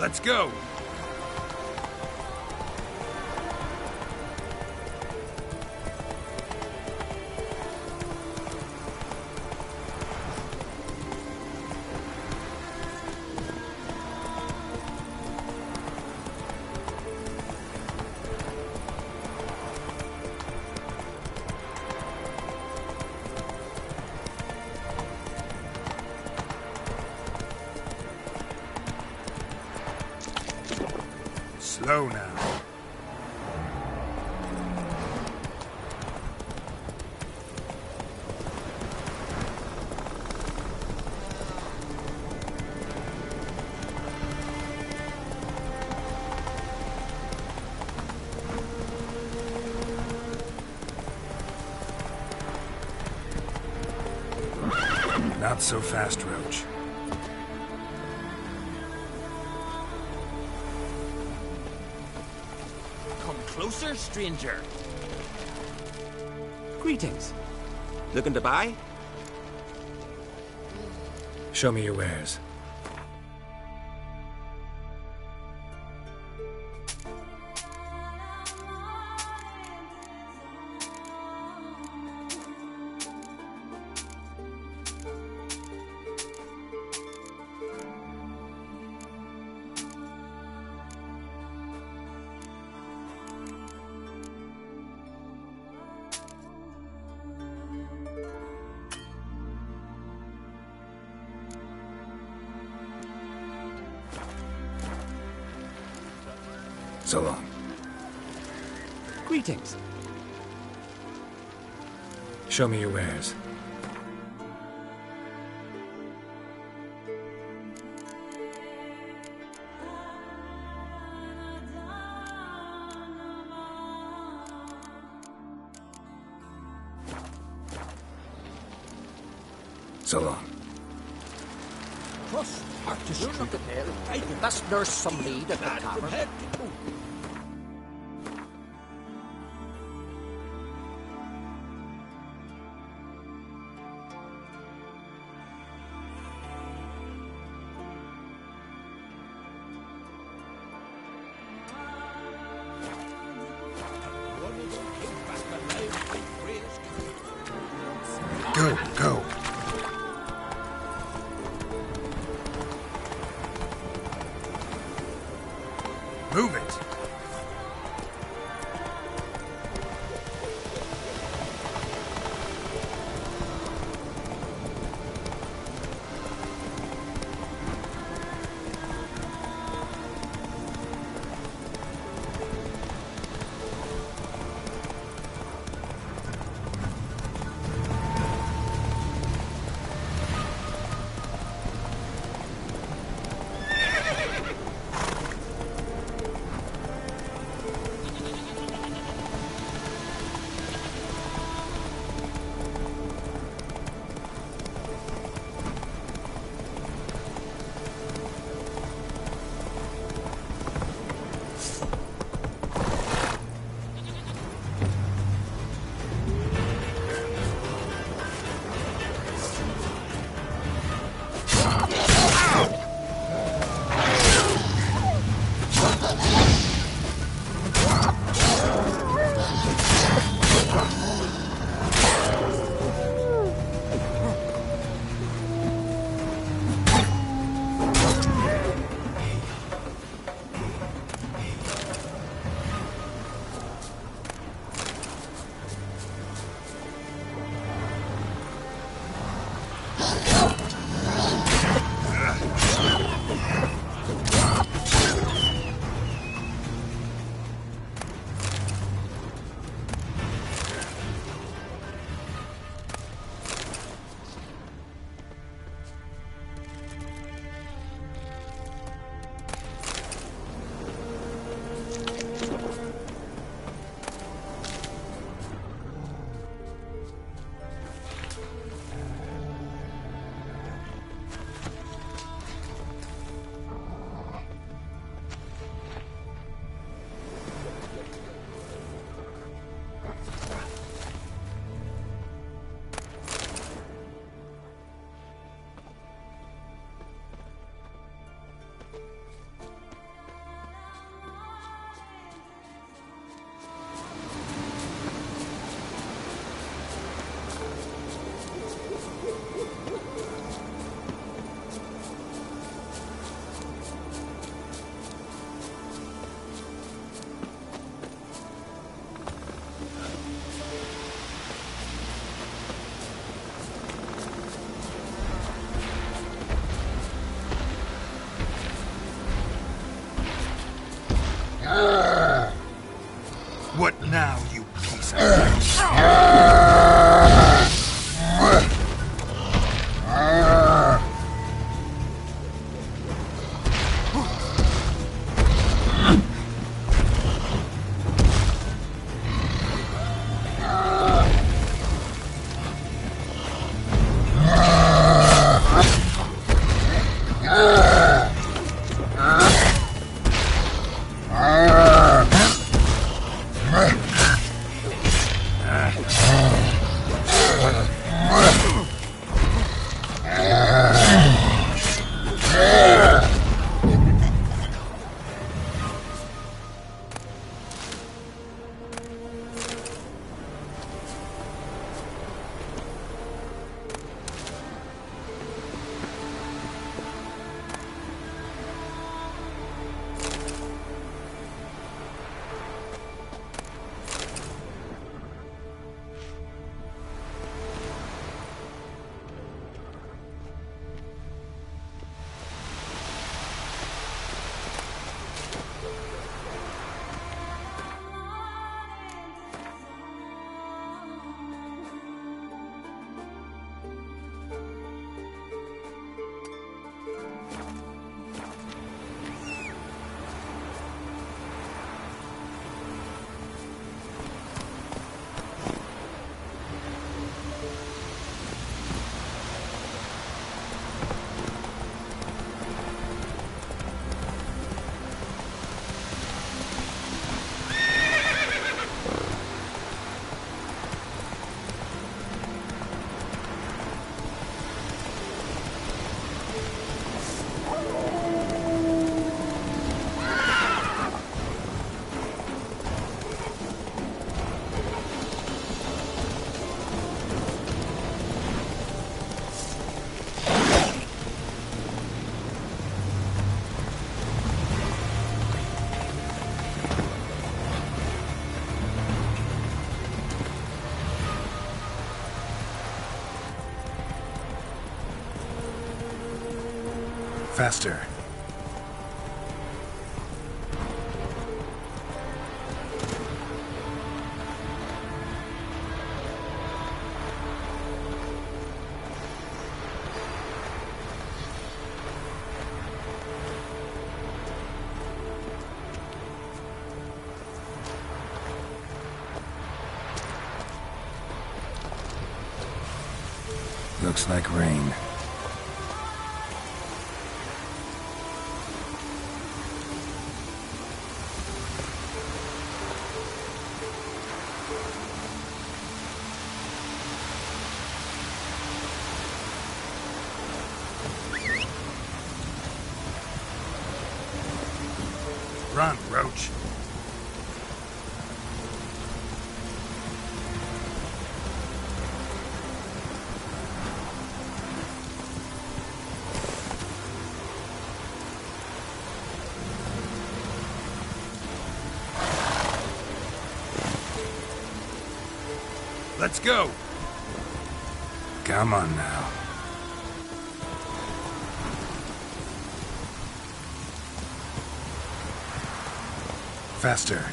Let's go! Slow now. Not so fast, Roach. Closer, stranger. Greetings. Looking to buy? Show me your wares. So long. Greetings. Show me your wares. So long. Trust artistry. Look at there. I must nurse some lead at the tavern. Go, go. Move it. What now, you piece of... Faster. Looks like rain. Run, Roach. Let's go! Come on now. Faster.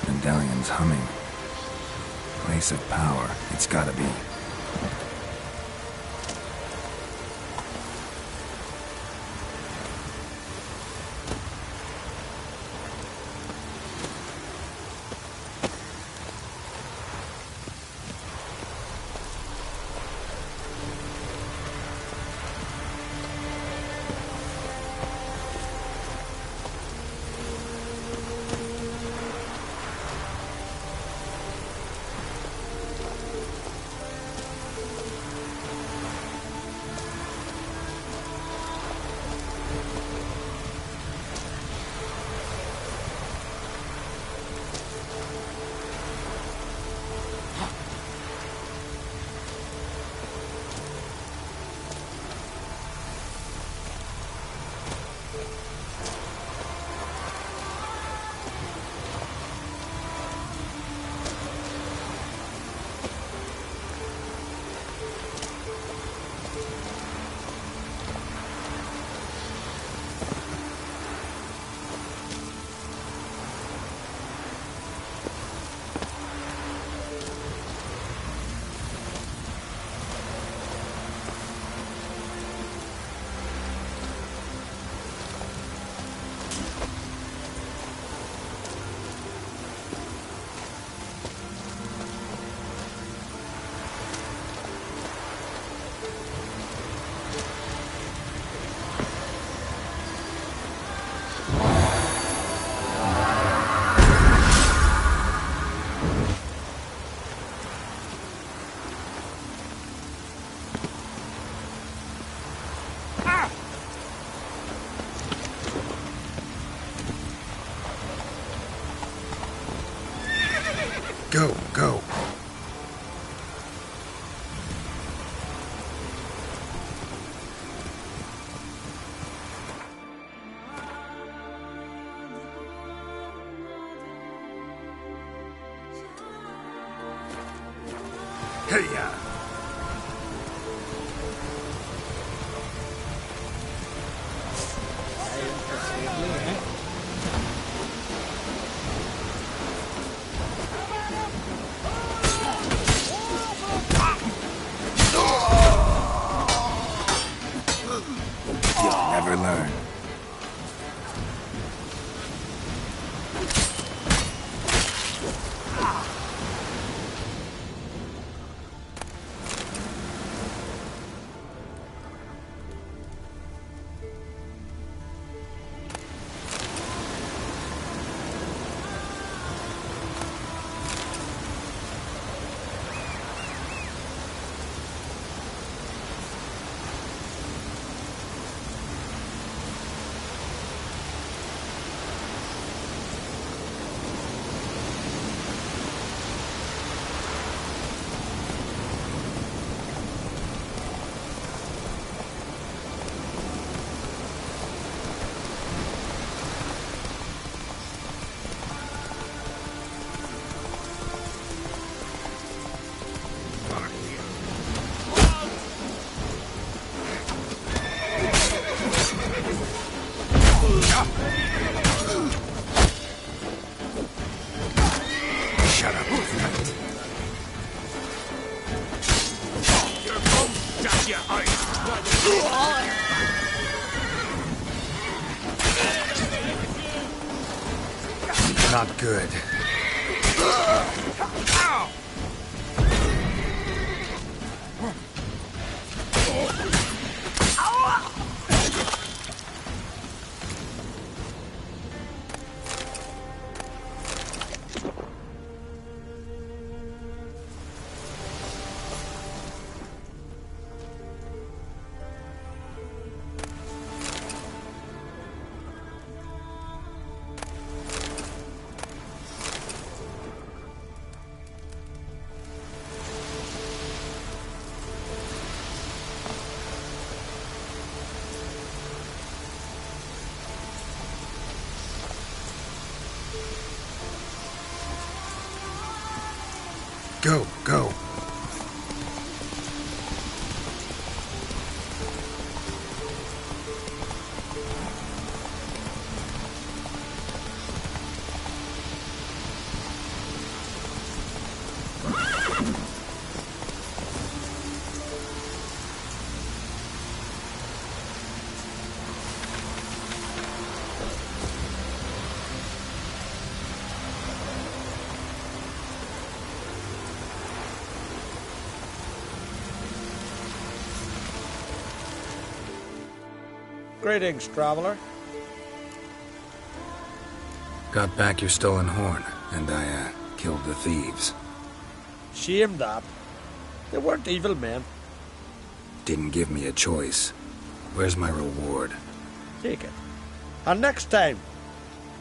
Medallion's humming. Place of power. It's gotta be. Go, go. Hey-ya! You'll never learn. not good. Go, go. Greetings, traveler. Got back your stolen horn, and I, killed the thieves. Shame that. They weren't evil men. Didn't give me a choice. Where's my reward? Take it. And next time,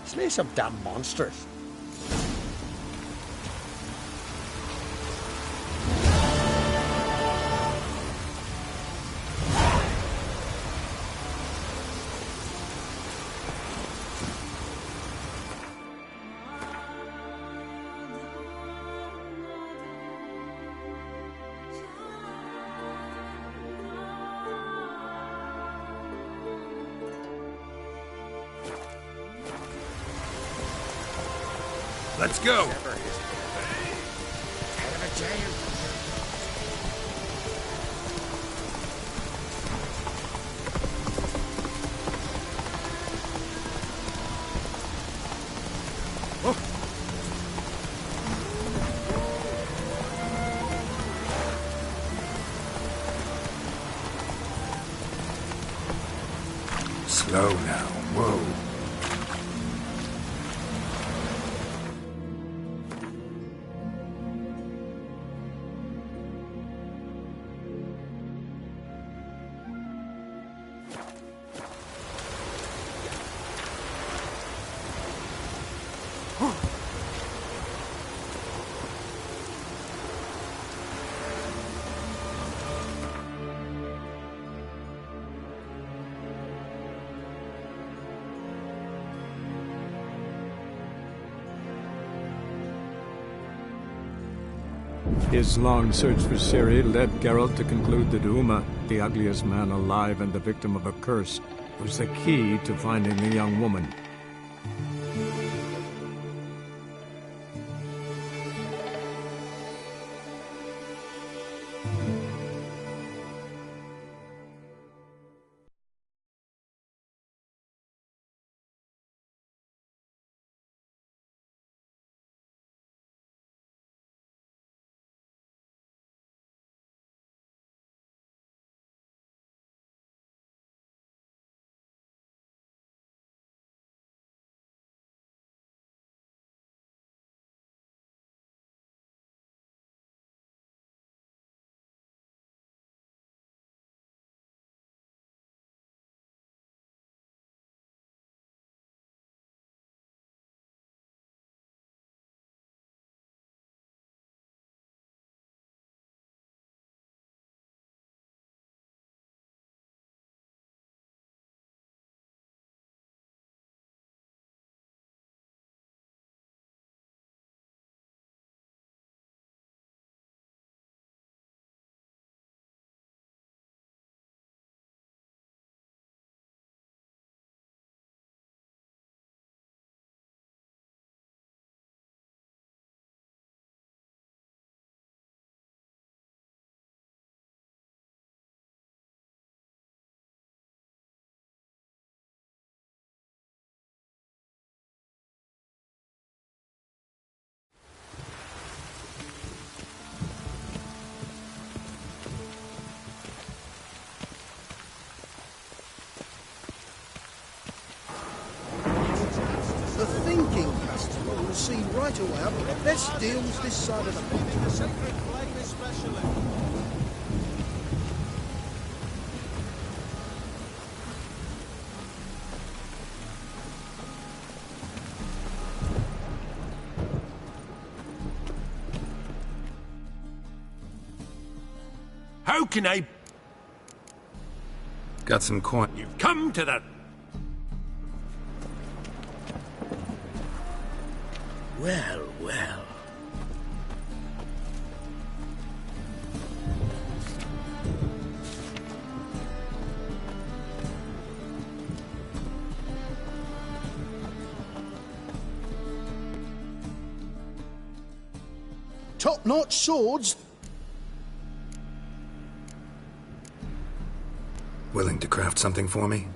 slay some damn monsters. Let's go! Slow now, whoa. His long search for Ciri led Geralt to conclude that Uma, the ugliest man alive and the victim of a curse, was the key to finding the young woman. Right away, let's deal with this side of the pond. The sacred flame especially. How can I... Got some coin. You've come to the... Well, well. Top-notch swords. Willing to craft something for me?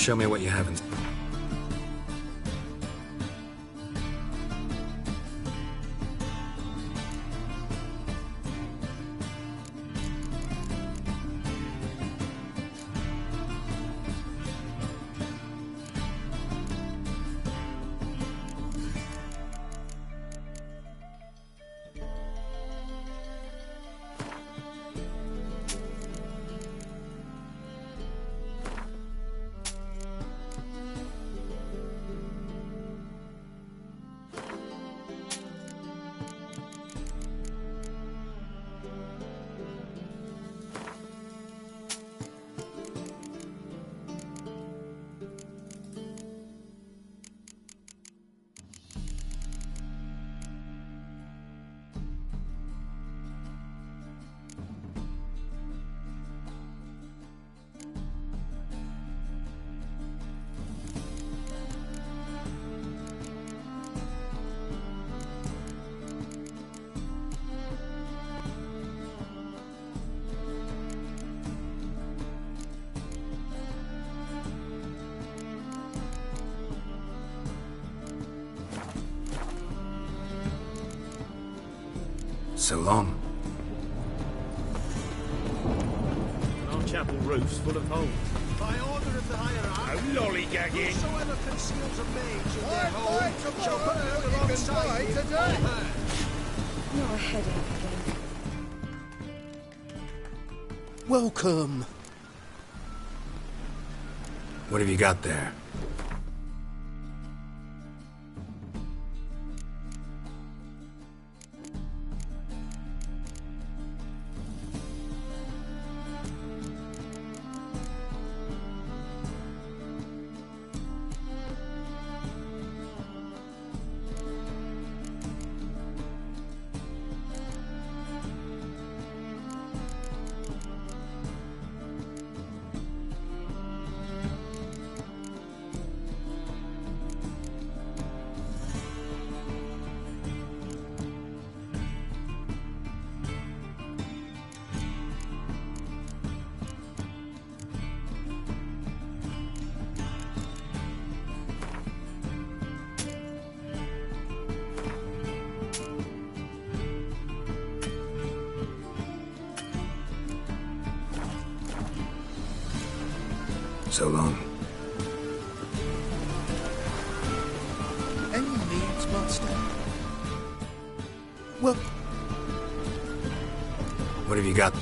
Show me what you haven't. So long. Our chapel roof's full of holes. By order of the hierarch, lollygagging. whosoever conceals a mage in their home shall put tomorrow, them you can alongside buy him today. or her. You're a headache again. Welcome. What have you got there? So long. Any needs, Master? Well, What have you got?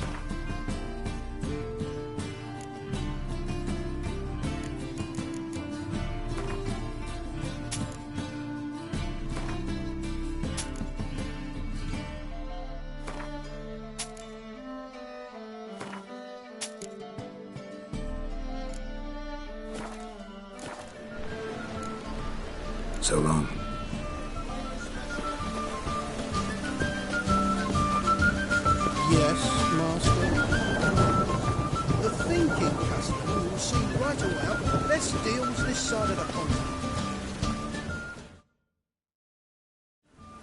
So long. yes, Master. The thinking customer will see right away less deals this side of the pond.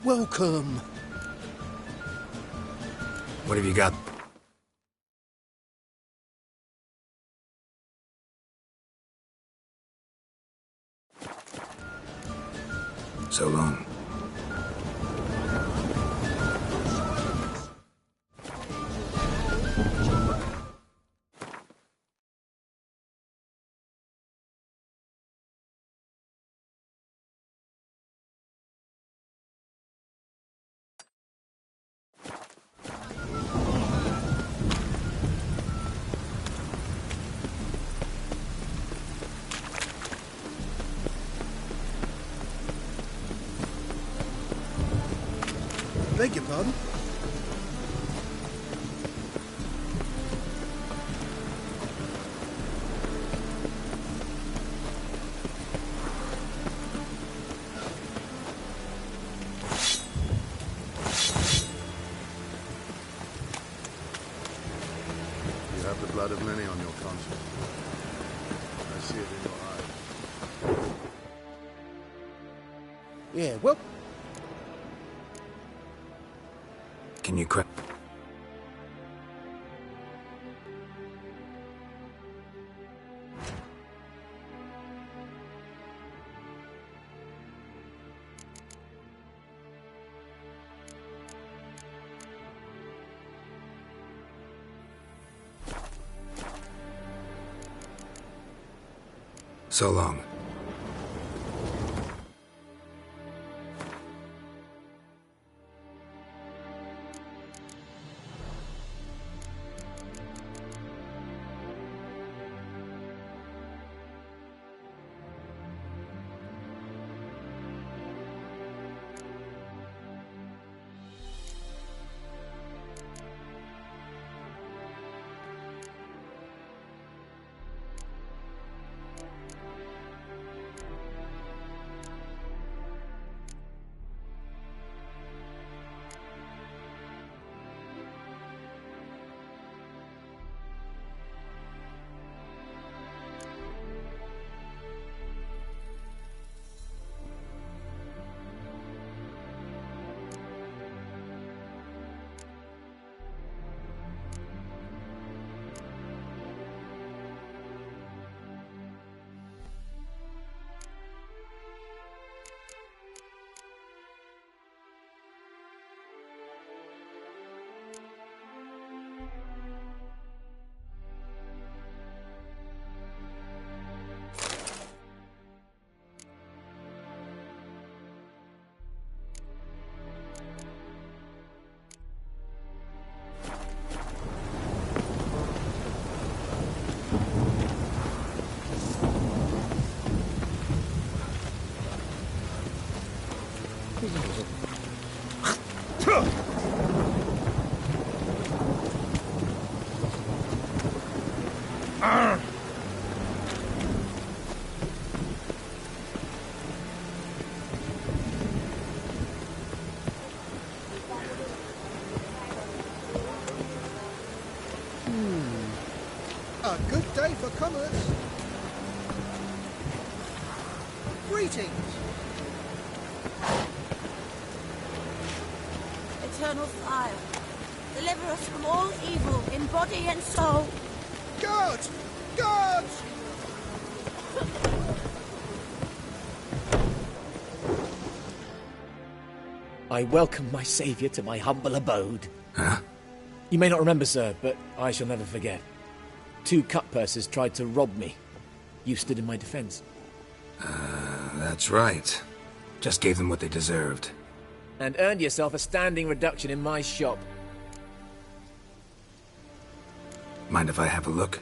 Welcome. What have you got? So long. Beg your pardon? You have the blood of many on your conscience. I see it in your eyes. Yeah, well, Can you crack? So long. a good day for commerce. Greetings. Eternal fire, deliver us from all evil in body and soul. Guards! Guards! I welcome my saviour to my humble abode. Huh? You may not remember, sir, but I shall never forget. 2 cut-pursers tried to rob me. You stood in my defense. That's right. Just gave them what they deserved. And earned yourself a standing reduction in my shop. Mind if I have a look?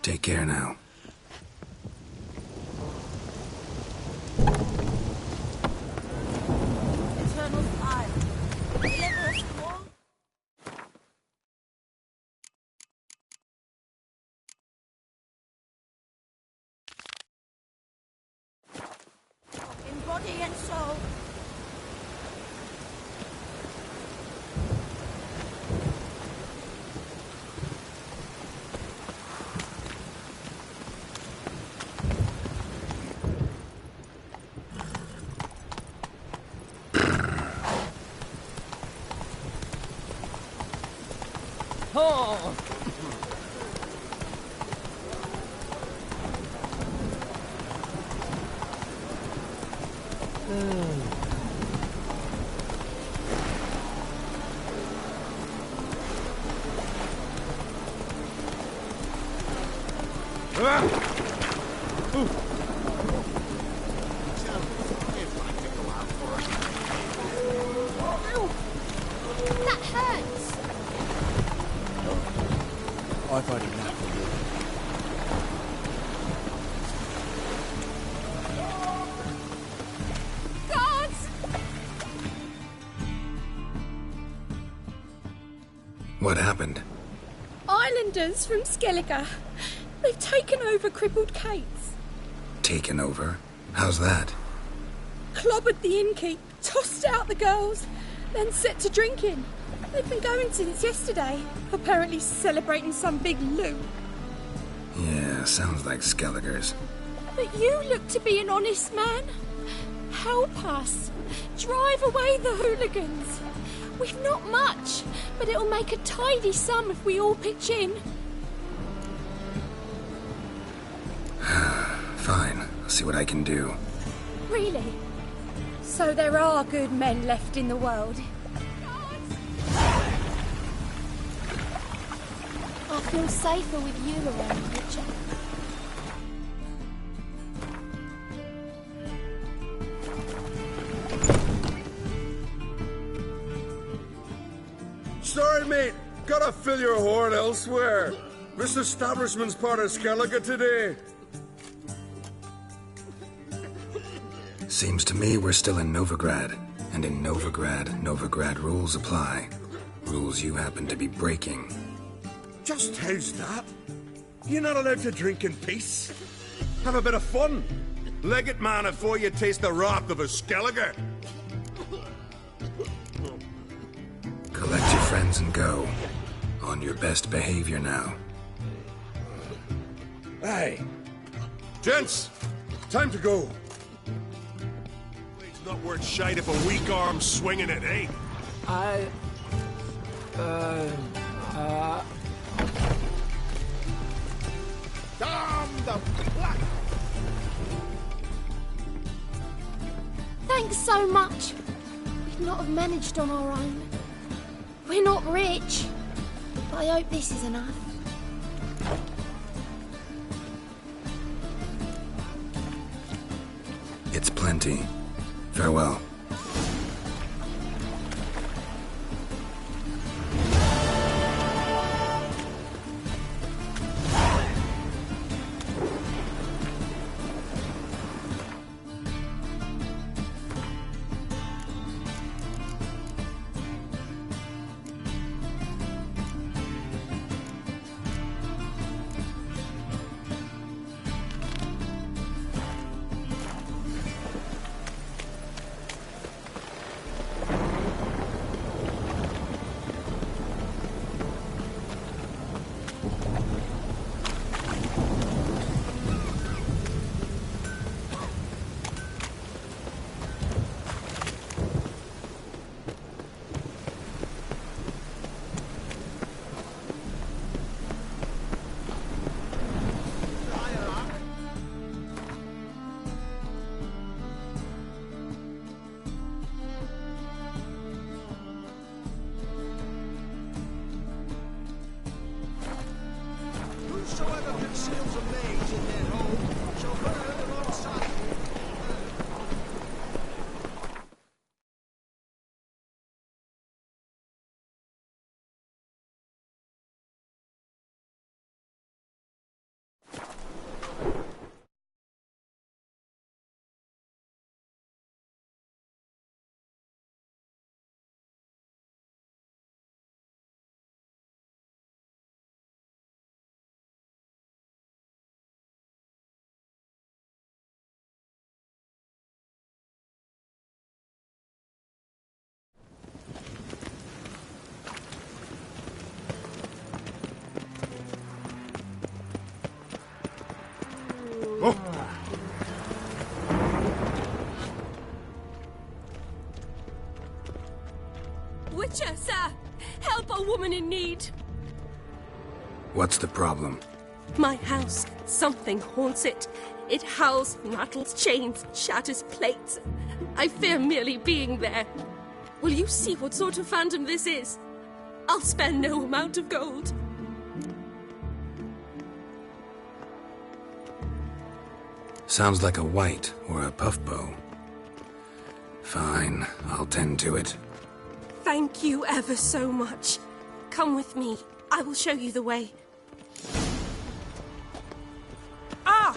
Take care now. Eternal fire. Deliver us from all. In body and soul. Oh! That hurts! I've had enough of you. Guards! What happened? Islanders from Skellige. They've taken over crippled Kate's. Taken over? How's that? Clobbered the innkeep, tossed out the girls, then set to drinking. They've been going since yesterday, apparently celebrating some big loot. Yeah, sounds like Skelligers. But you look to be an honest man. Help us. Drive away the hooligans. We've not much, but it'll make a tidy sum if we all pitch in. Fine, I'll see what I can do. Really? So there are good men left in the world. I feel safer with you around, Richard. Sorry, mate. Gotta fill your horn elsewhere. This establishment's part of Skellige today. Seems to me we're still in Novigrad. And in Novigrad rules apply. Rules you happen to be breaking. Just how's that? You're not allowed to drink in peace? Have a bit of fun. Leg it, man, before you taste the wrath of a Skellige. Collect your friends and go. On your best behavior now. Aye. Gents, time to go. It's not worth shite if a weak arm's swinging it, eh? Damn the black! Thanks so much. We'd not have managed on our own. We're not rich, but I hope this is enough. It's plenty. Farewell. Whosoever conceals a mage in their home shall burn alongside. Witcher, sir! Help a woman in need! What's the problem? My house. Something haunts it. It howls, rattles chains, shatters plates. I fear merely being there. Will you see what sort of phantom this is? I'll spare no amount of gold. Sounds like a white or a puffbow. Fine, I'll tend to it. Thank you ever so much. Come with me. I will show you the way. Ah!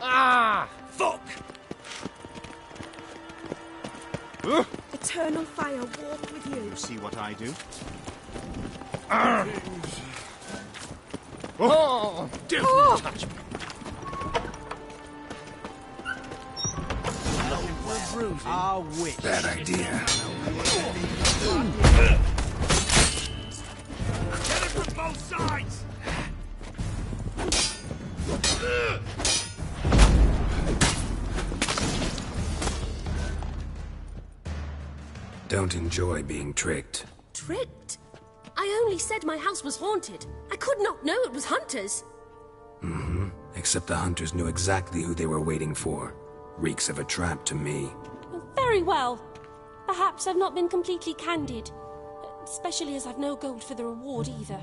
Ah! Fuck! Eternal fire walk with you. You see what I do? Oh! Don't touch me! I wish. Bad idea. Get it from both sides! Don't enjoy being tricked. Tricked? I only said my house was haunted. I could not know it was hunters. Mm-hmm. Except the hunters knew exactly who they were waiting for. Reeks of a trap to me. Very well. Perhaps I've not been completely candid. Especially as I've no gold for the reward either.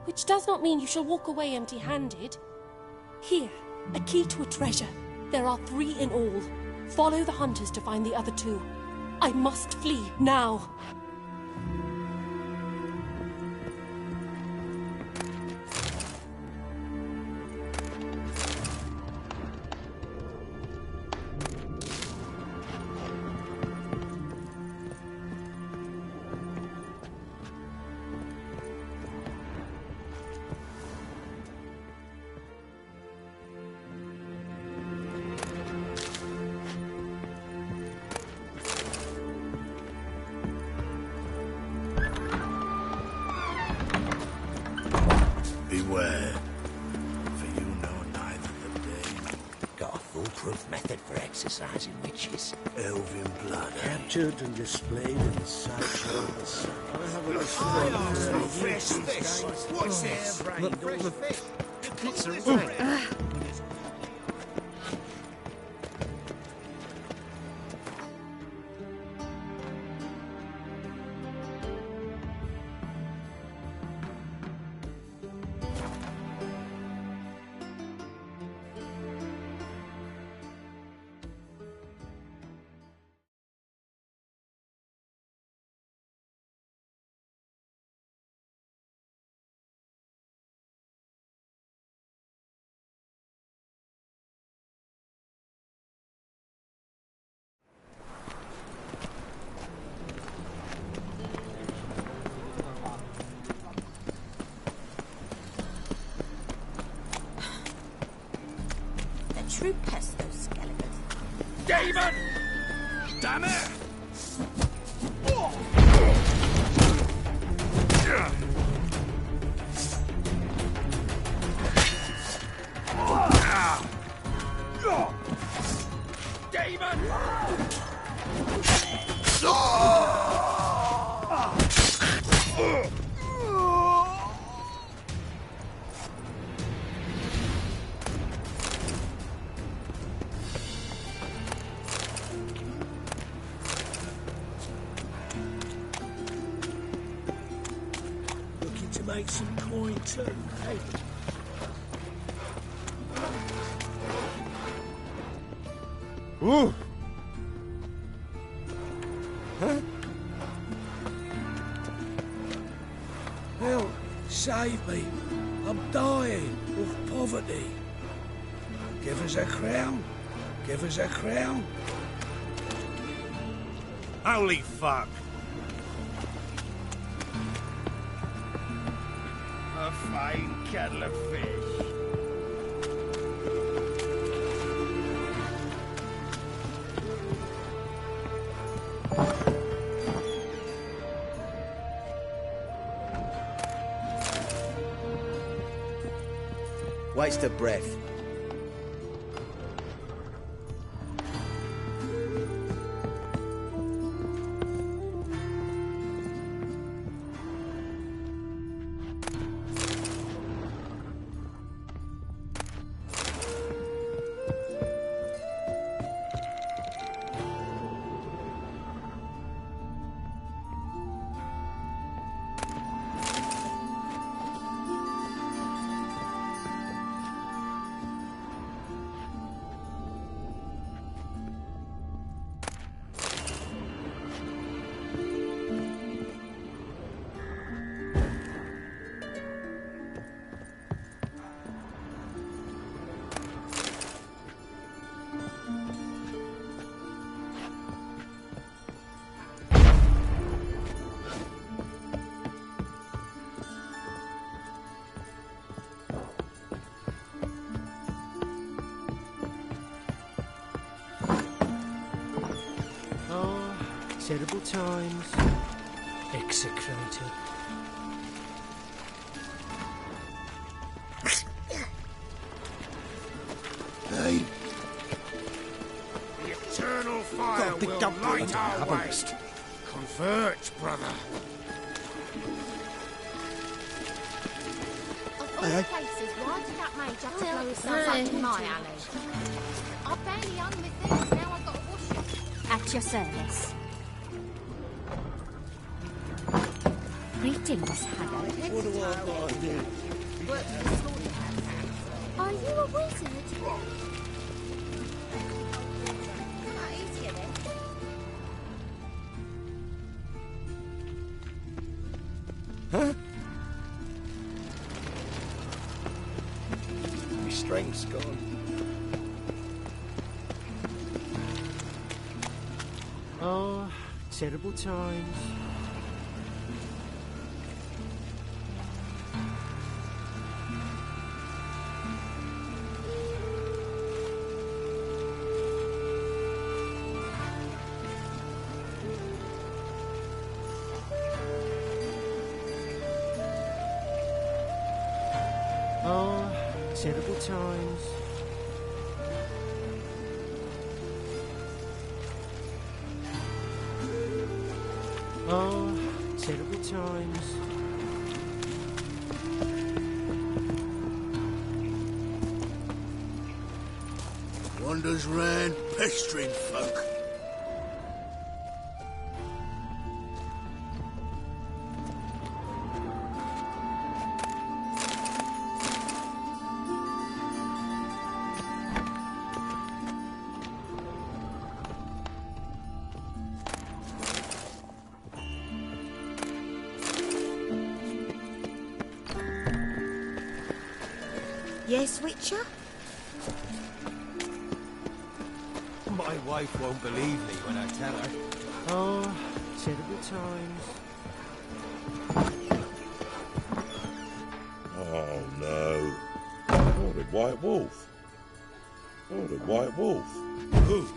Which does not mean you shall walk away empty-handed. Here, a key to a treasure. There are 3 in all. Follow the hunters to find the other 2. I must flee now. Beware, for you know neither the day. Got a foolproof method for exercising witches. Elven blood. Captured and displayed in the sideshow of the sun. I have a Fresh fish! What's this? Fresh fish! It's a right. True pest, those skeletons. David! Damn it! Looking to make some coin too, eh? Ooh. Huh? Help! Save me! I'm dying of poverty. Give us a crown. Give us a crown. Holy fuck! A fine kettle of fish. Waste of breath. terrible times. Execrated. Hey. The eternal fire will light our way. Converge, brother. Of all places, why did that mage have to blow his sons up in my alley? I barely hung with things, now I've got to wash it. At your service. Greetings, Haggo. What do I got to do? Are you a wizard? Easier then. Huh? My strength's gone. Oh, terrible times. Oh, terrible times. Oh, terrible times. Wanders round pestering folk. Yes, Witcher? My wife won't believe me when I tell her. Oh, terrible times. Oh no. Oh, the White Wolf. Oh, the White Wolf. Who?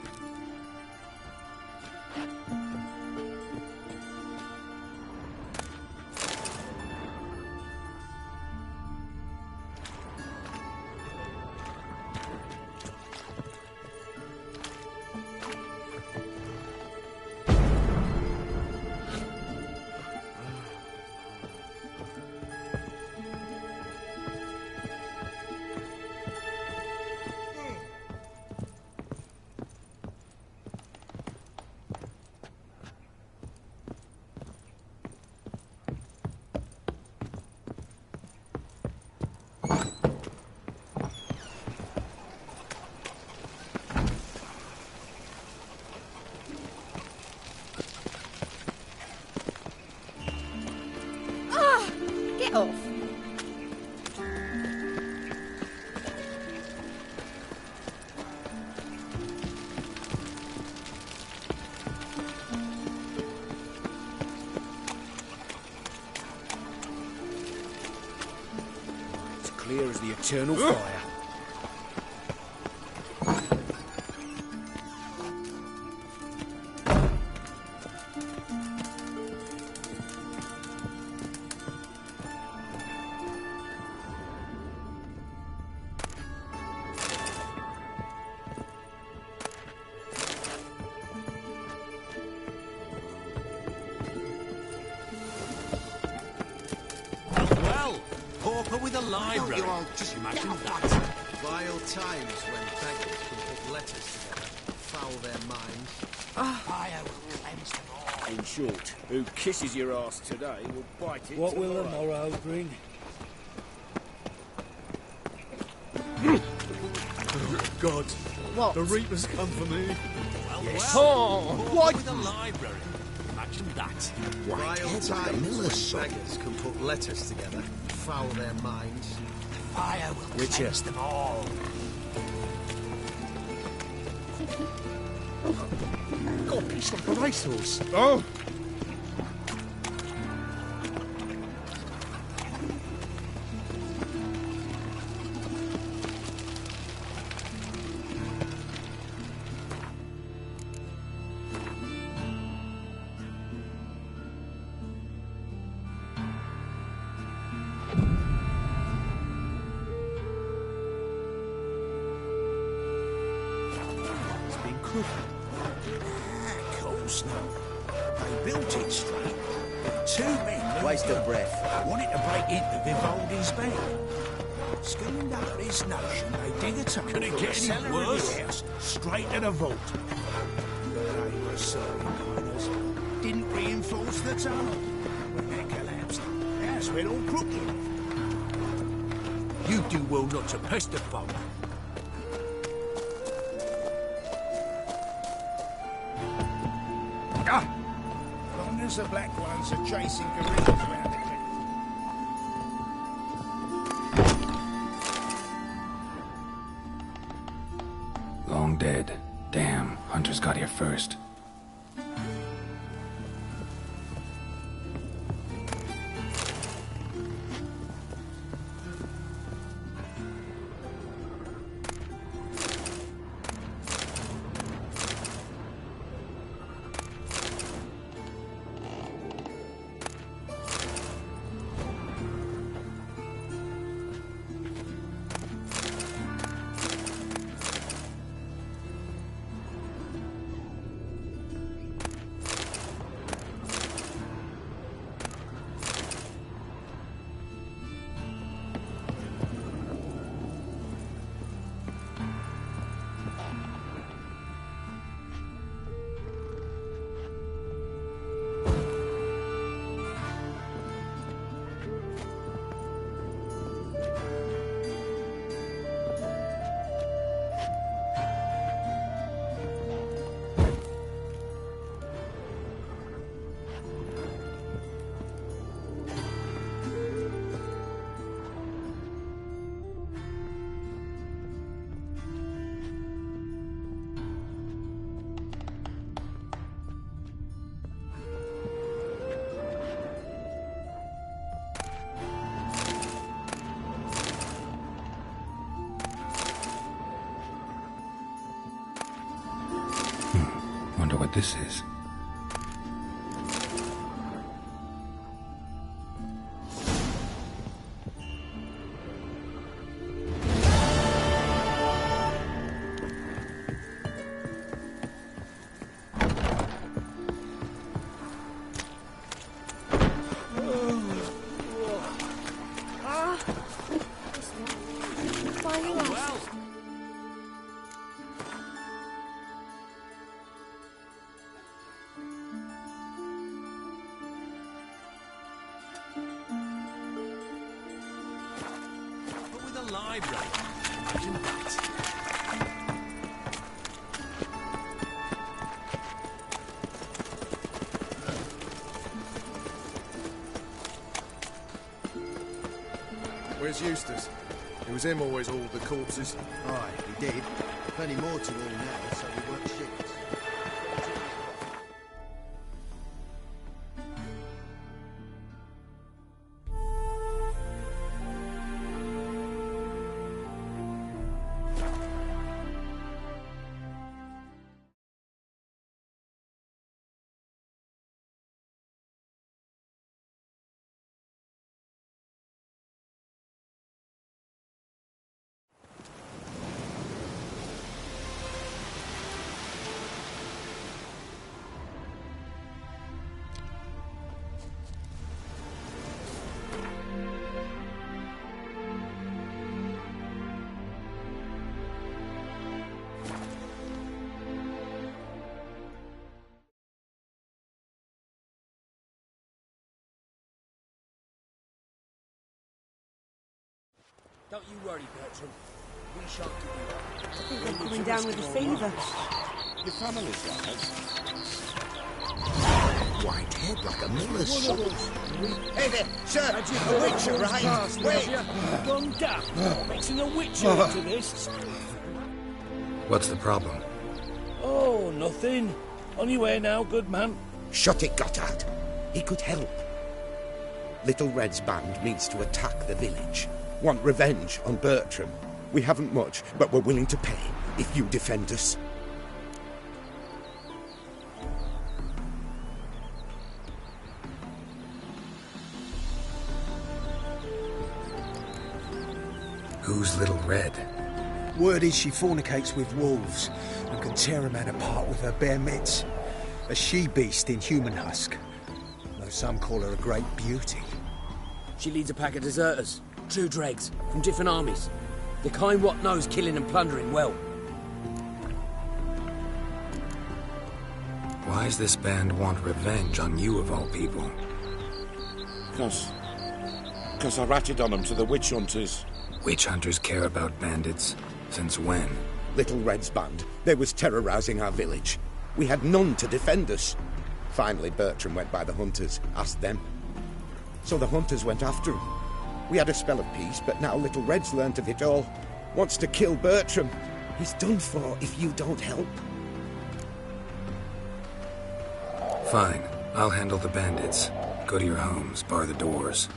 Get off. It's clear as the eternal fire. Well, pauper with a library. You all just imagine that. Vile times when beggars can put letters together, foul their minds. Fire will cleanse them all. In short, who kisses your ass today will bite it What will tomorrow. the morrow bring? God. What? The Reapers come for me. Well, Yes. well. Oh, Pauper with a library. Imagine that. Vile times when beggars can put letters together, foul their minds. Fire will Witcher. cleanse them all. Got a piece of racehorse. Oh! Course not. They built it straight. Two men... Waste of breath. ...wanted to break into Vivaldi's bed. Schemed up this notion, they dig a tunnel from the cellar of his house straight to the vault. They were serving miners. Didn't reinforce the tunnel. When that collapsed, the house went all crooked. You do well not to press the phone. Long as the black ones are chasing gorillas around the cliff. Long dead. Damn, Hunters got here first. Wonder what this is. Library. Imagine that. Where's Eustace? It was him always hauled the corpses. Aye, he did. Plenty more to all now, so we weren't shit. Don't you worry, Bertram. We shan't give you up. I think I'm coming down with a fever. Your family's guys. White head like a miller's One son. of us. Hey there, sir, a witcher, right? Wait! One duck. Mixing a witcher into this. What's the problem? Oh, nothing. On your way now, good man. Shut it, Gotthard. He could help. Little Red's band means to attack the village. Want revenge on Bertram. We haven't much, but we're willing to pay if you defend us. Who's Little Red? Word is she fornicates with wolves. and can tear a man apart with her bare mitts. A she-beast in human husk. Though some call her a great beauty. She leads a pack of deserters, true dregs, from different armies. The kind what knows killing and plundering well. Why's this band want revenge on you of all people? Because I ratted on them to the witch hunters. Witch hunters care about bandits? Since when? Little Red's band. They was terrorizing our village. We had none to defend us. Finally, Bertram went by the hunters, asked them. So the hunters went after him. We had a spell of peace, but now Little Red's learnt of it all. Wants to kill Bertram. He's done for if you don't help. Fine. I'll handle the bandits. Go to your homes, bar the doors.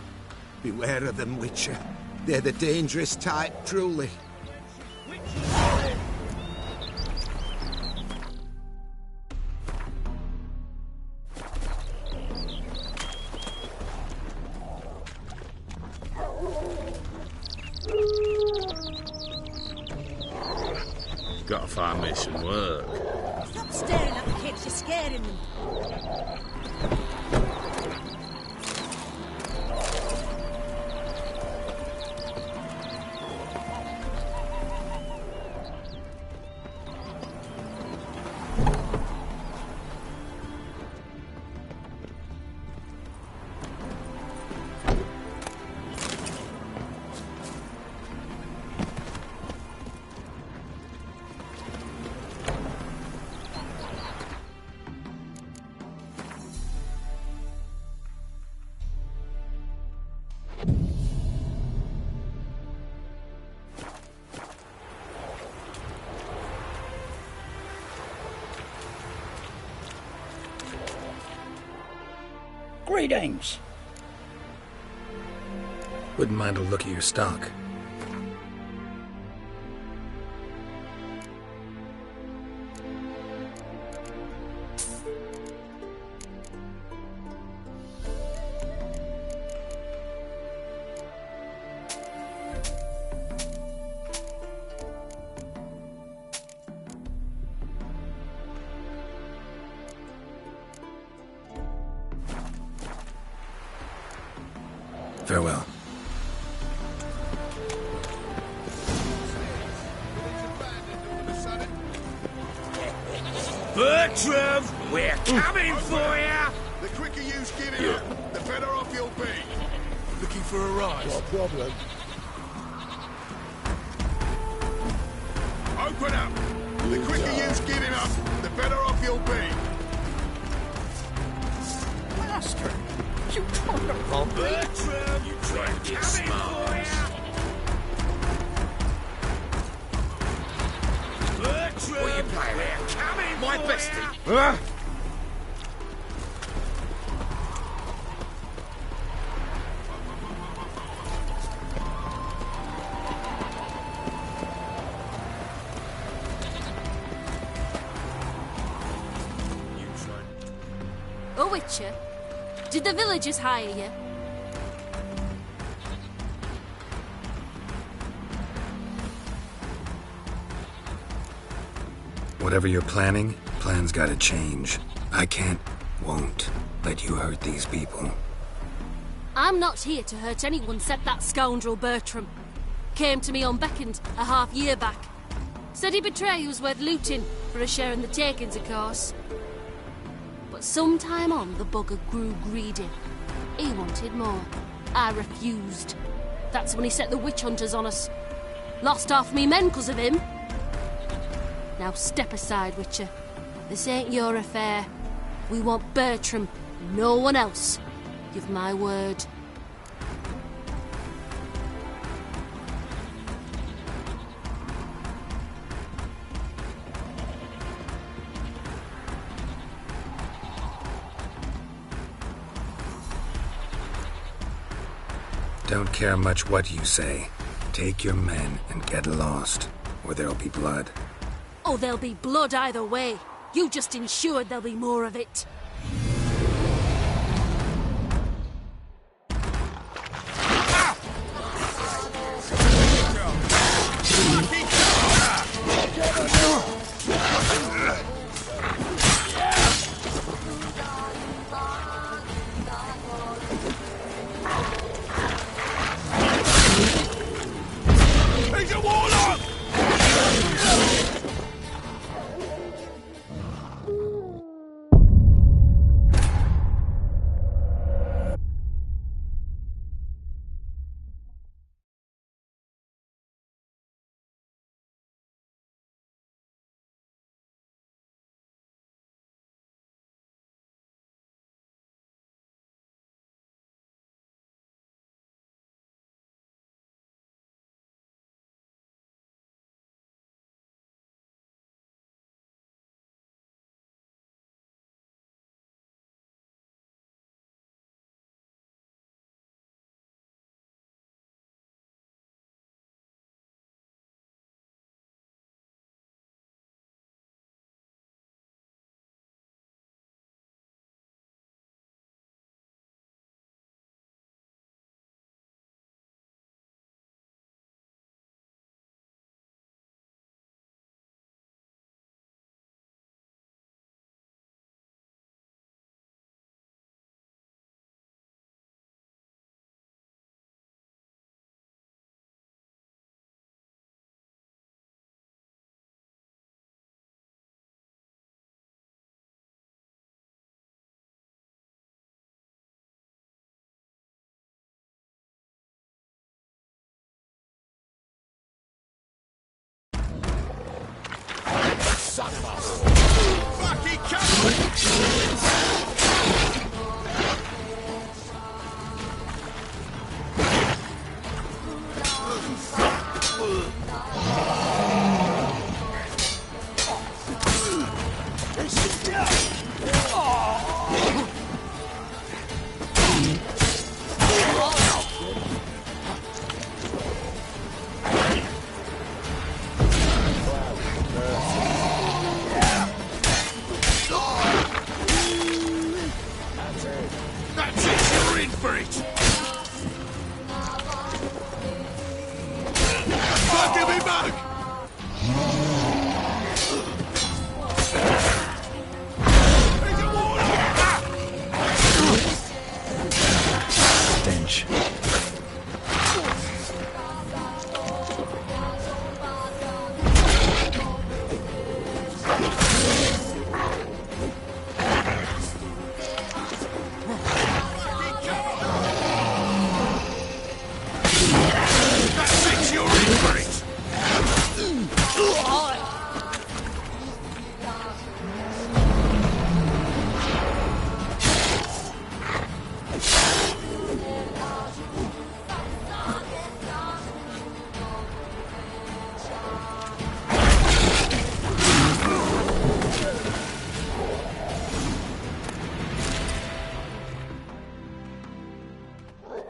Beware of them, Witcher. They're the dangerous type, truly. Gotta find me some work. Stop staring at the kids, you're scaring them. Greetings. Wouldn't mind a look at your stock. Farewell. Bertram, we're coming for you! The quicker you give it up, the better off you'll be. Looking for a rise? What problem? Open up! The quicker you give it up, the better off you'll be. Master, you trying to rob me? Bertram, you trying to get smart? Bertram, What are you playing we're at? coming My for bestie. ya. Oh, Witcher, did the villagers hire you? Whatever you're planning, plans gotta change. I can't, won't, let you hurt these people. I'm not here to hurt anyone except that scoundrel Bertram. Came to me unbeckoned a half-year back. Said he'd betray who's worth looting for a share in the takings, of course. But sometime on, the bugger grew greedy. He wanted more. I refused. That's when he set the witch hunters on us. Lost half me men 'cause of him. Now step aside, Witcher. This ain't your affair. We want Bertram, no one else. Give my word. Don't care much what you say. Take your men and get lost, or there'll be blood. Oh, there'll be blood either way. You just ensured there'll be more of it. Fucking coward!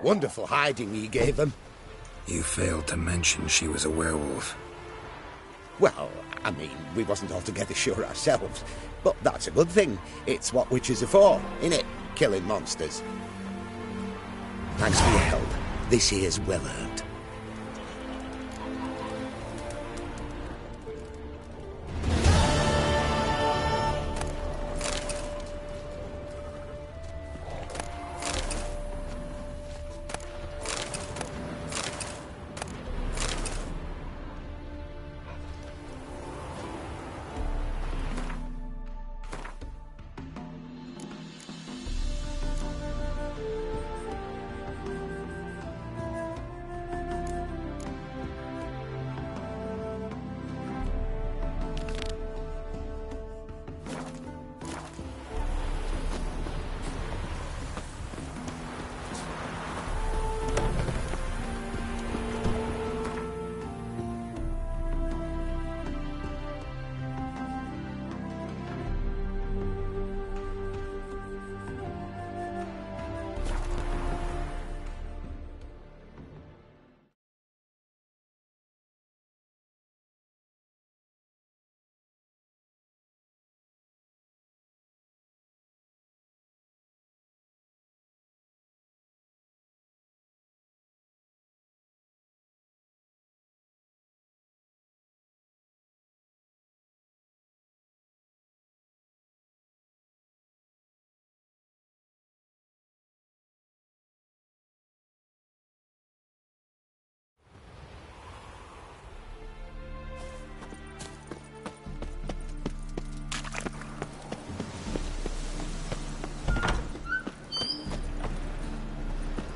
Wonderful hiding you gave them. You failed to mention she was a werewolf. Well, I mean, we wasn't altogether sure ourselves. But that's a good thing. It's what witches are for, innit? Killing monsters. Thanks for your help. This here's well earned.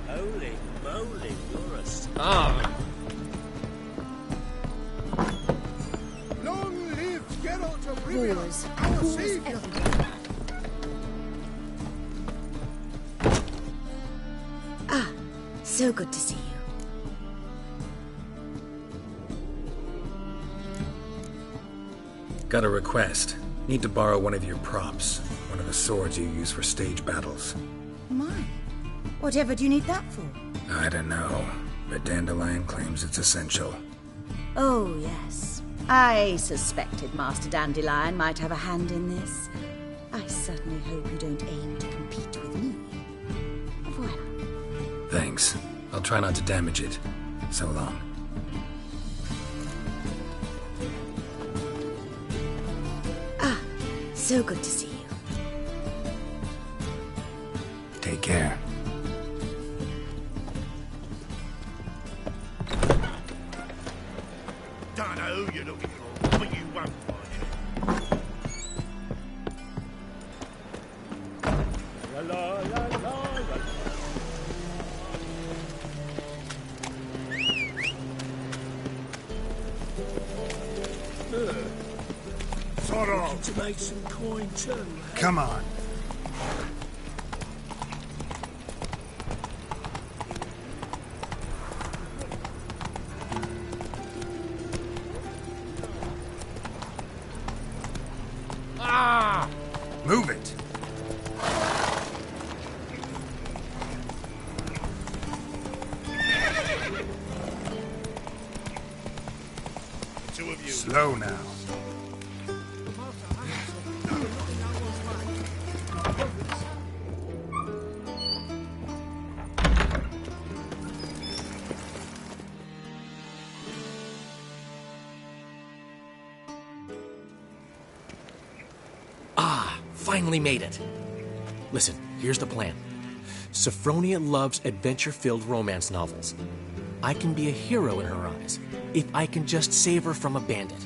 Holy moly, you're a star. Long live Geralt of Rivia! Wars, Our wars savior! everywhere. Ah, so good to see you. Got a request. Need to borrow one of your props. One of the swords you use for stage battles. My. Whatever do you need that for? I don't know, but Dandelion claims it's essential. Oh, yes. I suspected Master Dandelion might have a hand in this. I certainly hope you don't aim to compete with me. Voilà. Thanks. I'll try not to damage it. So long. Ah, so good to see you. Take care. Don't know who you're looking for, but you won't find him. La la la la la. for all. To make some coin too. Eh? Come on. Move it. Two of you. Slow now. Finally made it. Listen, here's the plan. Sophronia loves adventure-filled romance novels. I can be a hero in her eyes if I can just save her from a bandit.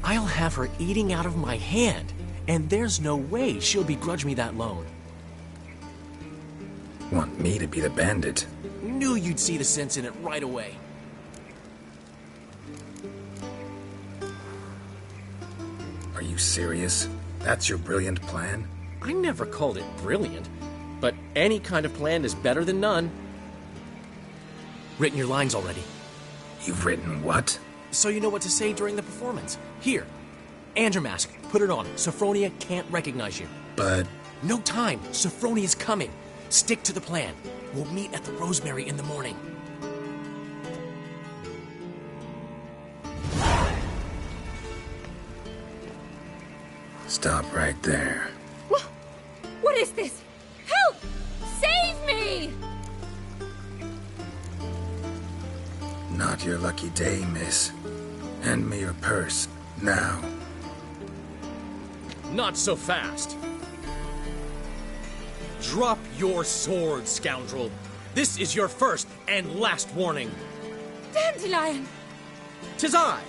I'll have her eating out of my hand, and there's no way she'll begrudge me that loan. Want me to be the bandit? Knew you'd see the sense in it right away. Are you serious? That's your brilliant plan? I never called it brilliant, but any kind of plan is better than none. Written your lines already. You've written what? So you know what to say during the performance. Here, and your mask. Put it on. Sophronia can't recognize you. But... No time. Sophronia's coming. Stick to the plan. We'll meet at the Rosemary in the morning. Stop right there. What is this? Help! Save me! Not your lucky day, miss. Hand me your purse, now. Not so fast. Drop your sword, scoundrel. This is your first and last warning. Dandelion! 'Tis I,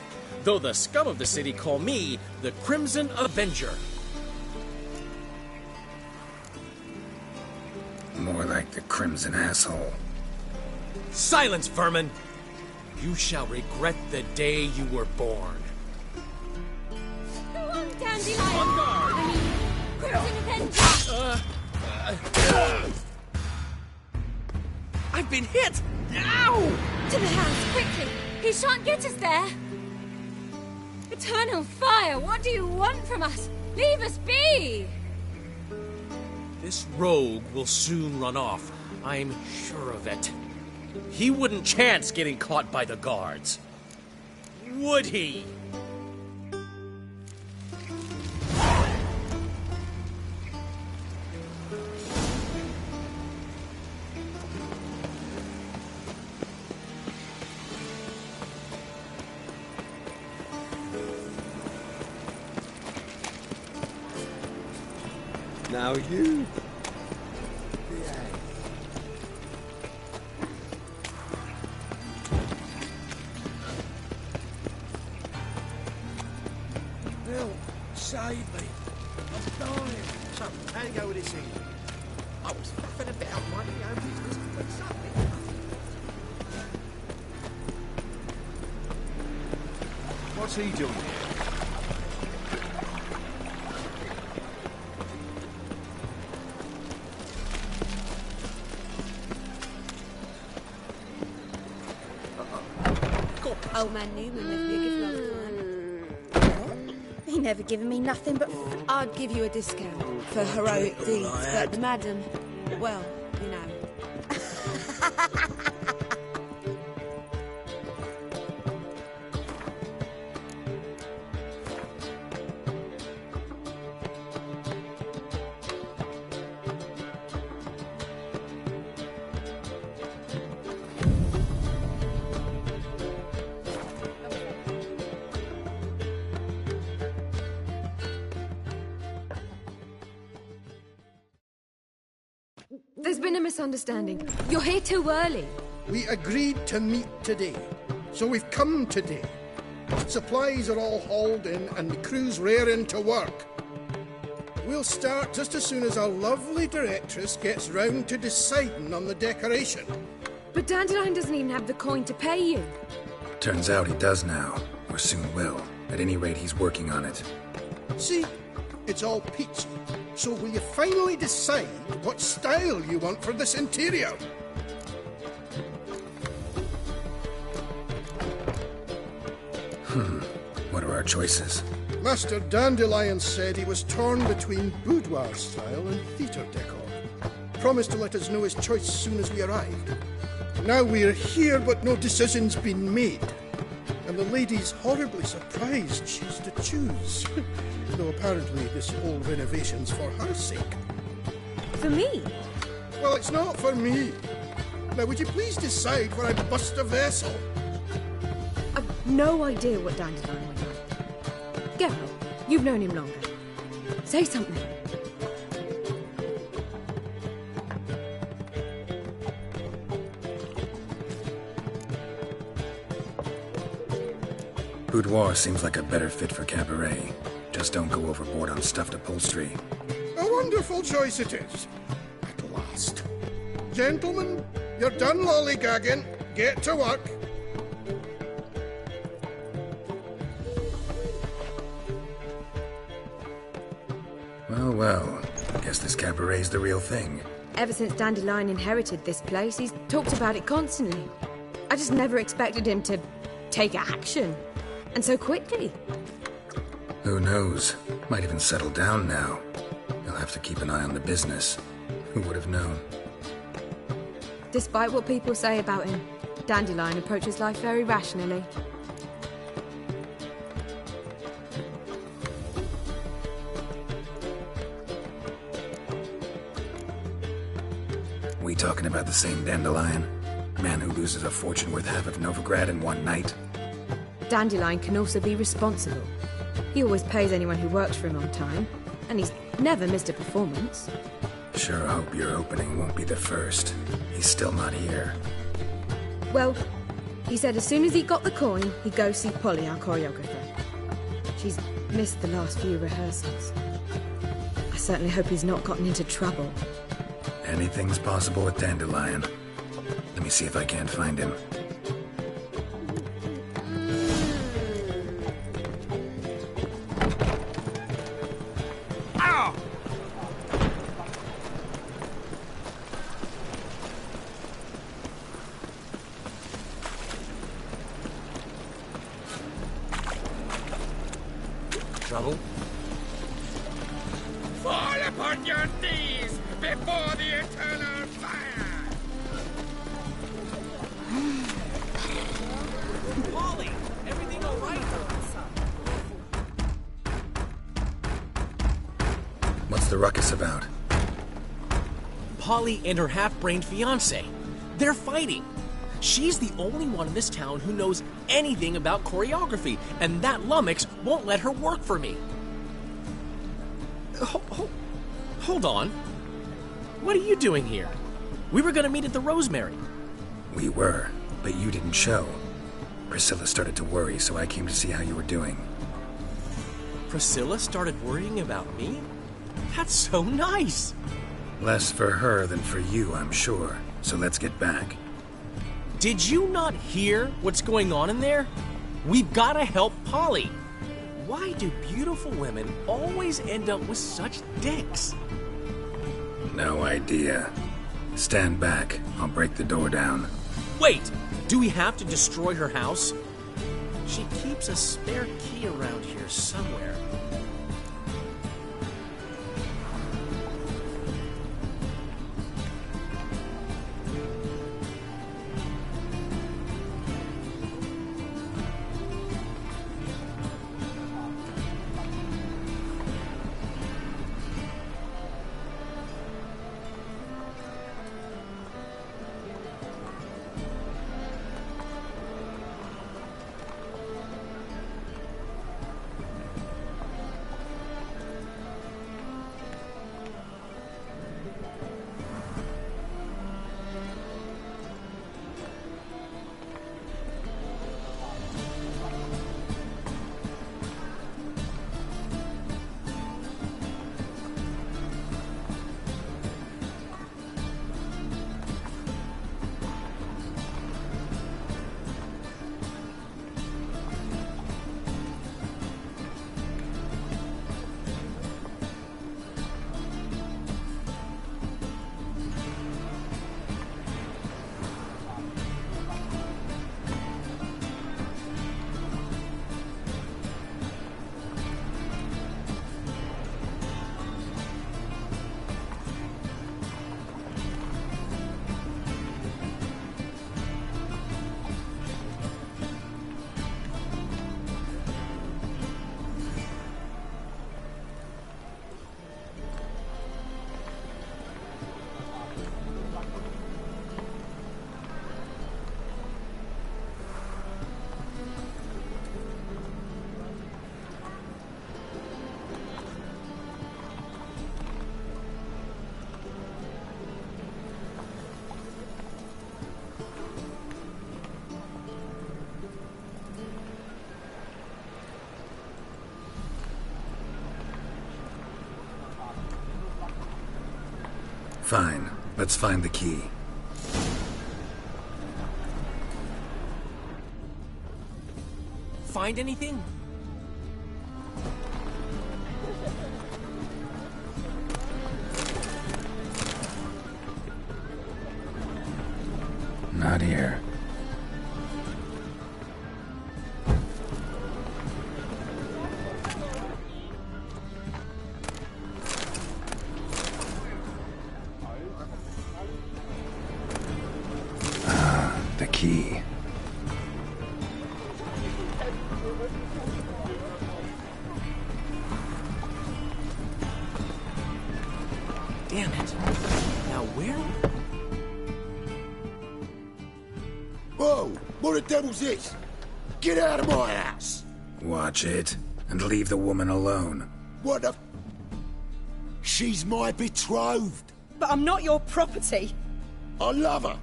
though the scum of the city call me the Crimson Avenger. More like the Crimson Asshole. Silence, vermin! You shall regret the day you were born. Go on, Dandelion! On guard! I mean, Crimson Avenger! I've been hit! Ow! To the house, quickly! He shan't get us there! Eternal fire, what do you want from us? Leave us be! This rogue will soon run off. I'm sure of it. He wouldn't chance getting caught by the guards. Would he? Now you... Bill, save me. I'm dying. So, how do you go with this thing? I was faffing about minding my own business, but something. What's he doing here? Old man Newman left me a gift last time. He never given me nothing but... I'd give you a discount for heroic deeds, but the madam, well, you know. There's been a misunderstanding. You're here too early. We agreed to meet today, so we've come today. Supplies are all hauled in and the crew's raring to work. We'll start just as soon as our lovely directress gets round to deciding on the decoration. But Dandelion doesn't even have the coin to pay you. Turns out he does now, or soon will. At any rate, he's working on it. See? It's all peachy. So will you finally decide what style you want for this interior? What are our choices? Master Dandelion said he was torn between boudoir style and theatre decor. Promised to let us know his choice as soon as we arrived. Now we're here, but no decision's been made. And the lady's horribly surprised she's to choose. Though apparently this whole renovation's for her sake. For me? Well, it's not for me. Now, would you please decide where I bust a vessel? I've no idea what Dandelion would like. Geralt, you've known him longer. Say something. Boudoir seems like a better fit for cabaret. Just don't go overboard on stuffed upholstery. A wonderful choice it is. At last. Gentlemen, you're done lollygagging. Get to work. Well, I guess this cabaret's the real thing. Ever since Dandelion inherited this place, he's talked about it constantly. I just never expected him to take action. And so quickly. Who knows? Might even settle down now. You'll have to keep an eye on the business. Who would have known? Despite what people say about him, Dandelion approaches life very rationally. We talking about the same Dandelion? Man who loses a fortune worth half of Novigrad in one night? Dandelion can also be responsible. He always pays anyone who works for him on time, and he's never missed a performance. Sure hope your opening won't be the first. He's still not here. Well, he said as soon as he got the coin, he'd go see Polly, our choreographer. She's missed the last few rehearsals. I certainly hope he's not gotten into trouble. Anything's possible with Dandelion. Let me see if I can't find him. Trouble? Fall upon your knees before the eternal fire! Polly! Everything all right? What's the ruckus about? Polly and her half-brained fiancé. They're fighting. She's the only one in this town who knows anything about choreography, and that lummox won't let her work for me. Hold on. What are you doing here? We were gonna meet at the Rosemary. We were, but you didn't show. Priscilla started to worry, so I came to see how you were doing. Priscilla started worrying about me? That's so nice! Less for her than for you, I'm sure. So let's get back. Did you not hear what's going on in there? We've gotta help Polly. Why do beautiful women always end up with such dicks? No idea. Stand back. I'll break the door down. Wait! Do we have to destroy her house? She keeps a spare key around here somewhere. Fine. Let's find the key. Find anything? Not here. The key. Damn it. Now where? Whoa! What the devil's this? Get out of my house! Watch it, and leave the woman alone. What the... She's my betrothed. But I'm not your property. I love her.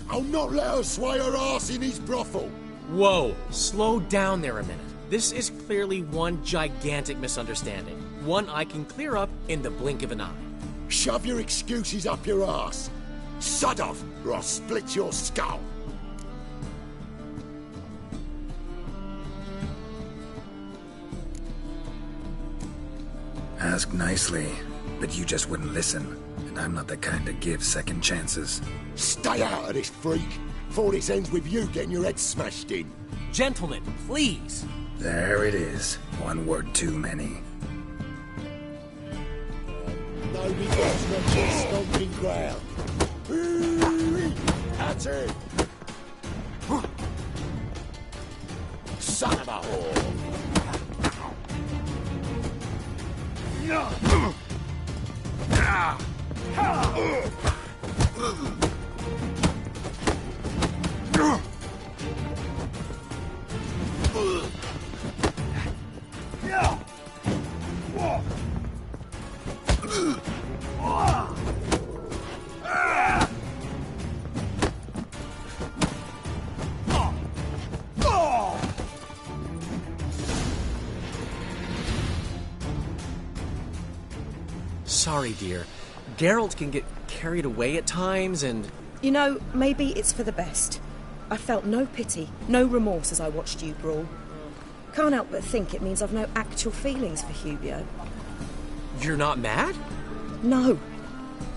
I'll not let her sway her ass in his brothel. Whoa, slow down there a minute. This is clearly one gigantic misunderstanding. One I can clear up in the blink of an eye. Shove your excuses up your ass. Sod off, or I'll split your skull. Ask nicely, but you just wouldn't listen. And I'm not the kind to give second chances. Stay out of this, freak, before this ends with you getting your head smashed in. Gentlemen, please. There it is. One word too many. Nobody gets much of stomping ground. Ooh, that's it. Son of a whore. Sorry, dear. Geralt can get carried away at times and... You know, maybe it's for the best. I felt no pity, no remorse as I watched you brawl. Can't help but think it means I've no actual feelings for Hubio. You're not mad? No.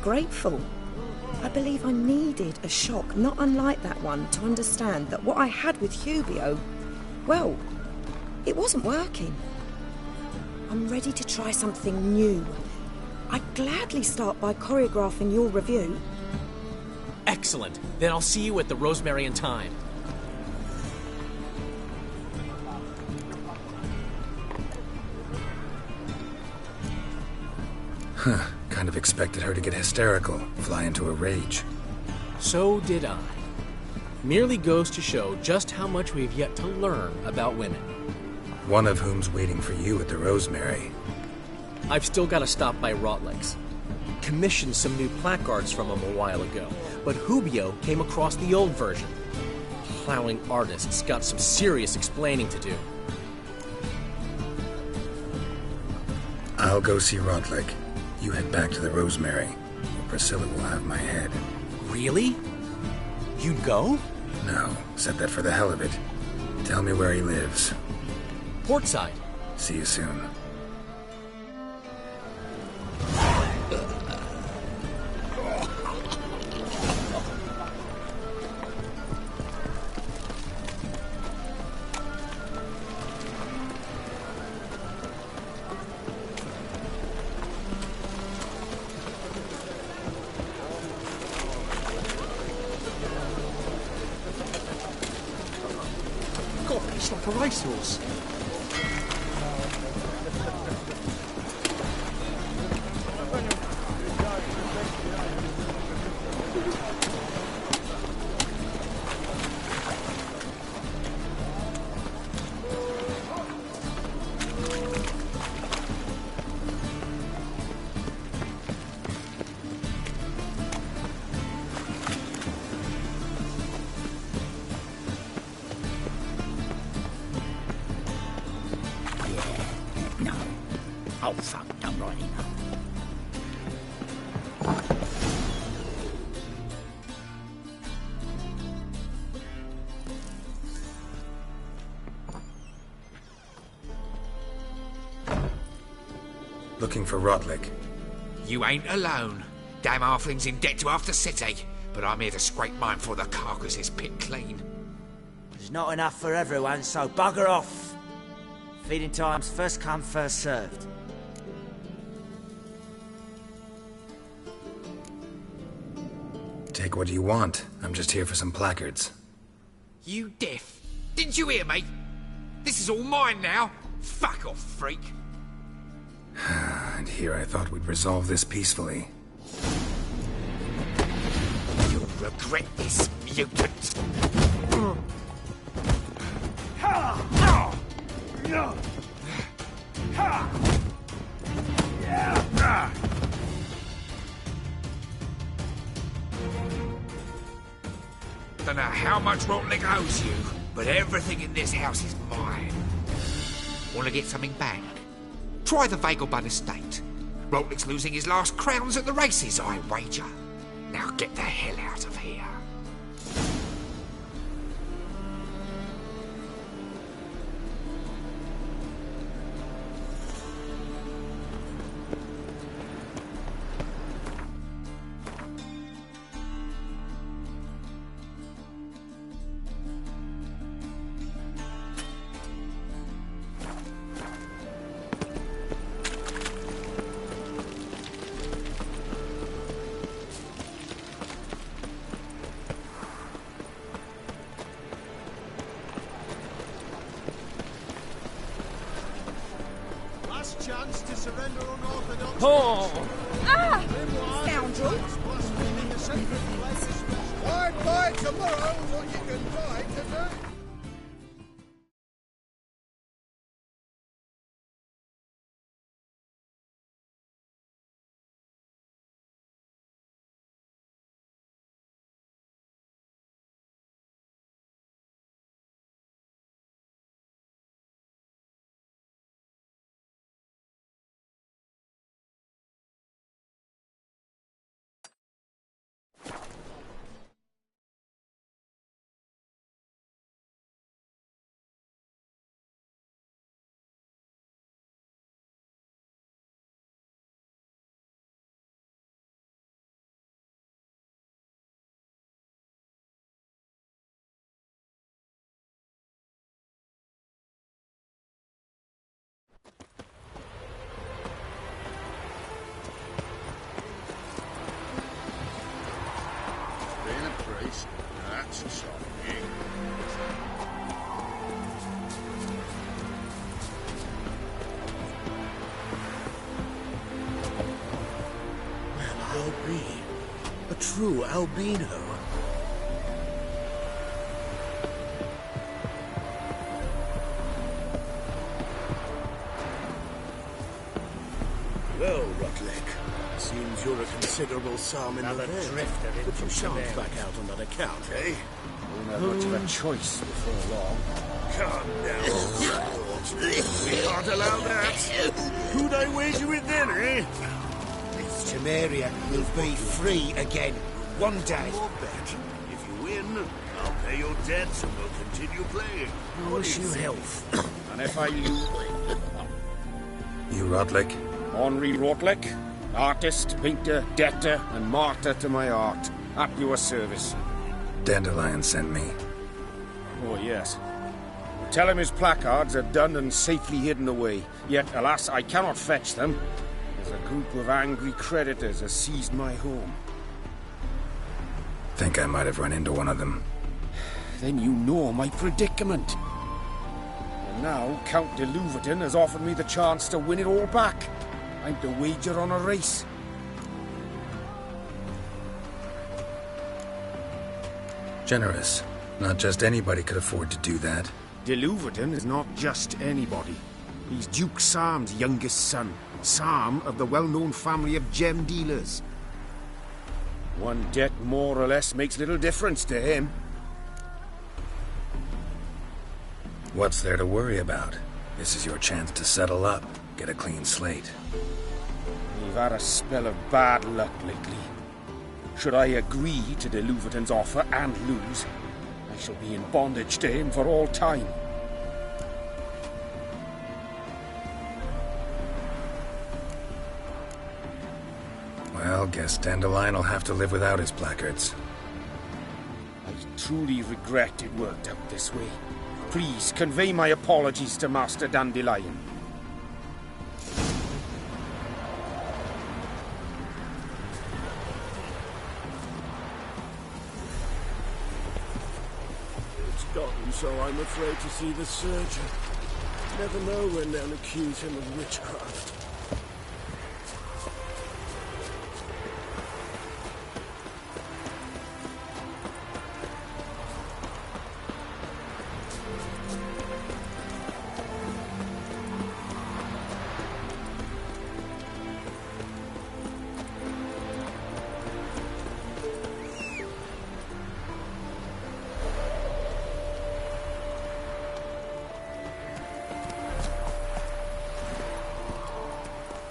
Grateful. I believe I needed a shock not unlike that one to understand that what I had with Hubio, well, it wasn't working. I'm ready to try something new. I'd gladly start by choreographing your review. Excellent. Then I'll see you at the Rosemary and Thyme. Huh. Kind of expected her to get hysterical, fly into a rage. So did I. Merely goes to show just how much we've yet to learn about women. One of whom's waiting for you at the Rosemary. I've still got to stop by Rotlex. Commissioned some new placards from him a while ago, but Hubio came across the old version. Plowing artist's got some serious explaining to do. I'll go see Rotlick. You head back to the Rosemary, or Priscilla will have my head. Really? You'd go? No, said that for the hell of it. Tell me where he lives. Portside. See you soon. God, it's like a racehorse. Oh, fuck, I'm right enough. Looking for Rotlick. You ain't alone. Damn halfling's in debt to half the city, but I'm here to scrape mine before the carcass is picked clean. There's not enough for everyone, so bugger off. Feeding time's first come, first served. Take what you want. I'm just here for some placards. You deaf? Didn't you hear me? This is all mine now. Fuck off, freak. And here I thought we'd resolve this peacefully. You'll regret this, mutant. Don't know how much Rotlick owes you, but everything in this house is mine. Want to get something back? Try the Vagelbud estate. Rotlick's losing his last crowns at the races, I wager. Now get the hell out of here. Chance to surrender unorthodox. Oh! Ah! Scoundrel! Why buy tomorrow what you can buy today? That's a song, eh? Well, I'll be a true albino. Well, Rotlick, seems you're a considerable psalm in the drifter but you into shan't Chimera. back out on that account, eh? Won't have much of a choice before long. Calm down. We can't allow that. Who'd I wager with then, eh? This Temeria will be free again, one day. Your bet. If you win, I'll pay your debts and we'll continue playing. I wish you health. And if I You Rotlick? Henri Rotlick, artist, painter, debtor, and martyr to my art. At your service. Dandelion sent me. Oh, yes. Tell him his placards are done and safely hidden away. Yet, alas, I cannot fetch them, as a group of angry creditors has seized my home. Think I might have run into one of them. Then you know my predicament. And now, Count de Louverton has offered me the chance to win it all back. I'm to wager on a race. Generous. Not just anybody could afford to do that. De Louverton is not just anybody. He's Duke Sam's youngest son. Sam of the well-known family of gem dealers. One debt more or less makes little difference to him. What's there to worry about? This is your chance to settle up, get a clean slate. We've had a spell of bad luck lately. Should I agree to de Louverton's offer and lose, I shall be in bondage to him for all time. Well, guess Dandelion will have to live without his placards. I truly regret it worked out this way. Please convey my apologies to Master Dandelion. It's gotten so I'm afraid to see the surgeon. Never know when they'll accuse him of witchcraft.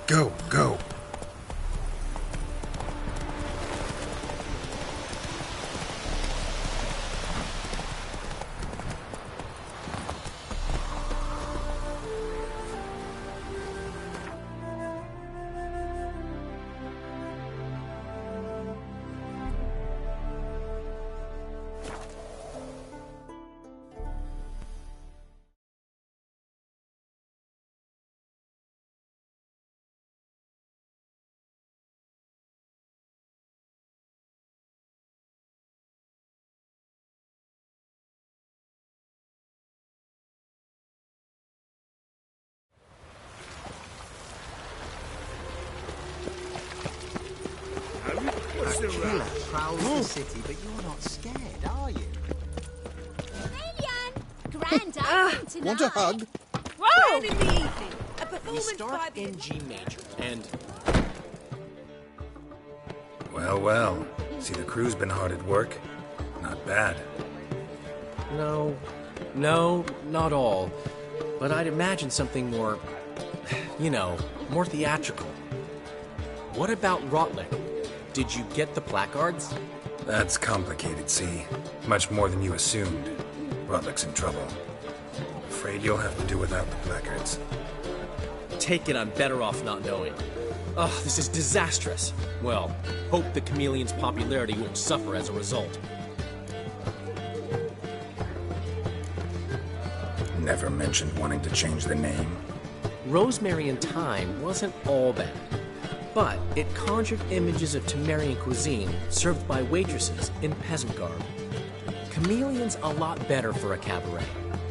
Go, go. A killer prowls the city, but you're not scared, are you? Grand opening tonight. Want a hug? Whoa! In the evening, a We performance start by the... in G major, and Well, well. See, the crew's been hard at work. Not bad. no, not all. But I'd imagine something more, more theatrical. What about Rotlick? Did you get the placards? That's complicated, see. Much more than you assumed. Rotlick's in trouble. Afraid you'll have to do without the placards. Take it I'm better off not knowing. Ugh, this is disastrous. Well, hope the Chameleon's popularity won't suffer as a result. Never mentioned wanting to change the name. Rosemary and Thyme wasn't all bad, but it conjured images of Temerian cuisine served by waitresses in peasant garb. Chameleon's a lot better for a cabaret,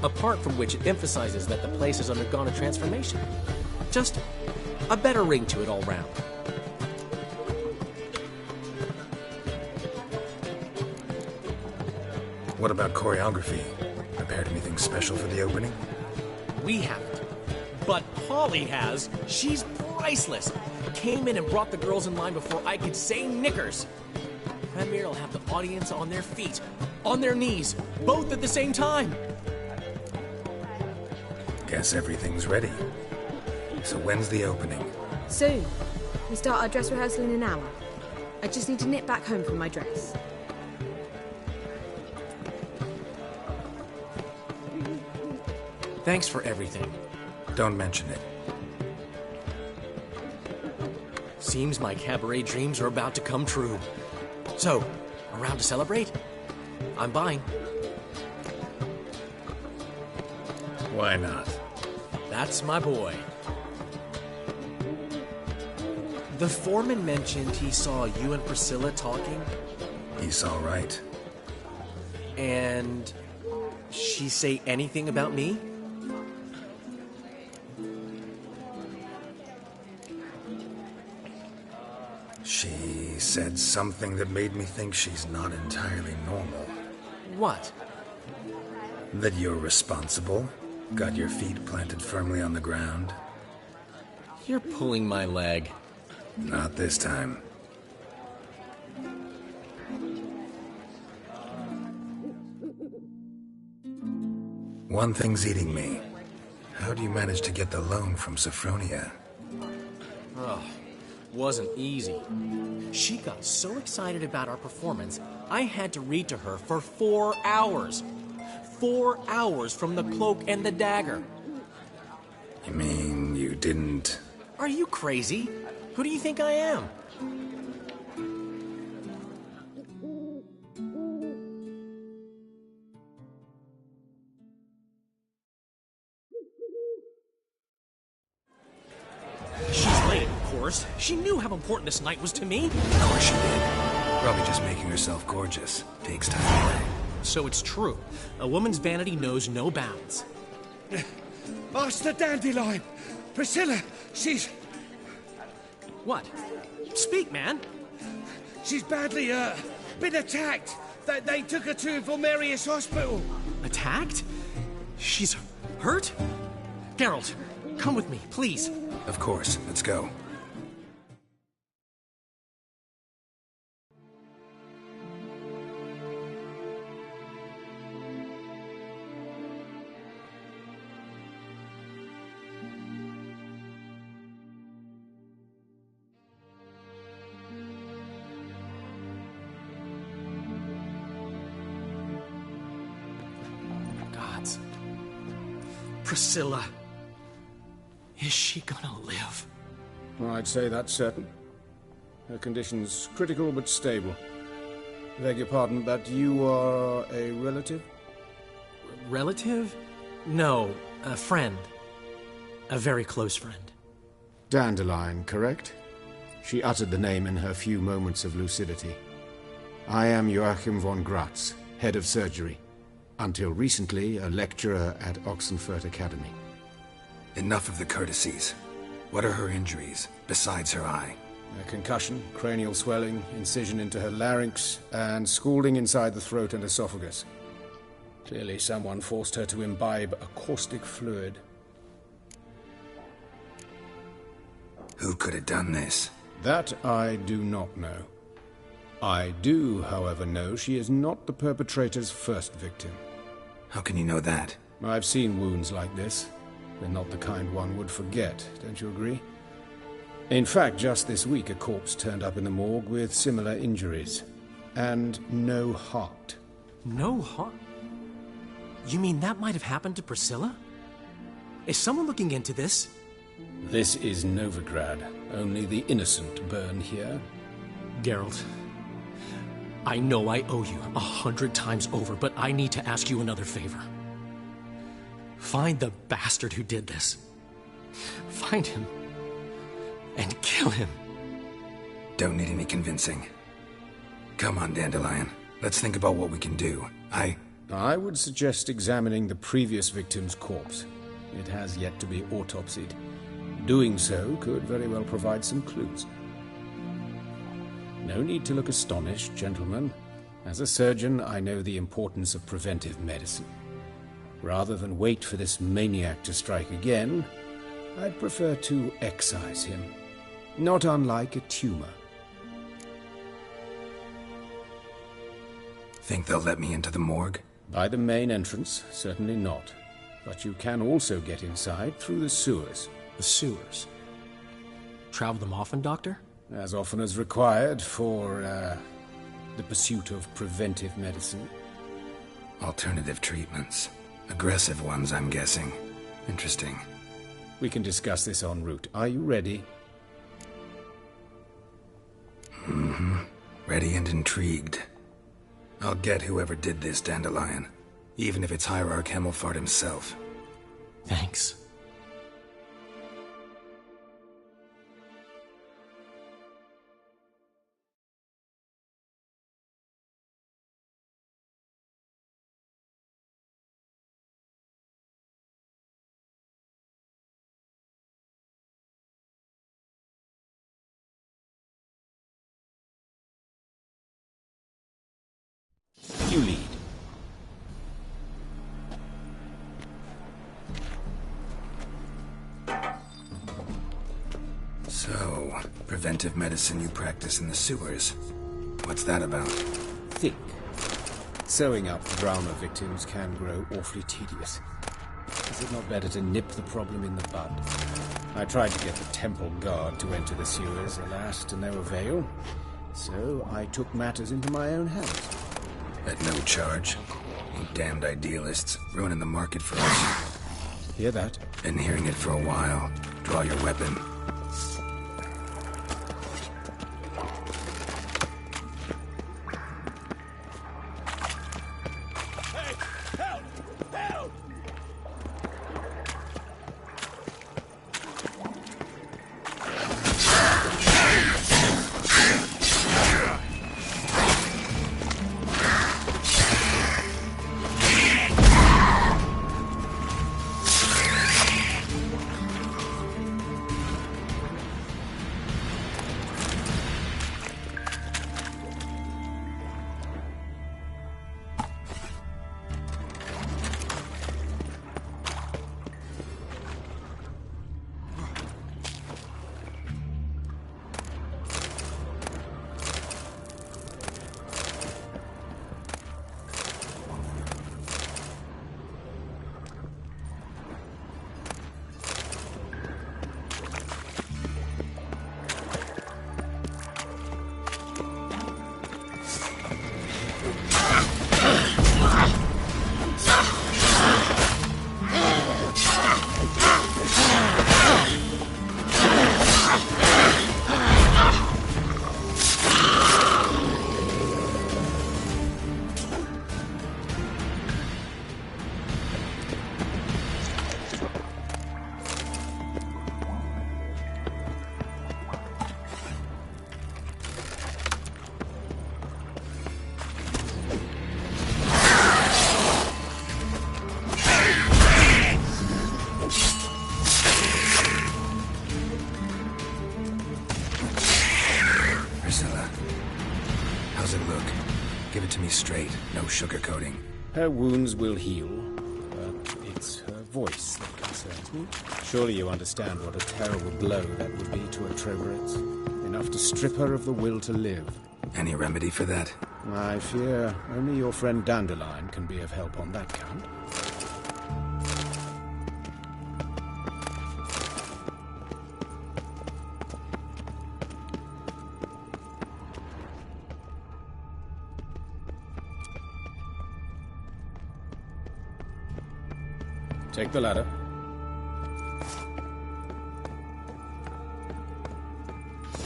apart from which it emphasizes that the place has undergone a transformation. Just a better ring to it all round. What about choreography? Prepared anything special for the opening? We haven't. But Polly has. She's priceless. Came in and brought the girls in line before I could say knickers. Premier will have the audience on their feet, on their knees, both at the same time. Guess everything's ready. So when's the opening? Soon. We start our dress rehearsal in an hour. I just need to nip back home for my dress. Thanks for everything. Don't mention it. Seems my cabaret dreams are about to come true. So, around to celebrate? I'm buying. Why not? That's my boy. The foreman mentioned he saw you and Priscilla talking. He's all right. And she say anything about me? She said something that made me think she's not entirely normal. What? That you're responsible, got your feet planted firmly on the ground. You're pulling my leg. Not this time. One thing's eating me. How do you manage to get the loan from Sophronia? Oh, wasn't easy. She got so excited about our performance, I had to read to her for 4 hours. 4 hours from The Cloak and the Dagger. You mean you didn't... Are you crazy? Who do you think I am? course. She knew how important this night was to me. Of course she did. Probably just making herself gorgeous. Takes time away. So it's true. A woman's vanity knows no bounds. Master Dandelion! Priscilla, she's... What? Speak, man. She's badly, been attacked. They took her to Vulmerius Hospital. Attacked? She's hurt? Geralt, come with me, please. Of course. Let's go. Gods. Priscilla. Is she gonna live? I'd say that's certain. Her condition's critical but stable. Beg your pardon, but you are a relative? Relative? No, a friend. A very close friend. Dandelion, correct? She uttered the name in her few moments of lucidity. I am Joachim von Gratz, head of surgery. Until recently, a lecturer at Oxenfurt Academy. Enough of the courtesies. What are her injuries, besides her eye? A concussion, cranial swelling, incision into her larynx, and scalding inside the throat and esophagus. Clearly someone forced her to imbibe a caustic fluid. Who could have done this? That I do not know. I do, however, know she is not the perpetrator's first victim. How can you know that? I've seen wounds like this. They're not the kind one would forget, don't you agree? In fact, just this week a corpse turned up in the morgue with similar injuries. And no heart. No heart? You mean that might have happened to Priscilla? Is someone looking into this? This is Novigrad. Only the innocent burn here. Geralt, I know I owe you 100 times over, but I need to ask you another favor. Find the bastard who did this. Find him. And kill him. Don't need any convincing. Come on, Dandelion. Let's think about what we can do. I would suggest examining the previous victim's corpse. It has yet to be autopsied. Doing so could very well provide some clues. No need to look astonished, gentlemen. As a surgeon, I know the importance of preventive medicine. Rather than wait for this maniac to strike again, I'd prefer to excise him. Not unlike a tumor. Think they'll let me into the morgue? By the main entrance, certainly not. But you can also get inside through the sewers. The sewers? Travel them often, Doctor? As often as required for, the pursuit of preventive medicine. Alternative treatments. Aggressive ones, I'm guessing. Interesting. We can discuss this en route. Are you ready? Mm-hmm. Ready and intrigued. I'll get whoever did this, Dandelion. Even if it's Hierarch Hemmelfart himself. Thanks. You lead. So, preventive medicine you practice in the sewers. What's that about? Think. Sewing up drama victims can grow awfully tedious. Is it not better to nip the problem in the bud? I tried to get the temple guard to enter the sewers, alas, to no avail. So I took matters into my own hands. At no charge. You damned idealists, ruining the market for us. Hear that? Been hearing it for a while. Draw your weapon. How's it look? Give it to me straight, no sugarcoating. Her wounds will heal, but it's her voice that concerns me. Surely you understand what a terrible blow that would be to her Troborites. Enough to strip her of the will to live. Any remedy for that? I fear only your friend Dandelion can be of help on that count. Take the ladder.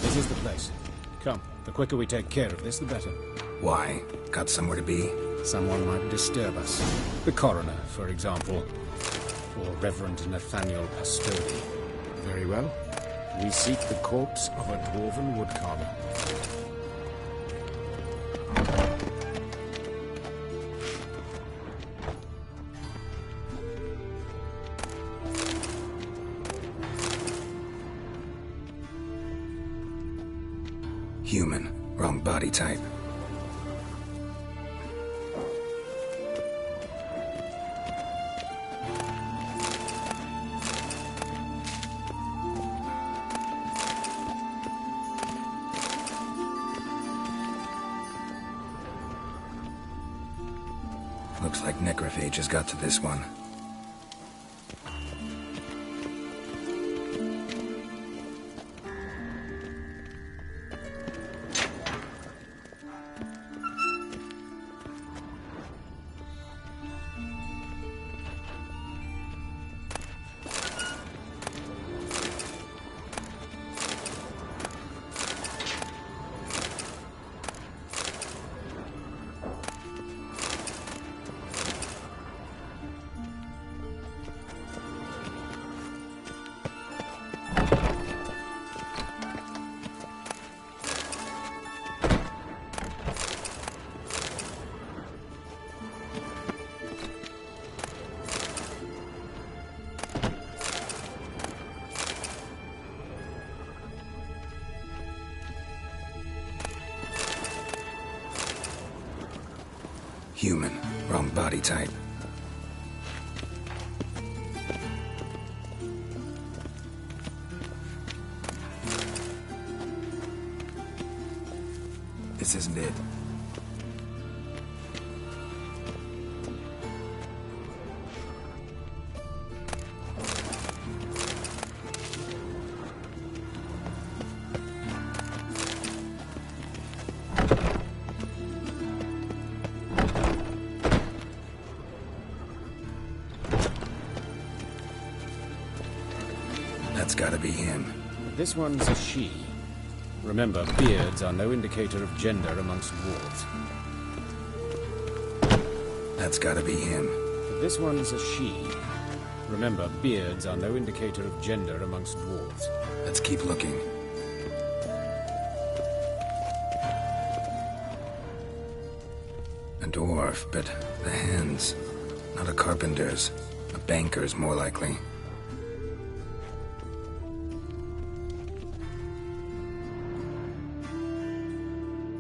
This is the place. Come, the quicker we take care of this, the better. Why? Got somewhere to be? Someone might disturb us. The coroner, for example. Or Reverend Nathaniel Pastodi. Very well. We seek the corpse of a dwarven woodcarver. Human. Wrong body type. Looks like necrophages got to this one. Human. Wrong body type. This isn't it. That's gotta be him. This one's a she. Remember, beards are no indicator of gender amongst dwarves. That's gotta be him. This one's a she. Remember, beards are no indicator of gender amongst dwarves. Let's keep looking. A dwarf, but the hands. Not a carpenter's. A banker's, more likely.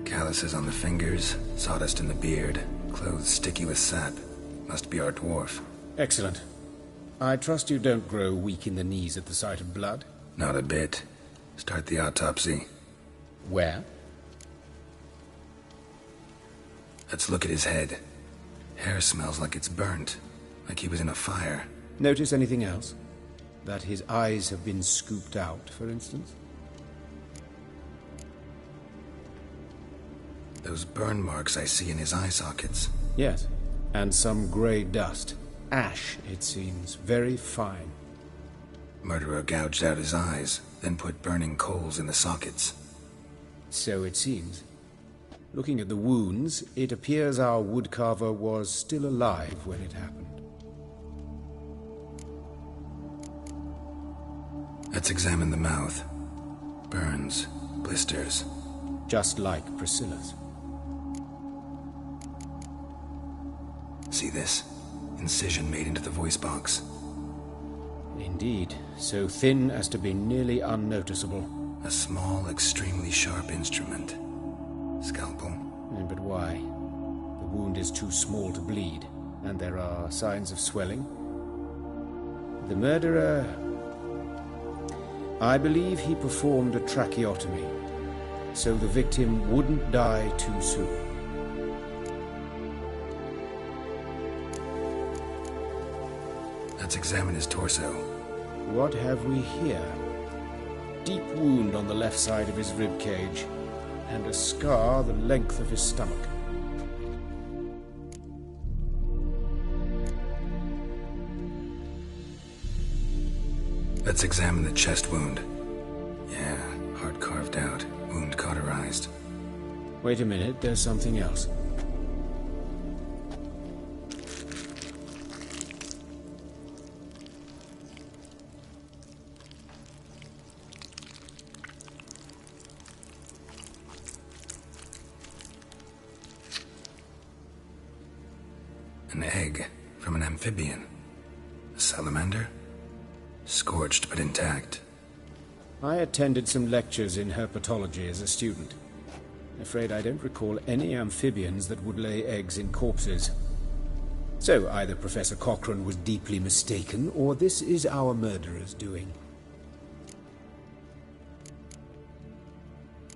Calluses on the fingers, sawdust in the beard, clothes sticky with sap. Must be our dwarf. Excellent. I trust you don't grow weak in the knees at the sight of blood? Not a bit. Start the autopsy. Where? Let's look at his head. Hair smells like it's burnt, like he was in a fire. Notice anything else? That his eyes have been scooped out, for instance? Those burn marks I see in his eye sockets. Yes, and some grey dust. Ash, it seems. Very fine. Murderer gouged out his eyes, then put burning coals in the sockets. So it seems. Looking at the wounds, it appears our woodcarver was still alive when it happened. Let's examine the mouth. Burns, blisters. Just like Priscilla's. See this? Incision made into the voice box. Indeed, so thin as to be nearly unnoticeable. A small, extremely sharp instrument. Scalpel. But why? The wound is too small to bleed, and there are signs of swelling. The murderer... I believe he performed a tracheotomy, so the victim wouldn't die too soon. Let's examine his torso. What have we here? Deep wound on the left side of his rib cage, and a scar the length of his stomach. Let's examine the chest wound. Yeah, heart carved out, wound cauterized. Wait a minute, there's something else. An egg from an amphibian. A salamander? Scorched but intact. I attended some lectures in herpetology as a student. Afraid I don't recall any amphibians that would lay eggs in corpses. So either Professor Cochrane was deeply mistaken, or this is our murderer's doing.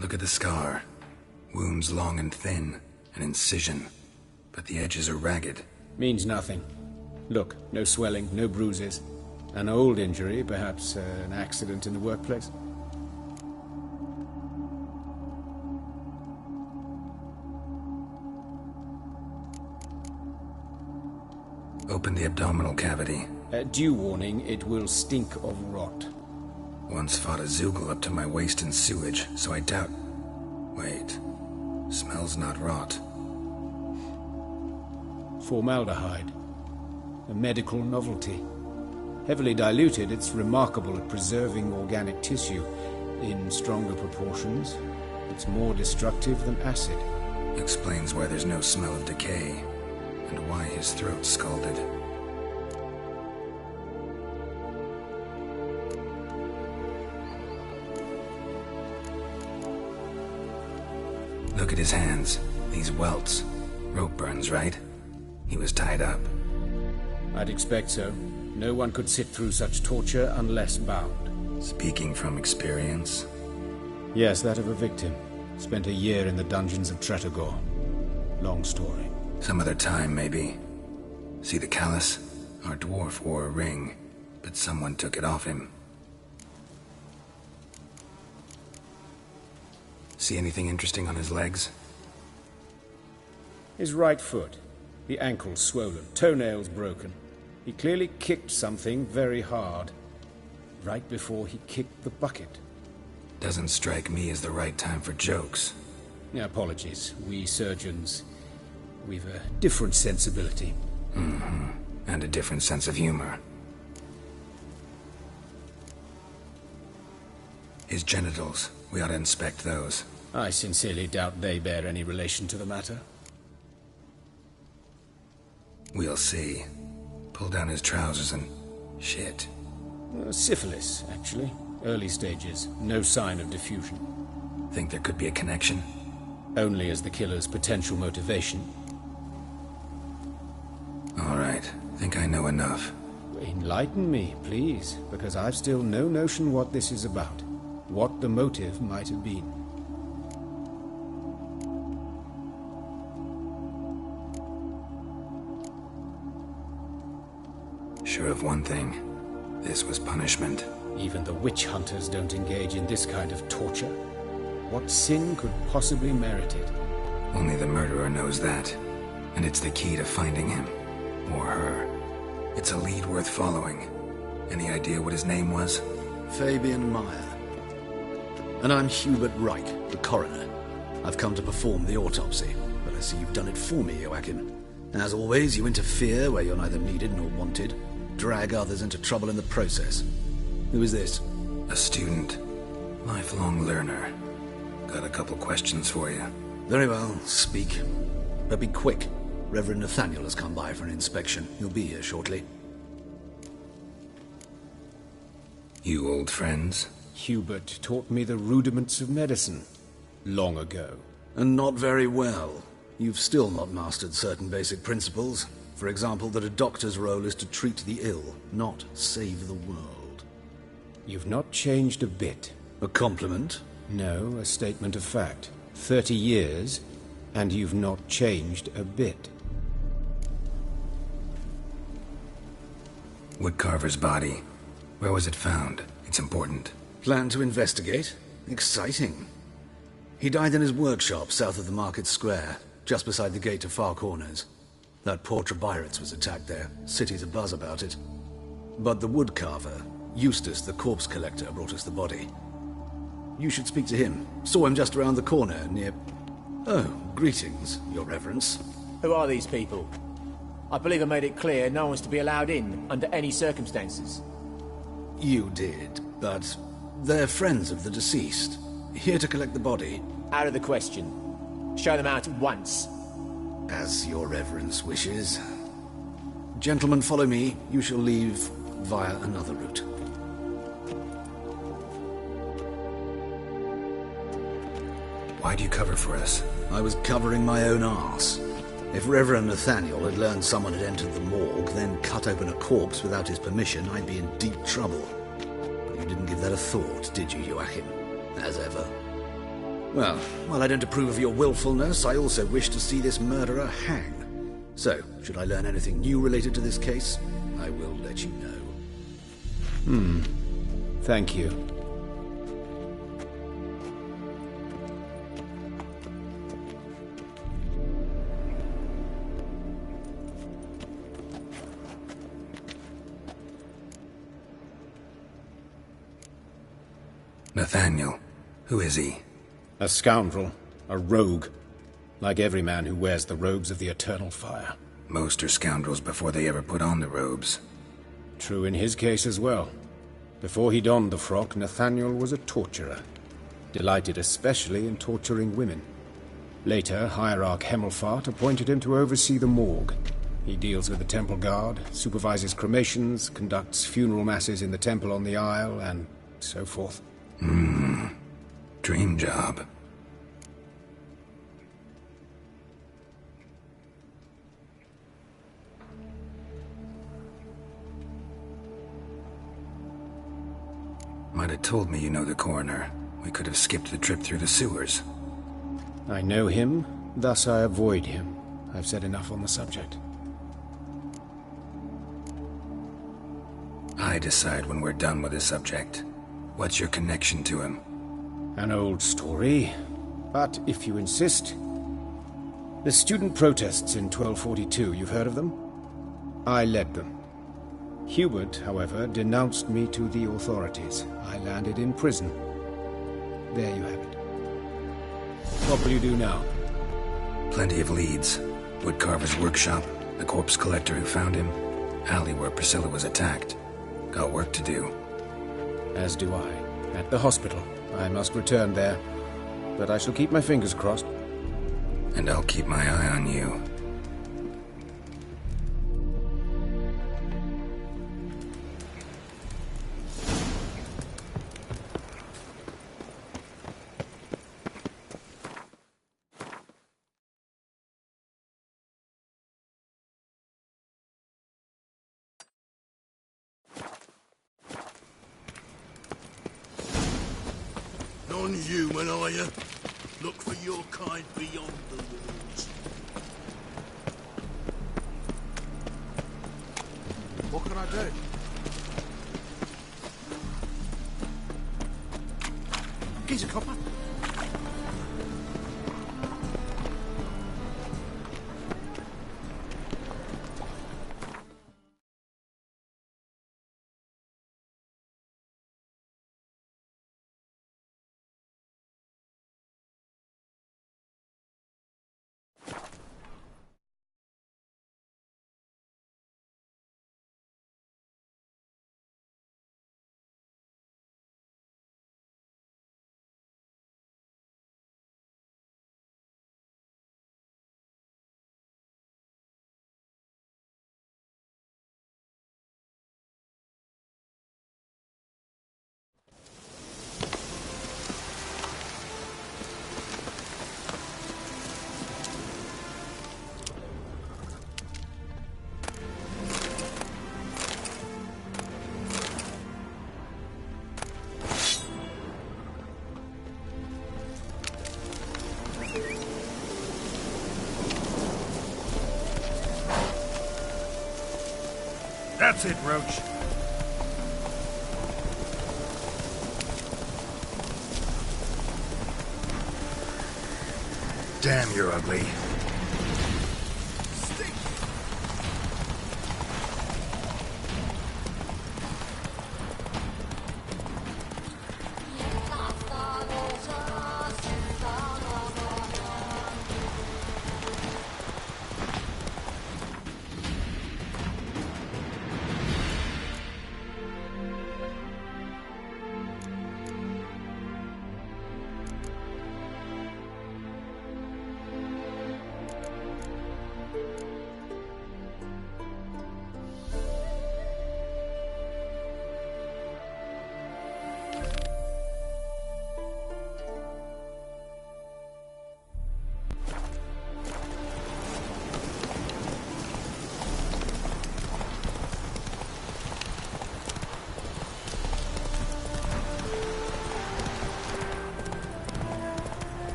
Look at the scar. Wounds long and thin, an incision. But the edges are ragged. Means nothing. Look, no swelling, no bruises. An old injury, perhaps an accident in the workplace. Open the abdominal cavity. Due warning, it will stink of rot. Once fought a Zoogle up to my waist in sewage, so I doubt... Wait. Smells not rot. Formaldehyde. A medical novelty. Heavily diluted, it's remarkable at preserving organic tissue. In stronger proportions, it's more destructive than acid. Explains why there's no smell of decay, and why his throat's scalded. Look at his hands. These welts. Rope burns, right? He was tied up. I'd expect so. No one could sit through such torture unless bound. Speaking from experience? Yes, that of a victim. Spent a year in the dungeons of Tretogor. Long story. Some other time, maybe. See the callus? Our dwarf wore a ring, but someone took it off him. See anything interesting on his legs? His right foot. The ankle swollen, toenails broken. He clearly kicked something very hard. Right before he kicked the bucket. Doesn't strike me as the right time for jokes. Apologies. We surgeons, we've a different sensibility. Mm-hmm. And a different sense of humor. His genitals. We ought to inspect those. I sincerely doubt they bear any relation to the matter. We'll see. Pull down his trousers and... shit. Syphilis, actually. Early stages. No sign of diffusion. Think there could be a connection? Only as the killer's potential motivation. All right. Think I know enough. Enlighten me, please, because I've still no notion what this is about. What the motive might have been. Sure of one thing. This was punishment. Even the witch hunters don't engage in this kind of torture. What sin could possibly merit it? Only the murderer knows that. And it's the key to finding him. Or her. It's a lead worth following. Any idea what his name was? Fabian Meyer. And I'm Hubert Reich, the coroner. I've come to perform the autopsy, but I see you've done it for me, Joachim. As always, you interfere where you're neither needed nor wanted. Drag others into trouble in the process. Who is this? A student. Lifelong learner. Got a couple questions for you. Very well, speak. But be quick. Reverend Nathaniel has come by for an inspection. He'll be here shortly. You old friends? Hubert taught me the rudiments of medicine. Long ago. And not very well. You've still not mastered certain basic principles. For example, that a doctor's role is to treat the ill, not save the world. You've not changed a bit. A compliment? No, a statement of fact. 30 years, and you've not changed a bit. Woodcarver's body. Where was it found? It's important. Plan to investigate? Exciting. He died in his workshop south of the market square, just beside the gate to Far Corners. That poor Trebirates was attacked there. City's abuzz about it. But the woodcarver, Eustace the corpse collector, brought us the body. You should speak to him. Saw him just around the corner near... Oh, greetings, Your Reverence. Who are these people? I believe I made it clear no one's to be allowed in, under any circumstances. You did, but they're friends of the deceased. Here to collect the body. Out of the question. Show them out at once. As Your Reverence wishes. Gentlemen, follow me. You shall leave via another route. Why'd you cover for us? I was covering my own arse. If Reverend Nathaniel had learned someone had entered the morgue, then cut open a corpse without his permission, I'd be in deep trouble. But you didn't give that a thought, did you, Joachim? As ever. Well, while I don't approve of your willfulness, I also wish to see this murderer hang. So, should I learn anything new related to this case, I will let you know. Thank you. Nathaniel. Who is he? A scoundrel. A rogue. Like every man who wears the robes of the Eternal Fire. Most are scoundrels before they ever put on the robes. True in his case as well. Before he donned the frock, Nathaniel was a torturer. Delighted especially in torturing women. Later, Hierarch Hemelfart appointed him to oversee the morgue. He deals with the temple guard, supervises cremations, conducts funeral masses in the temple on the Isle, and so forth. Dream job. Might have told me you know the coroner. We could have skipped the trip through the sewers. I know him, thus I avoid him. I've said enough on the subject. I decide when we're done with this subject. What's your connection to him? An old story, but if you insist... The student protests in 1242, you've heard of them? I led them. Hubert, however, denounced me to the authorities. I landed in prison. There you have it. What will you do now? Plenty of leads. Woodcarver's workshop, the corpse collector who found him, alley where Priscilla was attacked. Got work to do. As do I. At the hospital. I must return there. But I shall keep my fingers crossed. And I'll keep my eye on you. Non-human, are you? Look for your kind beyond the walls. What can I do? He's a copper. That's it, Roach. Damn, you're ugly.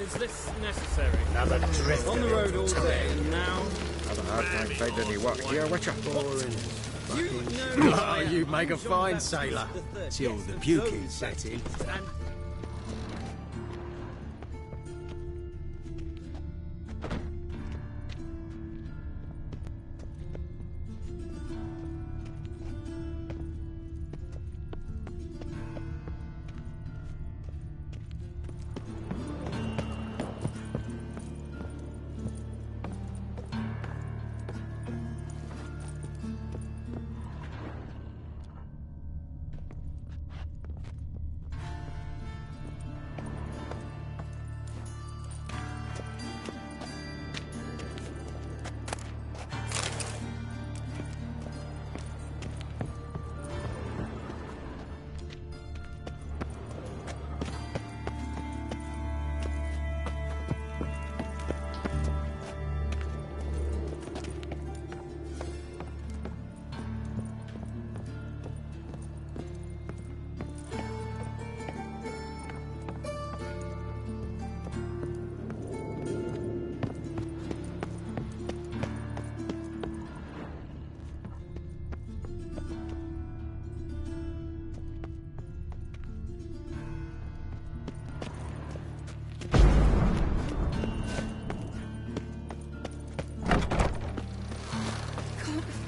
Is this necessary? Another drift. On the road all day, and now... Have a hard time finding any work here, Witcher. You know... Oh, you make a fine sailor. Till the puking set in.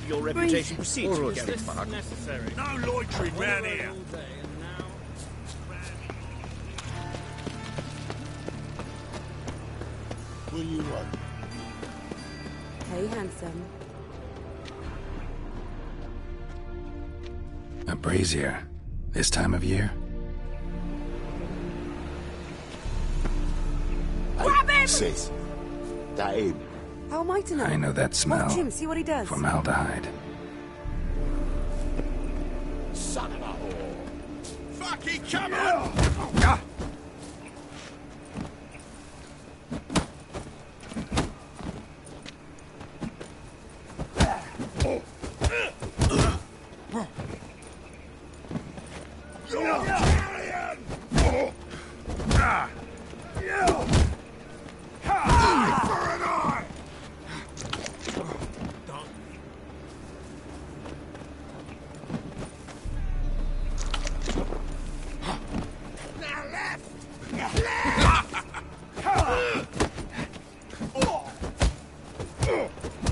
Your reputation precedes you. Get it back. Necessary. No loitering round here. All day, and now... Will you what? Hey, handsome. A brazier. This time of year? Grab him! Sis. That him. How am I to know? I know that smell. Watch him, see what he does. Formaldehyde. Son of a whore. Fucking come on!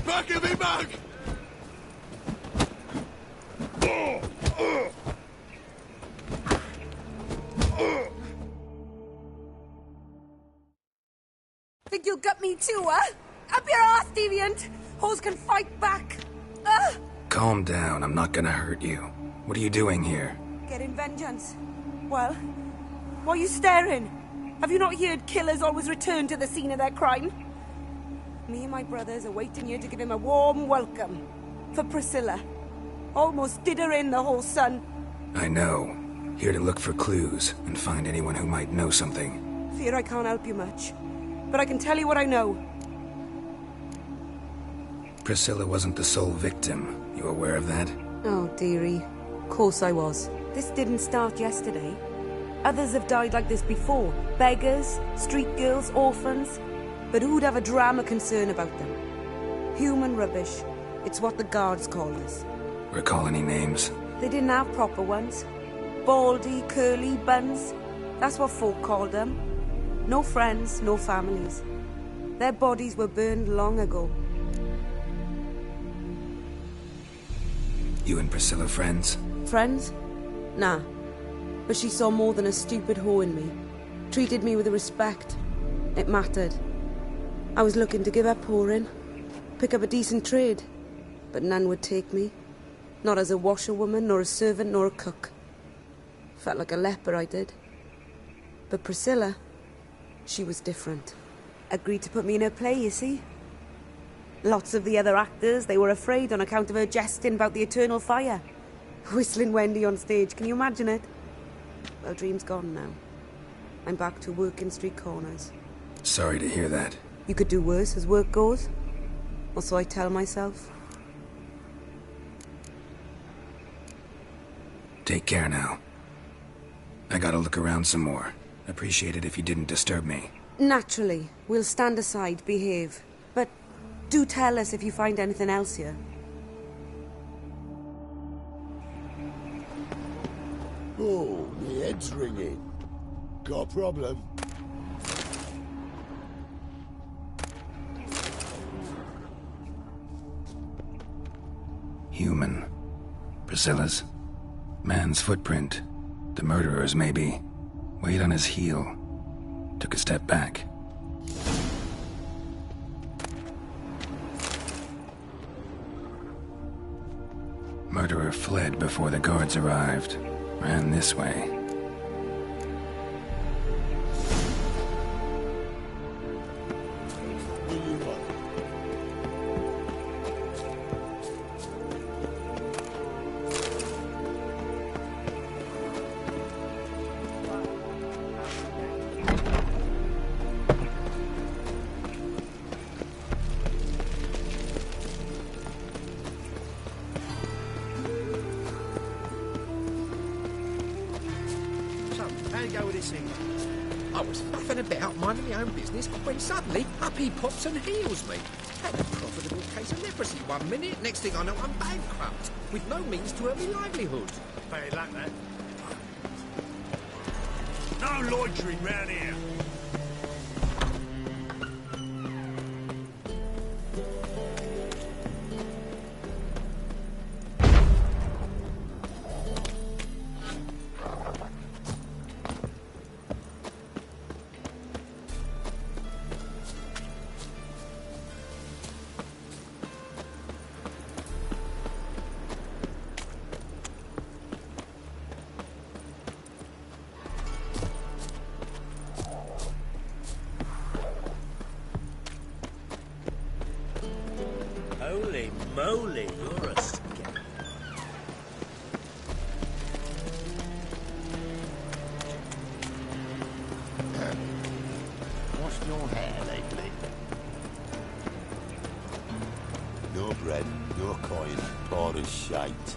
Bucket me bug! me too, Up your ass, deviant! Hoes can fight back! Calm down, I'm not gonna hurt you. What are you doing here? Getting vengeance. Well, why are you staring? Have you not heard killers always return to the scene of their crime? Me and my brothers are waiting here to give him a warm welcome. For Priscilla. Almost did her in, the whole son. I know. Here to look for clues and find anyone who might know something. Fear I can't help you much. But I can tell you what I know. Priscilla wasn't the sole victim. You aware of that? Oh, dearie. Of course I was. This didn't start yesterday. Others have died like this before. Beggars, street girls, orphans. But who'd have a drama concern about them? Human rubbish. It's what the guards call us. Recall any names? They didn't have proper ones. Baldy, curly, buns. That's what folk called them. No friends, no families. Their bodies were burned long ago. You and Priscilla friends? Friends? Nah. But she saw more than a stupid whore in me. Treated me with respect. It mattered. I was looking to give up whoring. Pick up a decent trade. But none would take me. Not as a washerwoman, nor a servant, nor a cook. Felt like a leper, I did. But Priscilla, she was different. Agreed to put me in her play, you see. Lots of the other actors, they were afraid on account of her jesting about the eternal fire. Whistling Wendy on stage, can you imagine it? Well, dream's gone now. I'm back to working street corners. Sorry to hear that. You could do worse as work goes. Or so I tell myself. Take care now. I gotta look around some more. Appreciate it if you didn't disturb me. Naturally. We'll stand aside, behave. But do tell us if you find anything else here. Oh, my head's ringing. Got a problem? Human. Priscilla's. Man's footprint. The murderer's, maybe. Weighed on his heel. Took a step back. Murderer fled before the guards arrived. Ran this way. I was faffing about, minding my own business, when suddenly up he pops and heals me. Had a profitable case of leprosy 1 minute, next thing I know I'm bankrupt, with no means to earn my livelihood. Very like that. No loitering round here. Holy moly, you're a scam. Washed your hair lately? No bread, no coin, poor as shite.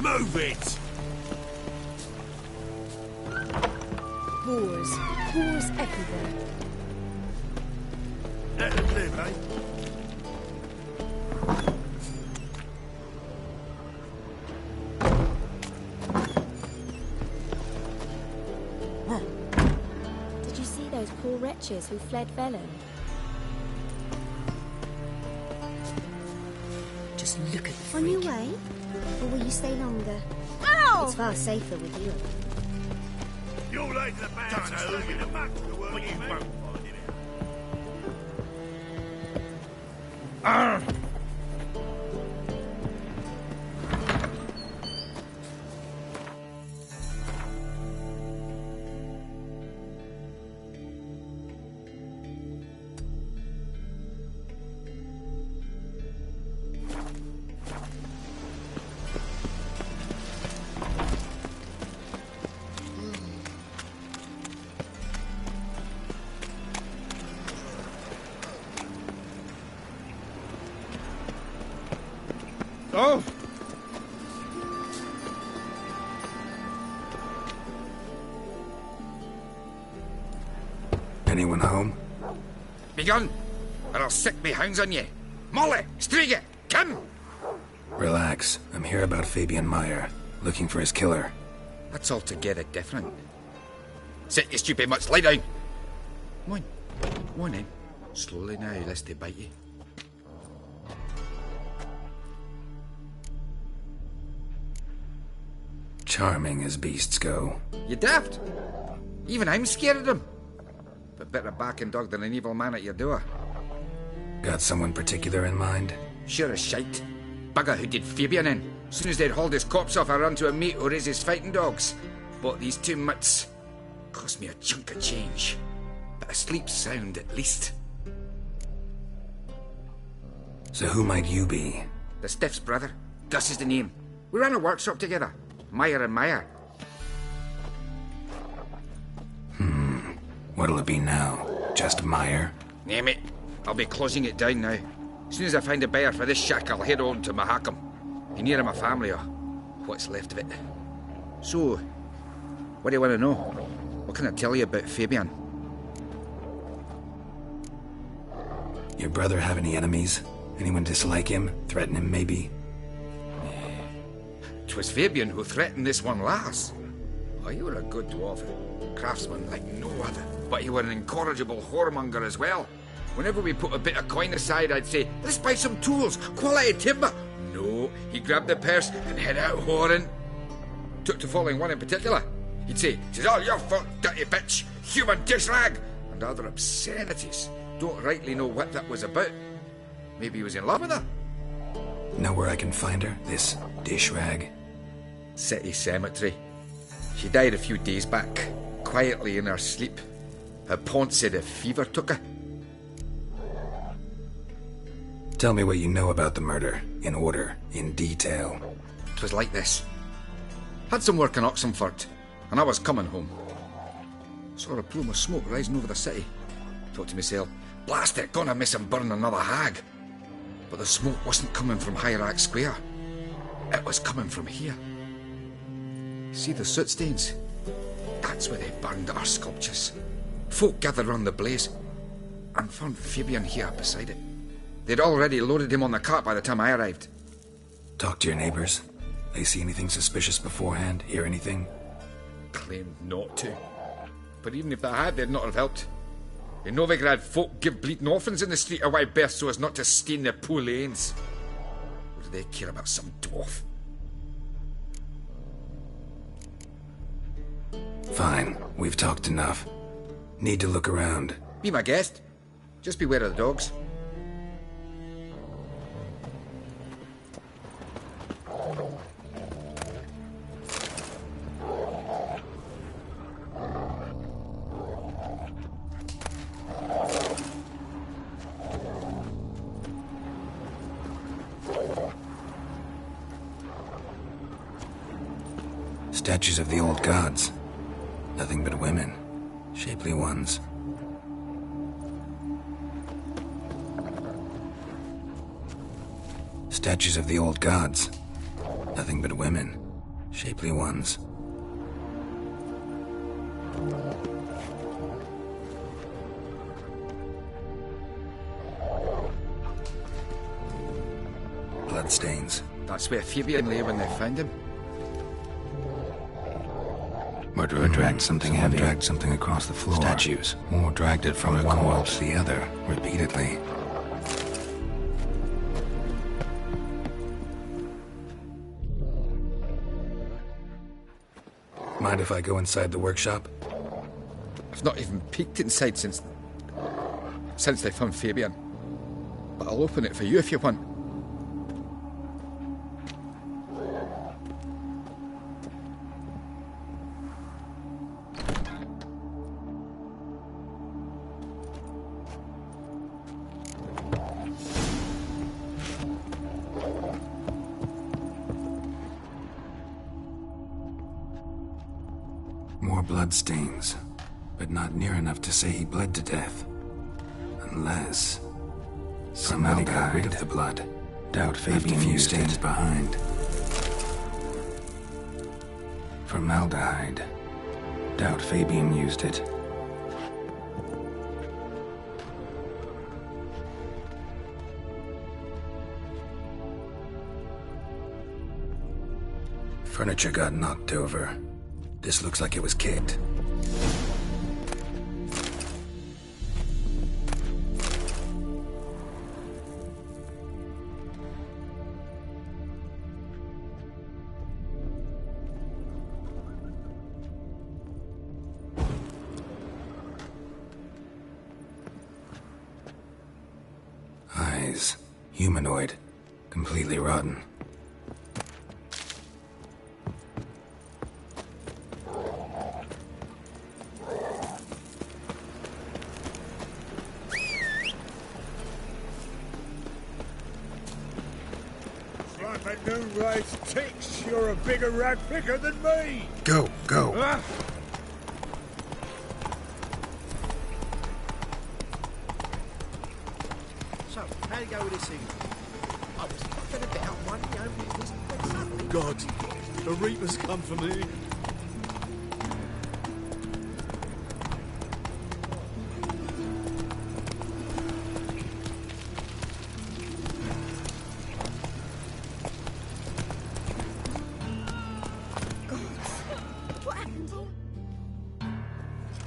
Move it! Whores. Whores everywhere. Let them live, eh? Did you see those poor wretches who fled Velen? Just look at the On your way? Or will you stay longer? Ow! It's far safer with you. You're like the bad to stay in the back of the world, but you won't find it out. Oh! Anyone home? Begone, or I'll sick me hounds on ye. Molly, Striga, come! Relax. I'm here about Fabian Meyer, looking for his killer. That's altogether different. Sit, you stupid mutts, lie down. Come on then. Slowly now, lest they bite you. Charming as beasts go. You daft. Even I'm scared of them. But better barking dog than an evil man at your door. Got someone particular in mind? Sure as shite. Bugger who did Fabian in. As soon as they'd hauled his corpse off, I run to a mate who raises fighting dogs. Bought these 2 mutts. Cost me a chunk of change. But a sleep sound at least. So who might you be? The Stiff's brother. Gus is the name. We ran a workshop together. Meyer and Meyer. What'll it be now? Just Meyer? Name it. I'll be closing it down now. As soon as I find a buyer for this shack, I'll head on to Mahakam. Be near my family, or what's left of it. So, what do you want to know? What can I tell you about Fabian? Your brother have any enemies? Anyone dislike him? Threaten him, maybe? 'Twas Fabian who threatened this one last. Oh, you were a good dwarf. Craftsman like no other. But you were an incorrigible whoremonger as well. Whenever we put a bit of coin aside, I'd say, let's buy some tools, quality timber. No, he grabbed the purse and head out whoring. Took to following one in particular. He'd say, "'Tis all your fault, dirty bitch, human dish rag," and other obscenities. Don't rightly know what that was about. Maybe he was in love with her. Know where I can find her? This dish rag? City cemetery. She died a few days back, quietly in her sleep. Her pont said a fever took her. Tell me what you know about the murder, in order, in detail. 'Twas like this. Had some work in Oxenford, and I was coming home. Saw a plume of smoke rising over the city. Thought to myself, blast it, gonna miss him burn another hag. But the smoke wasn't coming from Hierarch Square. It was coming from here. See the soot stains? That's where they burned our sculptures. Folk gathered round the blaze, and found Fabian here beside it. They'd already loaded him on the cart by the time I arrived. Talk to your neighbors. They see anything suspicious beforehand? Hear anything? Claimed not to. But even if they had, they'd not have helped. In Novigrad, folk give bleeding orphans in the street a wide berth so as not to stain their poor lanes. What do they care about some dwarf? Fine, we've talked enough. Need to look around. Be my guest. Just beware of the dogs. Statues of the old gods. Nothing but women. Shapely ones. Statues of the old gods. Nothing but women. Shapely ones. Bloodstains. That's where Fabian lay when they found him. Murderer dragged something heavy. Dragged something across the floor. Statues. Or dragged it from one wall to the other, repeatedly. Mind if I go inside the workshop? I've not even peeked inside since they found Fabian. But I'll open it for you if you want. More bloodstains, but not near enough to say he bled to death. Unless somebody got rid of the blood. Doubt Fabian used few stains behind. Formaldehyde. Doubt Fabian used it. Furniture got knocked over. This looks like it was kicked. Eyes. Humanoid. Completely rotten. Ticks, you're a bigger rag picker than me. Go, go. So, how do you go with this thing? I was fucking about one business, but suddenly... God, the Reapers come for me.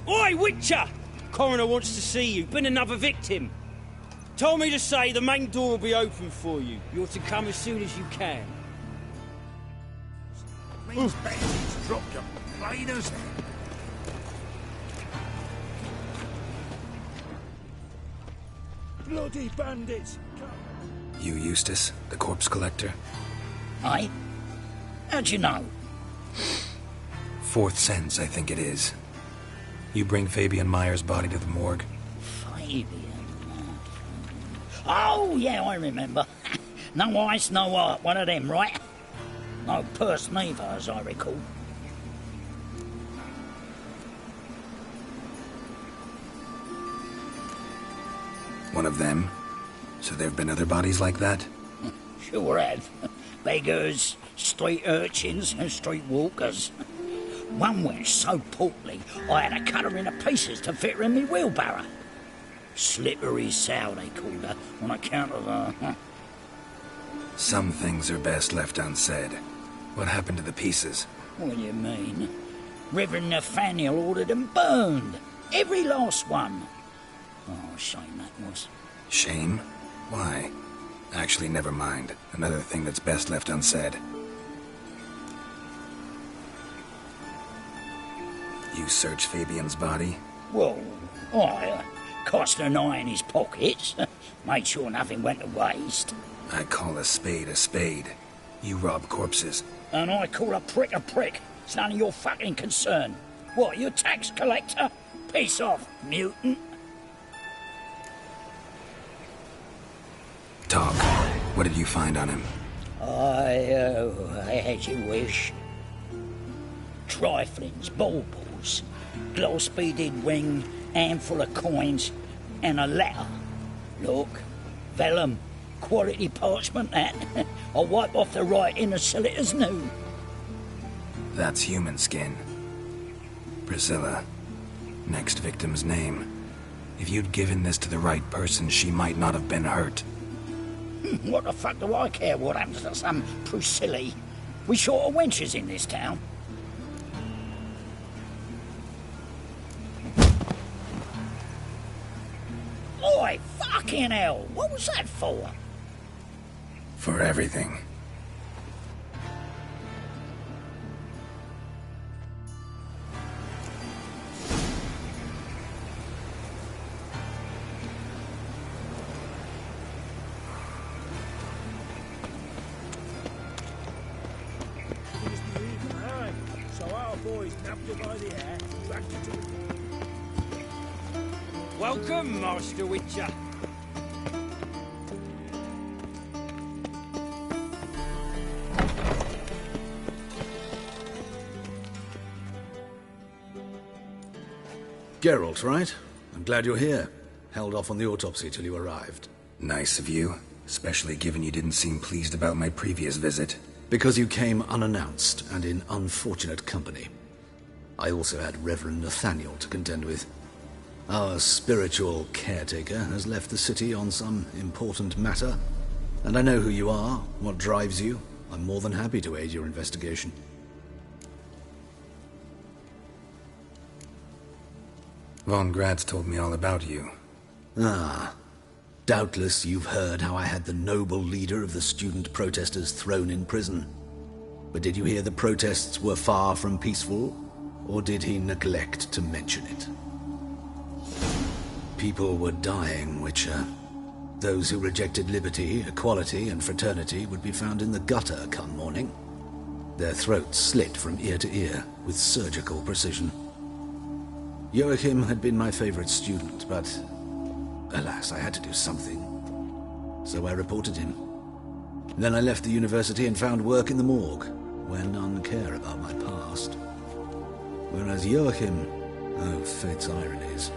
Oi, Witcher! Coroner wants to see you. Been another victim. Told me to say the main door will be open for you. You're to come as soon as you can. These bandits dropped them plain as hell. Bloody bandits! You, Eustace, the corpse collector? Aye? How'd you know? Fourth sense, I think it is. You bring Fabian Meyer's body to the morgue. Fabian? Oh, yeah, I remember. No eyes, no heart, one of them, right? No purse neither, as I recall. One of them? So there have been other bodies like that? Sure have. Beggars, street urchins, and street walkers. One went so portly, I had to cut her into pieces to fit her in me wheelbarrow. Slippery sow, they called her, on account of her. Some things are best left unsaid. What happened to the pieces? What do you mean? Reverend Nathaniel ordered them burned. Every last one. Oh, shame that was. Shame? Why? Actually, never mind. Another thing that's best left unsaid. You searched Fabian's body? Well, I cast an eye in his pockets. Made sure nothing went to waste. I call a spade a spade. You rob corpses. And I call a prick a prick. It's none of your fucking concern. What, you a tax collector? Piss off, mutant. Talk. What did you find on him? As you wish. Triflings, baubles, gloss-beaded ring, handful of coins, and a letter. Look, vellum, quality parchment that. I'll wipe off the writing and sell it as new. That's human skin. Priscilla. Next victim's name. If you'd given this to the right person, she might not have been hurt. What the fuck do I care what happens to some Priscilla? We short of wenches in this town. Oi, fucking hell! What was that for? For everything. So our boys nabbed her by the hair, dragged her to the... Welcome, Master Witcher. Geralt, right? I'm glad you're here. Held off on the autopsy till you arrived. Nice of you, especially given you didn't seem pleased about my previous visit. Because you came unannounced and in unfortunate company. I also had Reverend Nathaniel to contend with. Our spiritual caretaker has left the city on some important matter, and I know who you are, what drives you. I'm more than happy to aid your investigation. Von Gratz told me all about you. Ah. Doubtless you've heard how I had the noble leader of the student protesters thrown in prison. But did you hear the protests were far from peaceful, or did he neglect to mention it? People were dying, Witcher. Those who rejected liberty, equality, and fraternity would be found in the gutter come morning. Their throats slit from ear to ear with surgical precision. Joachim had been my favorite student, but alas, I had to do something. So I reported him. Then I left the university and found work in the morgue, where none care about my past. Whereas Joachim, oh, fate's ironies.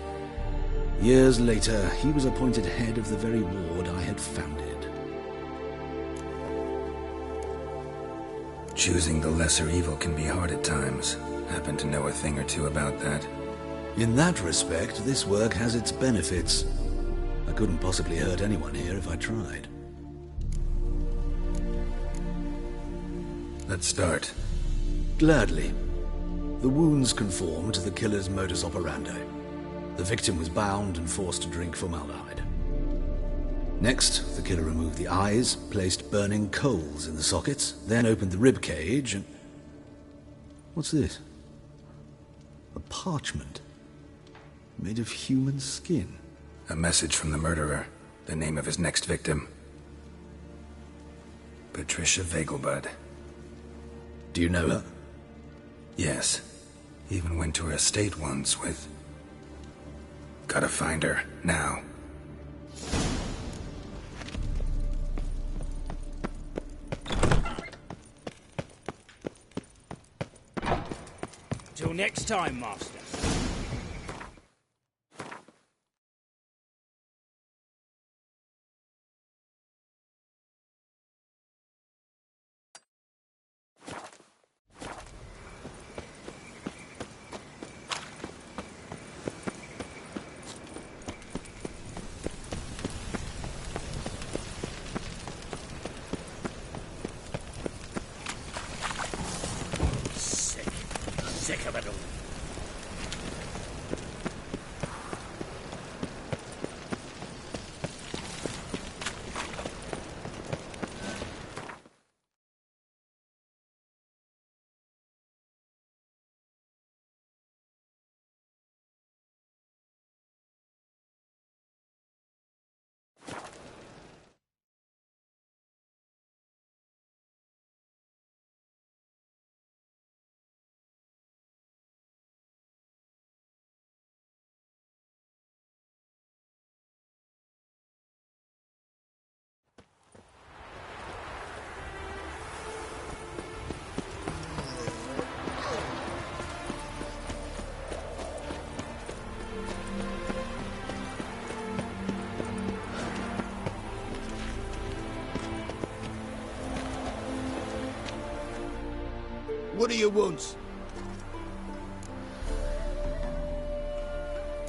Years later, he was appointed head of the very ward I had founded. Choosing the lesser evil can be hard at times. Happen to know a thing or two about that. In that respect, this work has its benefits. I couldn't possibly hurt anyone here if I tried. Let's start. Gladly. The wounds conform to the killer's modus operandi. The victim was bound and forced to drink formaldehyde. Next, the killer removed the eyes, placed burning coals in the sockets, then opened the rib cage and... What's this? A parchment. Made of human skin. A message from the murderer. The name of his next victim. Patricia Vegelbud. Do you know her? Yes. Even went to her estate once with... Gotta find her, now. Till next time, Master. Sick of it all. What do you want?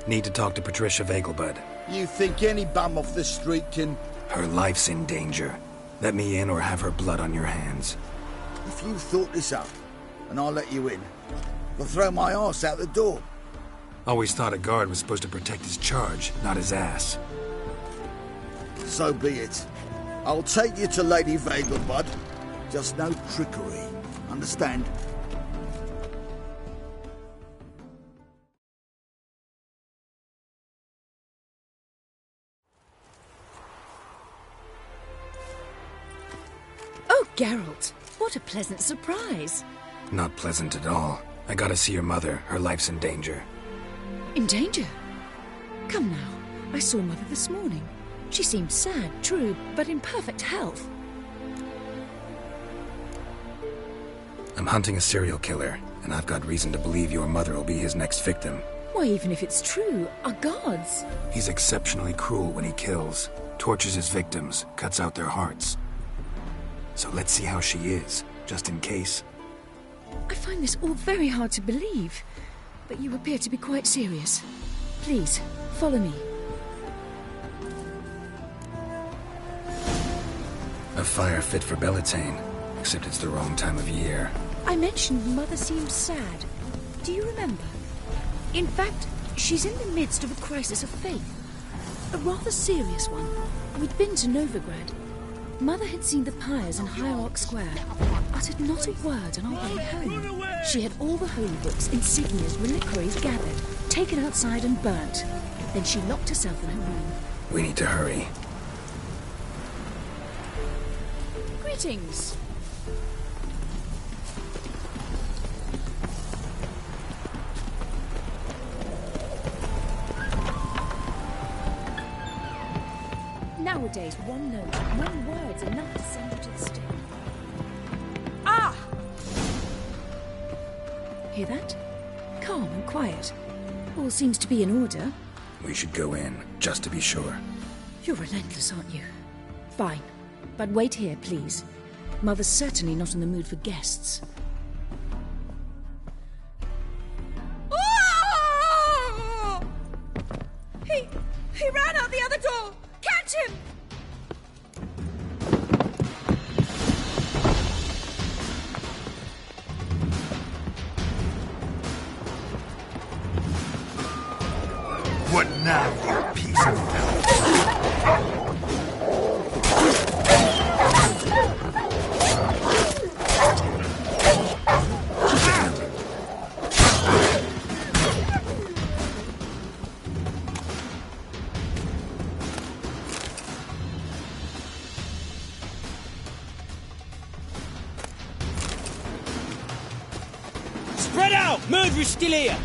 Need to talk to Patricia Vegelbud. You think any bum off the street can... Her life's in danger. Let me in or have her blood on your hands. If you thought this up, and I'll let you in, I'll throw my arse out the door. Always thought a guard was supposed to protect his charge, not his ass. So be it. I'll take you to Lady Vegelbud. Just no trickery. Understand? Oh, Geralt, what a pleasant surprise. Not pleasant at all. I gotta see your mother. Her life's in danger. In danger? Come now, I saw Mother this morning. She seemed sad, true, but in perfect health. I'm hunting a serial killer, and I've got reason to believe your mother will be his next victim. Why, even if it's true, our gods. He's exceptionally cruel when he kills, tortures his victims, cuts out their hearts. So let's see how she is, just in case. I find this all very hard to believe, but you appear to be quite serious. Please, follow me. A fire fit for Bellatane, except it's the wrong time of year. I mentioned Mother seemed sad. Do you remember? In fact, she's in the midst of a crisis of faith. A rather serious one. We'd been to Novigrad. Mother had seen the pyres in Hierarch Square, uttered not a word on our way home. She had all the holy books, insignias, reliquaries gathered, taken outside and burnt. Then she locked herself in her room. We need to hurry. Greetings. Nowadays, one note, one word's enough to send you to the stake. Ah! Hear that? Calm and quiet. All seems to be in order. We should go in, just to be sure. You're relentless, aren't you? Fine. But wait here, please. Mother's certainly not in the mood for guests. Oh! He ran out the other door! Catch him! What now, you piece of filth? Spread out! Murderer's still here!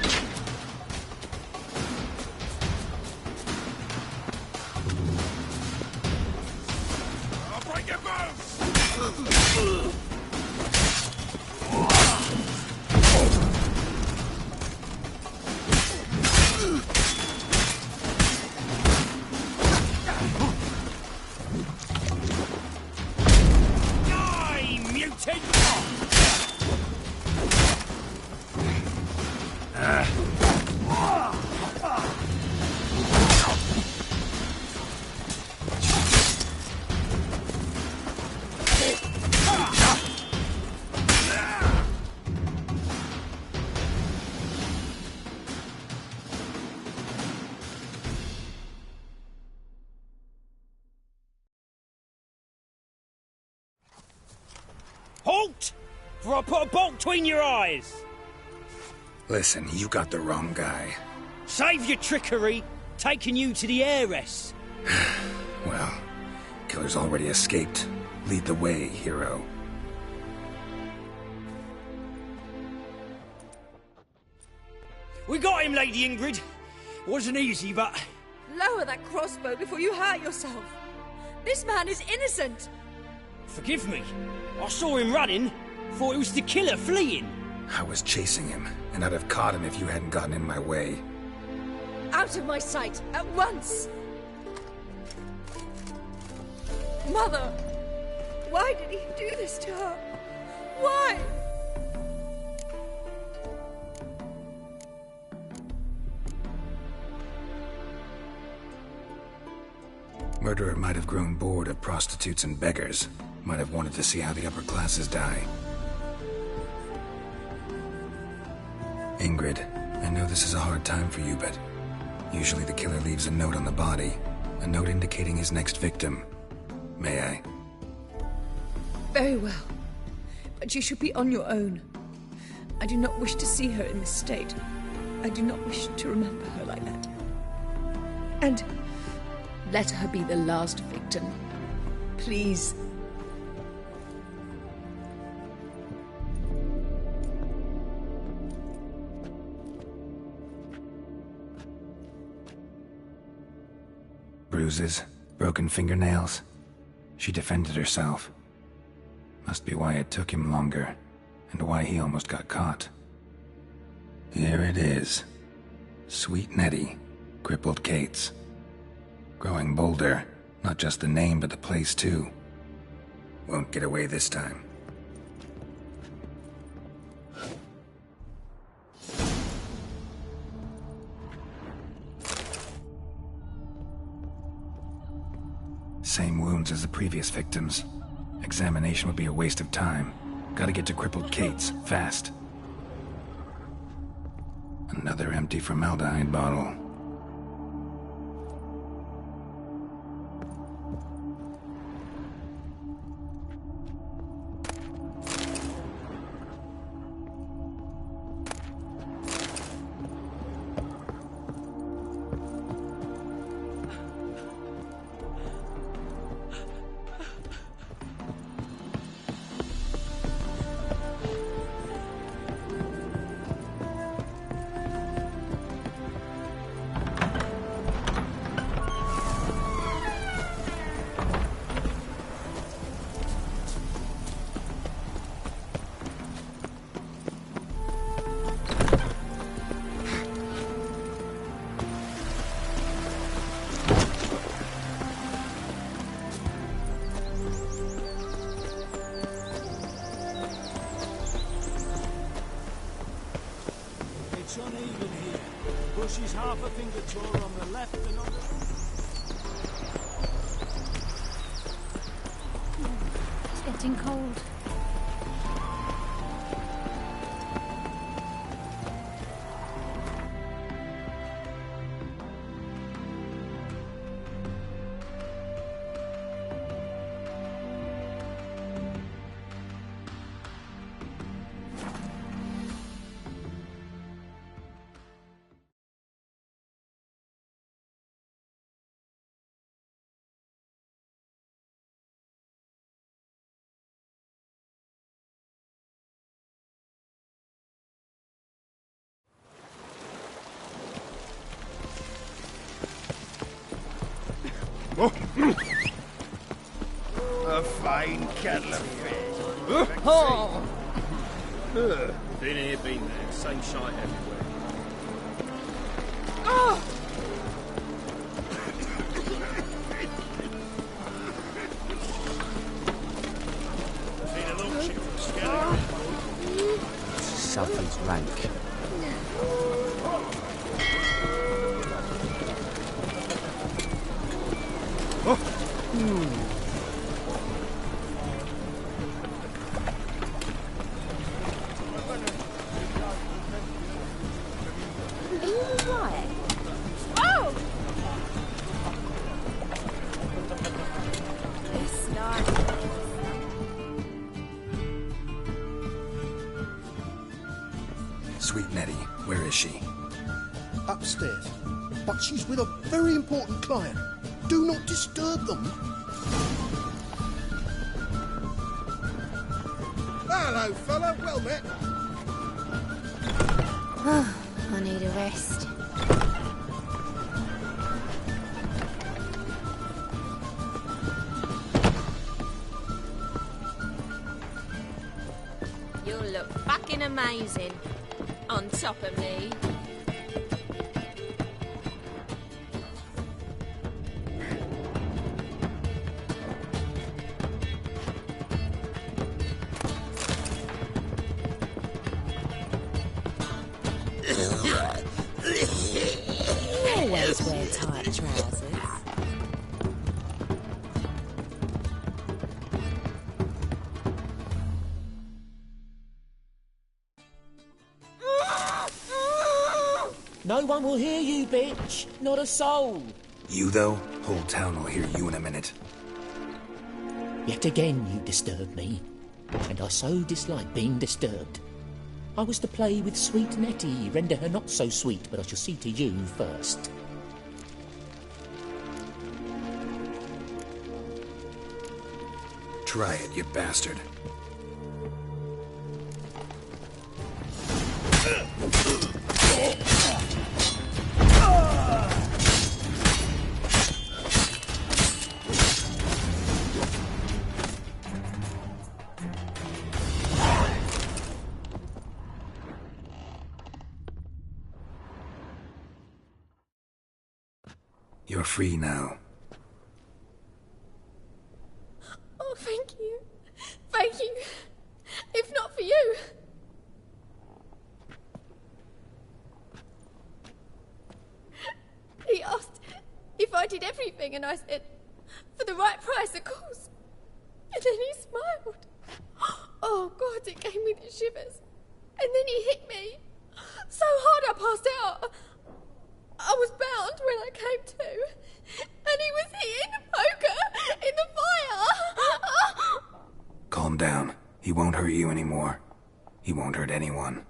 Halt! For I put a bolt between your eyes! Listen, you got the wrong guy. Save your trickery! Taking you to the heiress! Well, killer's already escaped. Lead the way, hero. We got him, Lady Ingrid. Wasn't easy, but... Lower that crossbow before you hurt yourself. This man is innocent. Forgive me. I saw him running. Thought it was the killer fleeing. I was chasing him, and I'd have caught him if you hadn't gotten in my way. Out of my sight, at once! Mother! Why did he do this to her? Why? Murderer might have grown bored of prostitutes and beggars. Might have wanted to see how the upper classes die. Ingrid, I know this is a hard time for you, but usually the killer leaves a note on the body. A note indicating his next victim. May I? Very well. But you should be on your own. I do not wish to see her in this state. I do not wish to remember her like that. And let her be the last victim. Please. Bruises, broken fingernails. She defended herself. Must be why it took him longer, and why he almost got caught. Here it is. Sweet Nettie, crippled Kate's. Growing bolder, not just the name but the place too. Won't get away this time. Same wounds as the previous victims. Examination would be a waste of time. Gotta get to crippled Kate's, fast. Another empty formaldehyde bottle. It's uneven here. Bush is half a finger taller on the left than on the right. It's getting cold. A fine kettle of fish. Been here, been there. Same shite everywhere. Seen a little chip from Skelly. Something's rank. Are you alright? Oh! It's not. Sweet Nettie, where is she? Upstairs. But she's with a very important client. Do not disturb them. Hello, fella. Well met. I need a rest. You'll look fucking amazing on top of me. Always wear tight trousers. No one will hear you, bitch. Not a soul. You, though? Whole town will hear you in a minute. Yet again you disturb me, and I so dislike being disturbed. I was to play with sweet Nettie, render her not so sweet, but I shall see to you first. Try it, you bastard. You're free now. Oh, thank you. Thank you. If not for you. He asked if I did everything, and I said, for the right price, of course. And then he smiled. Oh, God, it gave me the shivers. And then he hit me so hard I passed out. I was bound when I came to, and he was hitting the poker in the fire. Calm down. He won't hurt you anymore. He won't hurt anyone.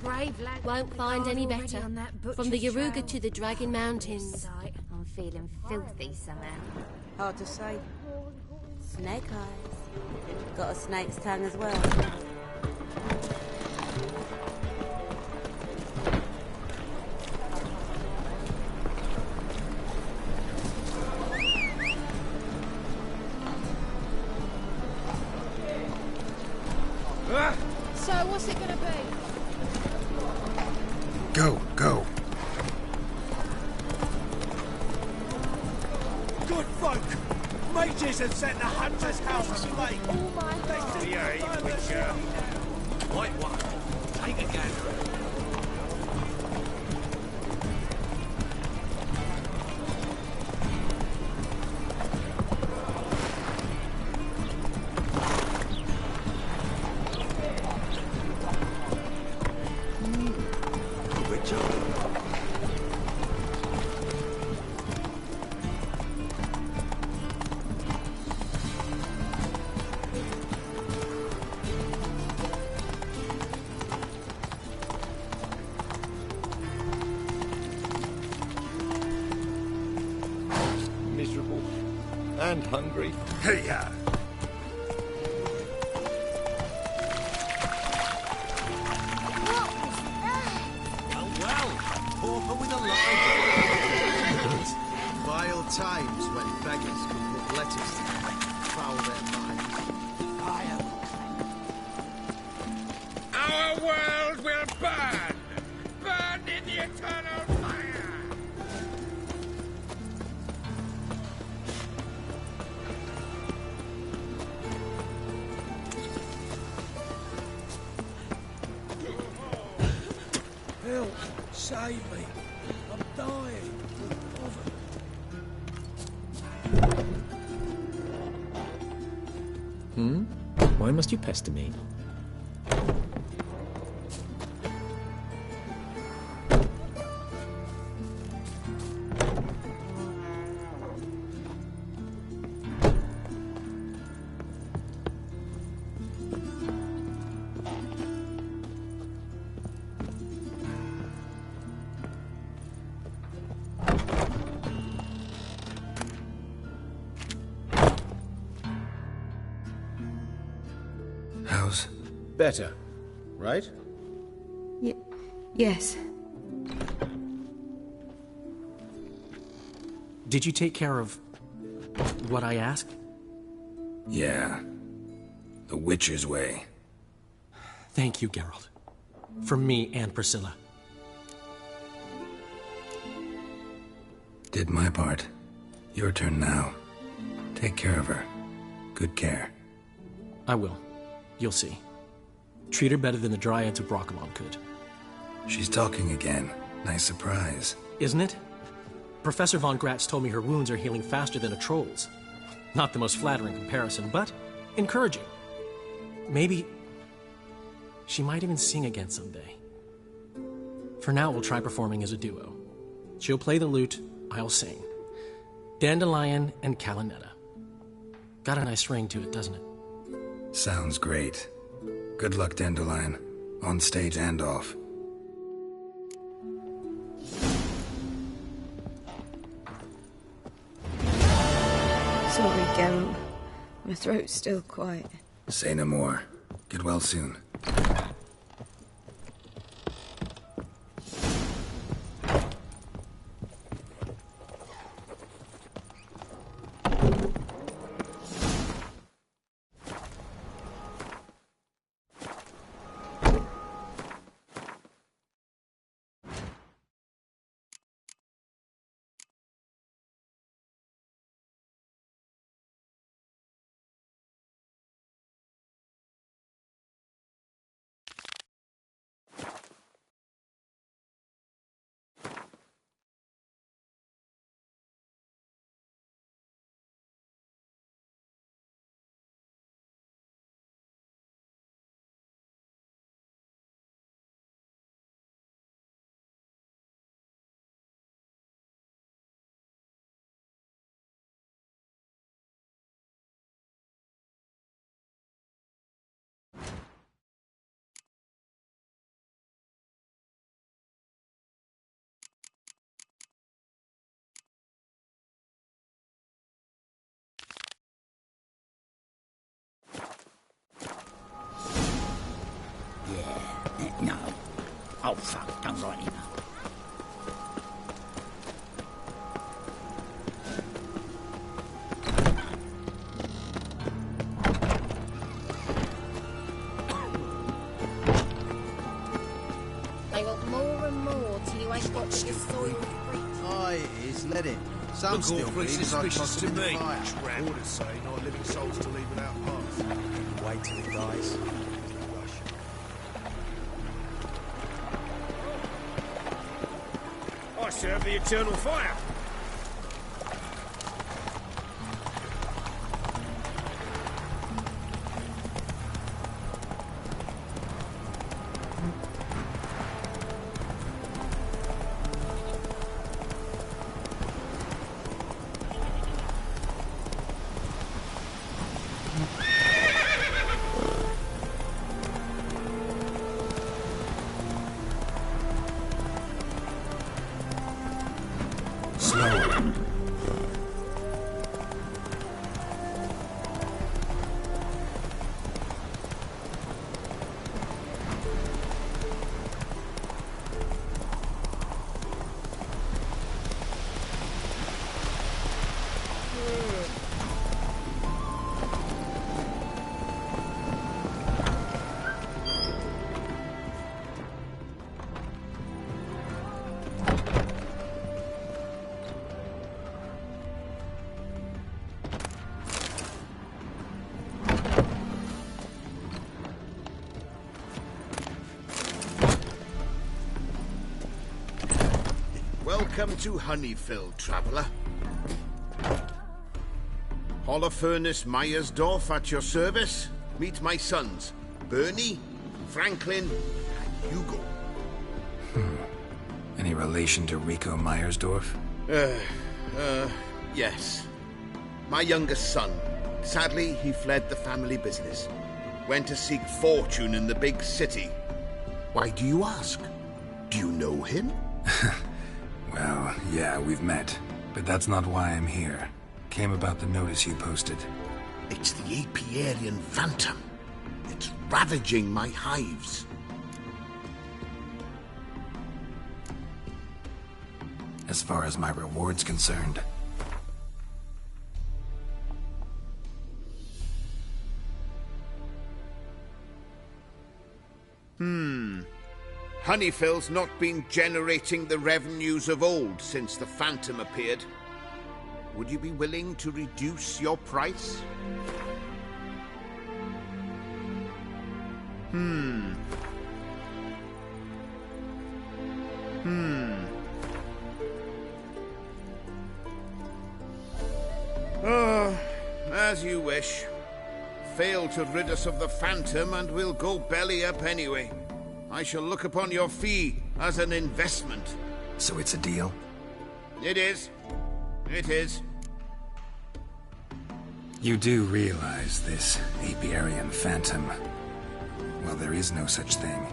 Brave lad won't find any better. From the Yaruga to the Dragon Mountains. I'm feeling filthy somehow. Hard to say. Snake eyes. Got a snake's tongue as well. So, what's it gonna be? Go, go. Good folk! Mages have set the hunter's house aflame! Oh my Yeah, Witcher. White one. Take a gander. And hungry. Hey-ya! Pauper with a line. Vile times when beggars could put letters to foul their minds. Our world will burn! Burn in the eternal fire! Help! Save me! I'm dying! Why must you pester me? How's... Better, right? Yes. Did you take care of what I asked? Yeah. The Witcher's way. Thank you, Geralt. From me and Priscilla. Did my part. Your turn now. Take care of her. Good care. I will. You'll see. Treat her better than the Dryads of Brokilon could. She's talking again. Nice surprise. Isn't it? Professor Von Gratz told me her wounds are healing faster than a troll's. Not the most flattering comparison, but encouraging. Maybe she might even sing again someday. For now, we'll try performing as a duo. She'll play the lute, I'll sing. Dandelion and Calinetta. Got a nice ring to it, doesn't it? Sounds great. Good luck, Dandelion. On stage and off. Sorry, Geralt. My throat's still quiet. Say no more. Get well soon. No. Oh, fuck, don't write it up. They want more and more till you ain't got your soil free. Aye, it is. Let it. Some Look still awfully believes I suspicious tossed to him in the me. fire. Orders say not living souls to leave without pass. Wait till he dies. I serve the eternal fire. Welcome to Honeyfield, traveller. Holofernes Meyersdorf at your service. Meet my sons, Bernie, Franklin, and Hugo. Any relation to Rico Meyersdorf? Yes. My youngest son. Sadly, he fled the family business. Went to seek fortune in the big city. Why do you ask? Do you know him? Well, yeah, we've met. But that's not why I'm here. Came about the notice you posted. It's the Apiarian Phantom. It's ravaging my hives. As far as my reward's concerned. Honeyfell's not been generating the revenues of old since the Phantom appeared. Would you be willing to reduce your price? Oh, as you wish. Fail to rid us of the Phantom and we'll go belly up anyway. I shall look upon your fee as an investment. So it's a deal? It is. It is. You do realize this Apiarian Phantom? Well, there is no such thing.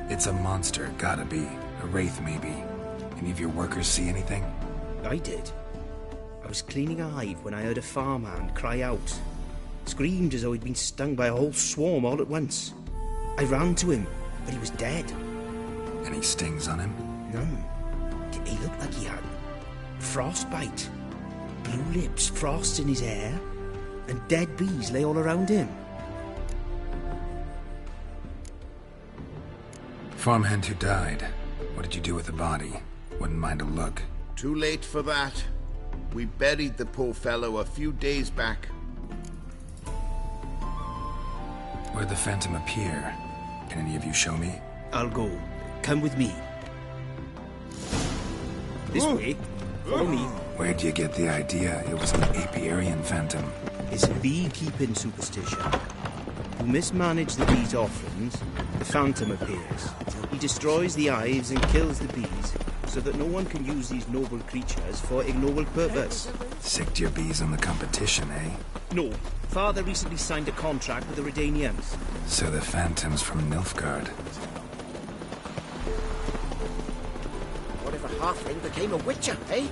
It's a monster, gotta be. A wraith, maybe. Any of your workers see anything? I did. I was cleaning a hive when I heard a farmhand cry out. Screamed as though he'd been stung by a whole swarm all at once. I ran to him, but he was dead. Any stings on him? None. He looked like he had frostbite. Blue lips, frost in his hair, and dead bees lay all around him. Farmhand who died. What did you do with the body? Wouldn't mind a look. Too late for that. We buried the poor fellow a few days back. Where'd the Phantom appear? Can any of you show me? I'll go. Come with me. This way. Follow me. Where'd you get the idea it was an Apiarian Phantom? It's a beekeeping superstition. You mismanage the bees' offerings, the Phantom appears. He destroys the hives and kills the bees, so that no one can use these noble creatures for ignoble purpose. Sicked your bees on the competition, eh? No. Father recently signed a contract with the Redanians. So the Phantom's from Nilfgaard. What if a halfling became a witcher, eh?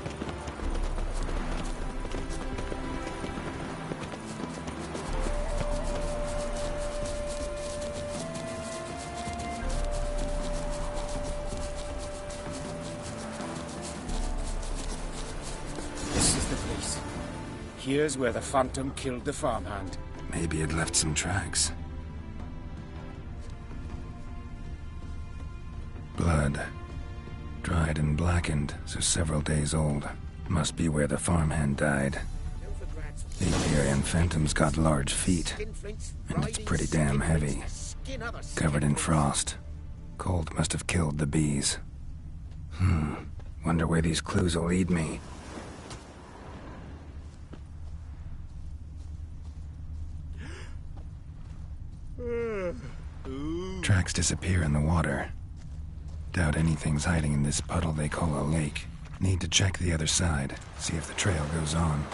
This is the place. Here's where the Phantom killed the farmhand. Maybe it left some tracks. Blood. Dried and blackened, so several days old. Must be where the farmhand died. The Apiarian Phantom's got large feet, and it's pretty damn heavy. Covered in frost. Cold must have killed the bees. Wonder where these clues will lead me. Tracks disappear in the water. Doubt anything's hiding in this puddle they call a lake. Need to check the other side, see if the trail goes on.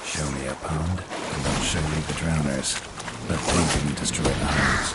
Show me a pond, and I'll show you the drowners. But they didn't destroy the hives.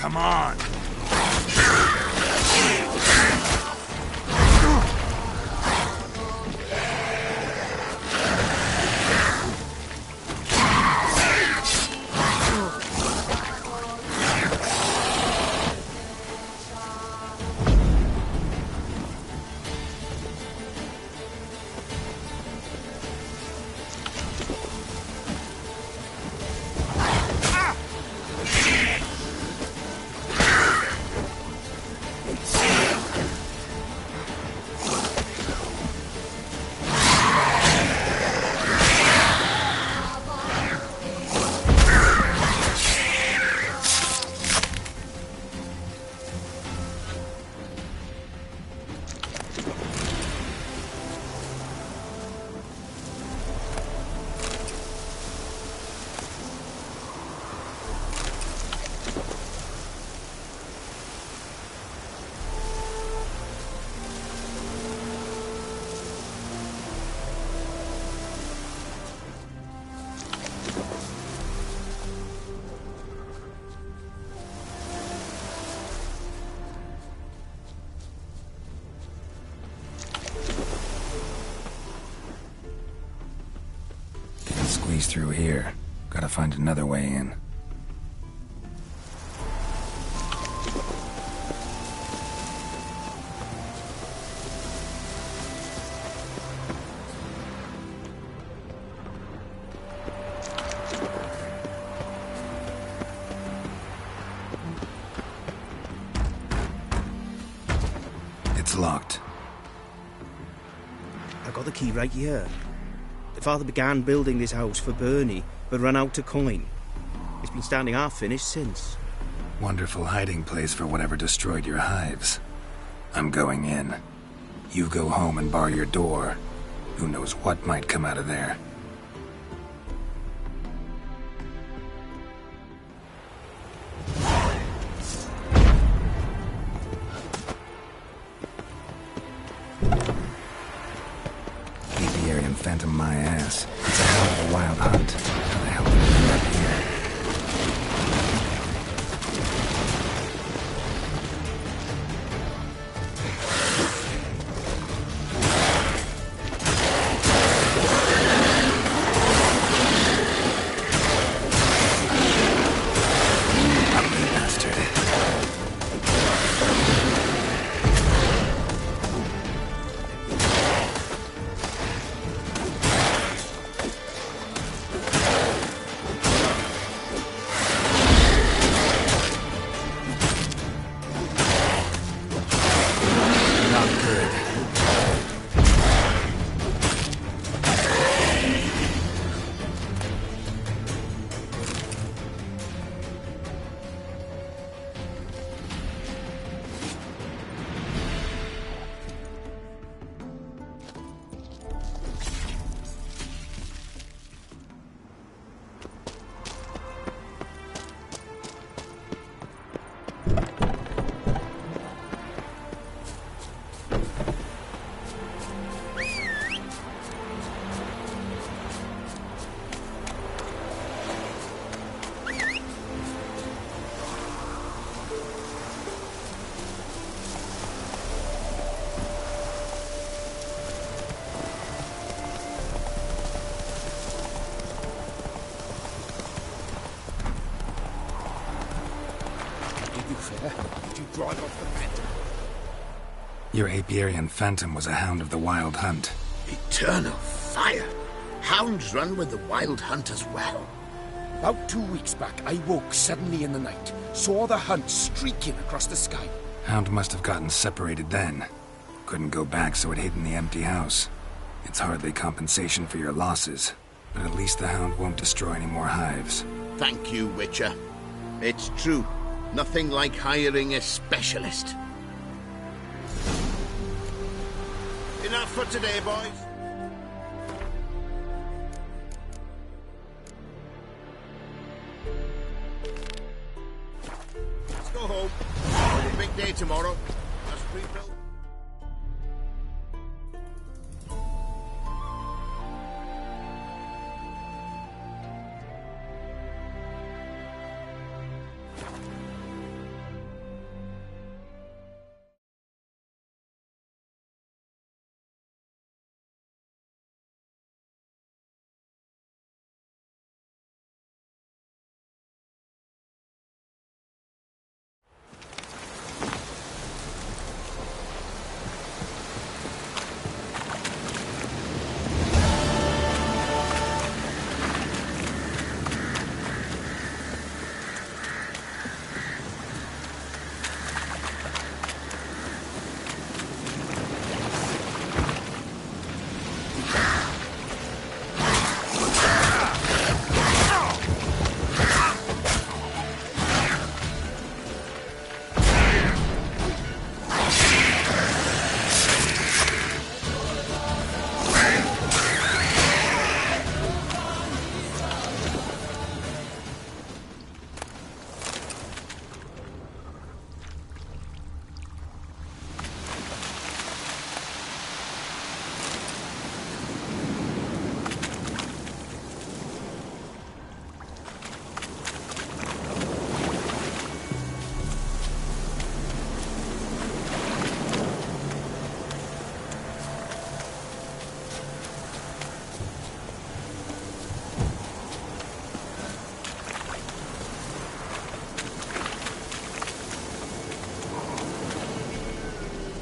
Come on! Squeeze through here. Gotta find another way in. It's locked. I got the key right here. The father began building this house for Bernie, but ran out of coin. It's been standing half finished since. Wonderful hiding place for whatever destroyed your hives. I'm going in. You go home and bar your door. Who knows what might come out of there. Phantom my ass. It's a hell of a wild hunt. How the hell did it end up here? Ugly bastard. Did you drive off the Phantom? Your Apiarian Phantom was a hound of the Wild Hunt. Eternal fire! Hounds run with the Wild Hunt as well. About 2 weeks back, I woke suddenly in the night, saw the hunt streaking across the sky. Hound must have gotten separated then. Couldn't go back, so it hid in the empty house. It's hardly compensation for your losses, but at least the hound won't destroy any more hives. Thank you, Witcher. It's true. Nothing like hiring a specialist. Enough for today, boys. Let's go home. Big day tomorrow. Just rebuild.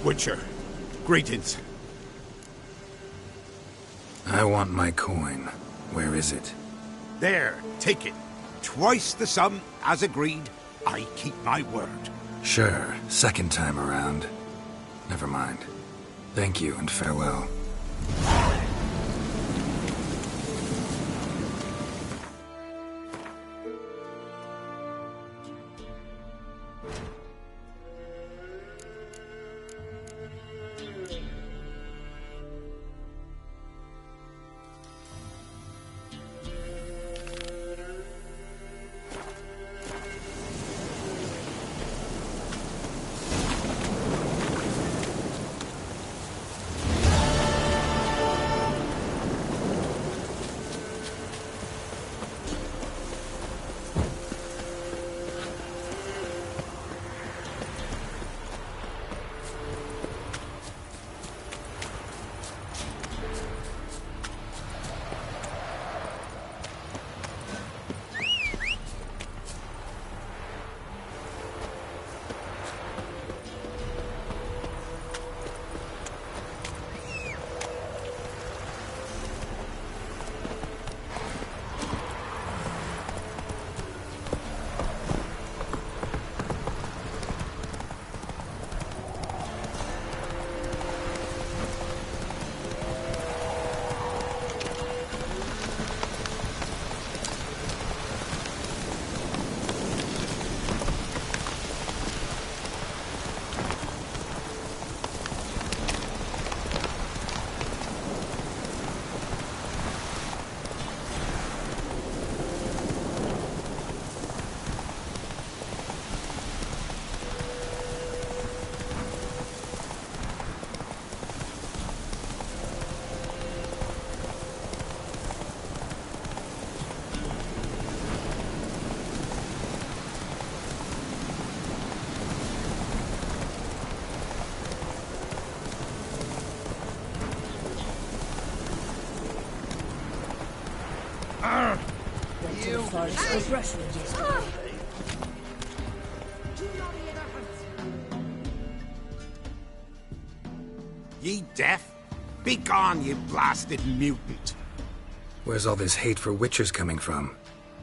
Witcher. Greetings. I want my coin. Where is it? There, take it. Twice the sum, as agreed. I keep my word. Sure, second time around. Never mind. Thank you and farewell. Ye deaf? Begone, ye blasted mutant! Where's all this hate for Witchers coming from?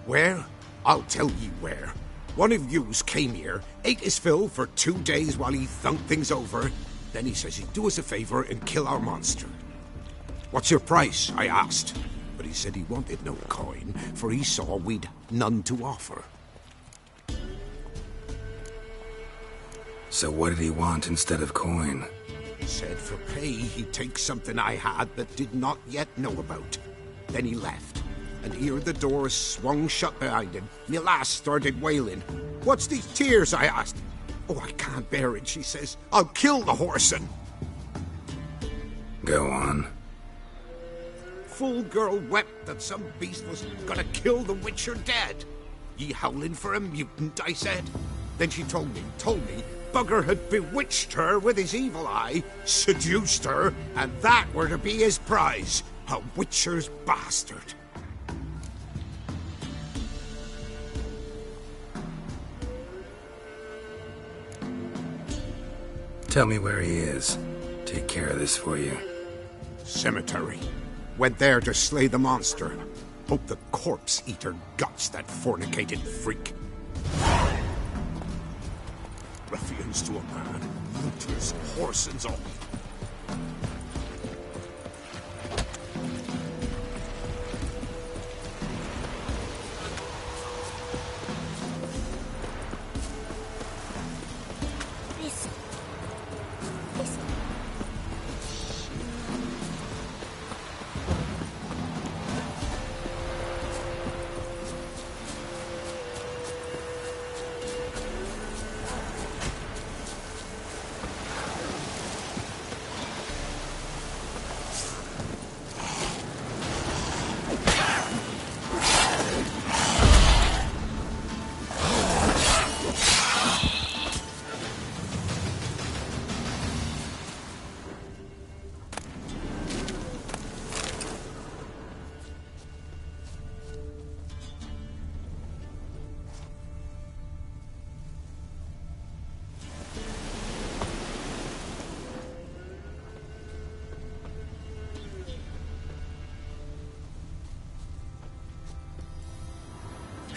Where? I'll tell ye where. One of yous came here, ate his fill for 2 days while he thunked things over. Then he says he'd do us a favor and kill our monster. What's your price? I asked. But he said he wanted no coin, for he saw we'd none to offer. So what did he want instead of coin? He said for pay he'd take something I had but did not yet know about. Then he left, and ere the door swung shut behind him, me lass started wailing. What's these tears? I asked. Oh, I can't bear it, she says. I'll kill the whoreson. Go on. Full girl wept that some beast was gonna kill the Witcher dead. Ye howling for a mutant, I said. Then she told me, Bugger had bewitched her with his evil eye, seduced her, and that were to be his prize, a Witcher's bastard. Tell me where he is. Take care of this for you. Cemetery. Went there to slay the monster. Hope the corpse eat her guts, that fornicated freak. Ruffians to a man, looters, whoresons all.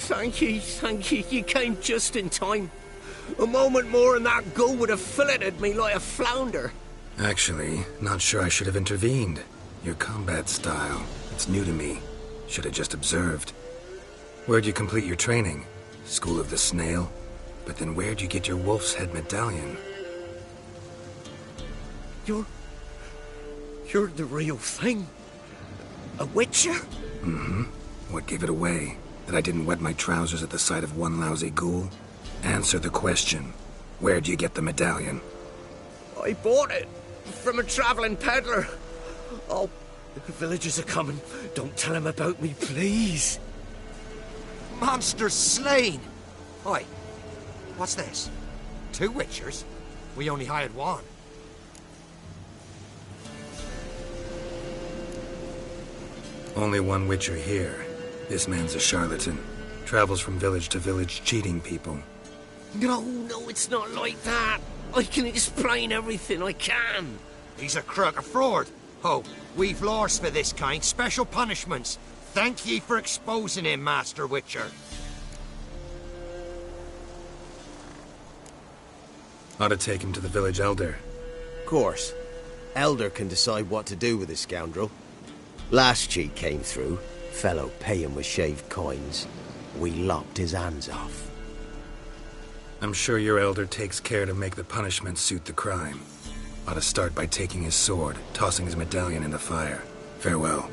Thank you. You came just in time. A moment more and that gull would have filleted me like a flounder. Actually, not sure I should have intervened. Your combat style, it's new to me. Should have just observed. Where'd you complete your training? School of the Snail? But then where'd you get your wolf's head medallion? You're the real thing. A witcher? Mm-hmm. What gave it away? That I didn't wet my trousers at the sight of one lousy ghoul? Answer the question. Where'd you get the medallion? I bought it from a traveling peddler. Oh, the villagers are coming. Don't tell them about me, please. Monster slain! Oi, what's this? 2 witchers? We only hired one. Only one witcher here. This man's a charlatan. Travels from village to village cheating people. No, it's not like that. I can explain everything, I can. He's a crook, a fraud. Oh, we've laws for this kind, special punishments. Thank ye for exposing him, Master Witcher. Ought to take him to the village elder. Of course. Elder can decide what to do with this scoundrel. Last cheat came through. Fellow pay him with shaved coins. We lopped his hands off. I'm sure your elder takes care to make the punishment suit the crime. Ought to start by taking his sword, tossing his medallion in the fire. Farewell.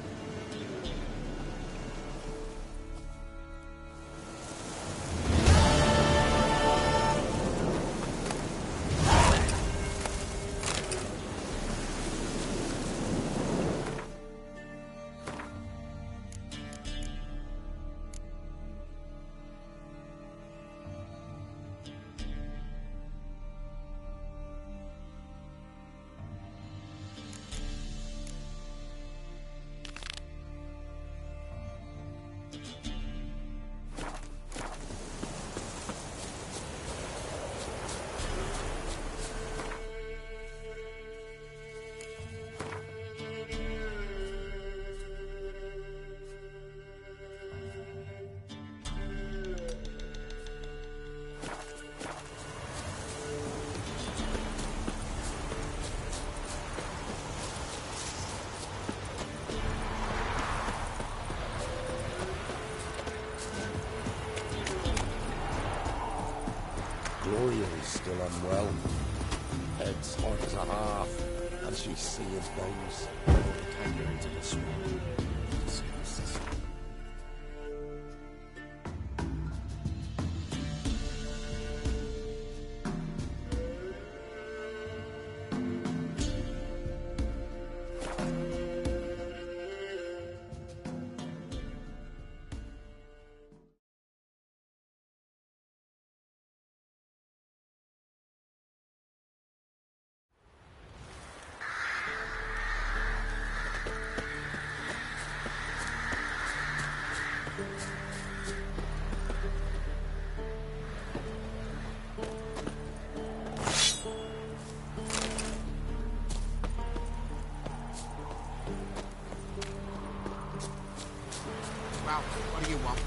Gloria is still unwell. Head's hot as a half, and she's seeing things. Take her into the swamp. Discuss. Well, what do you want?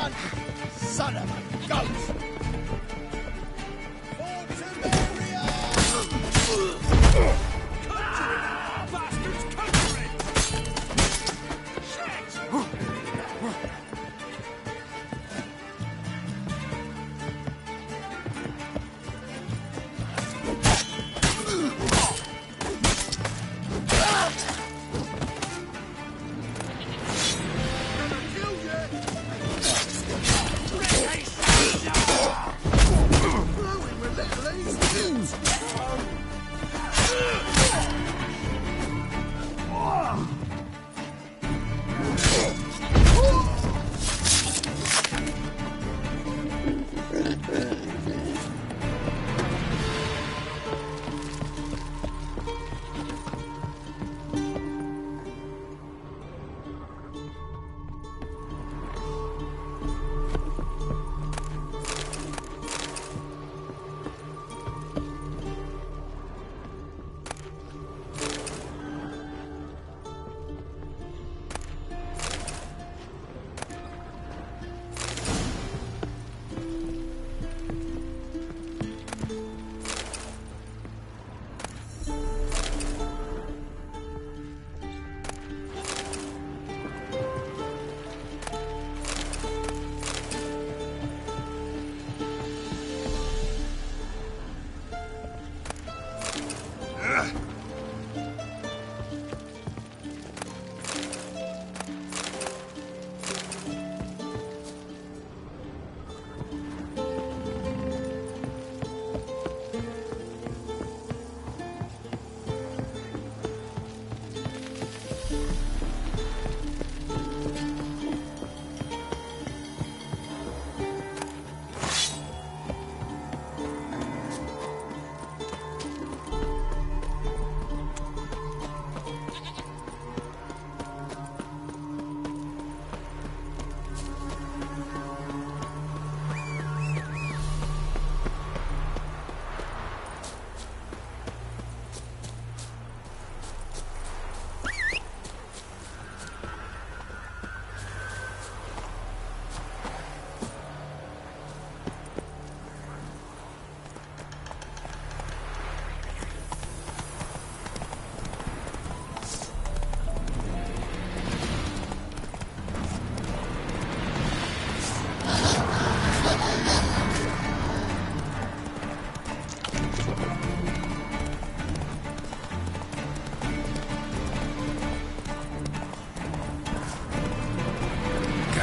on, son of a ghost!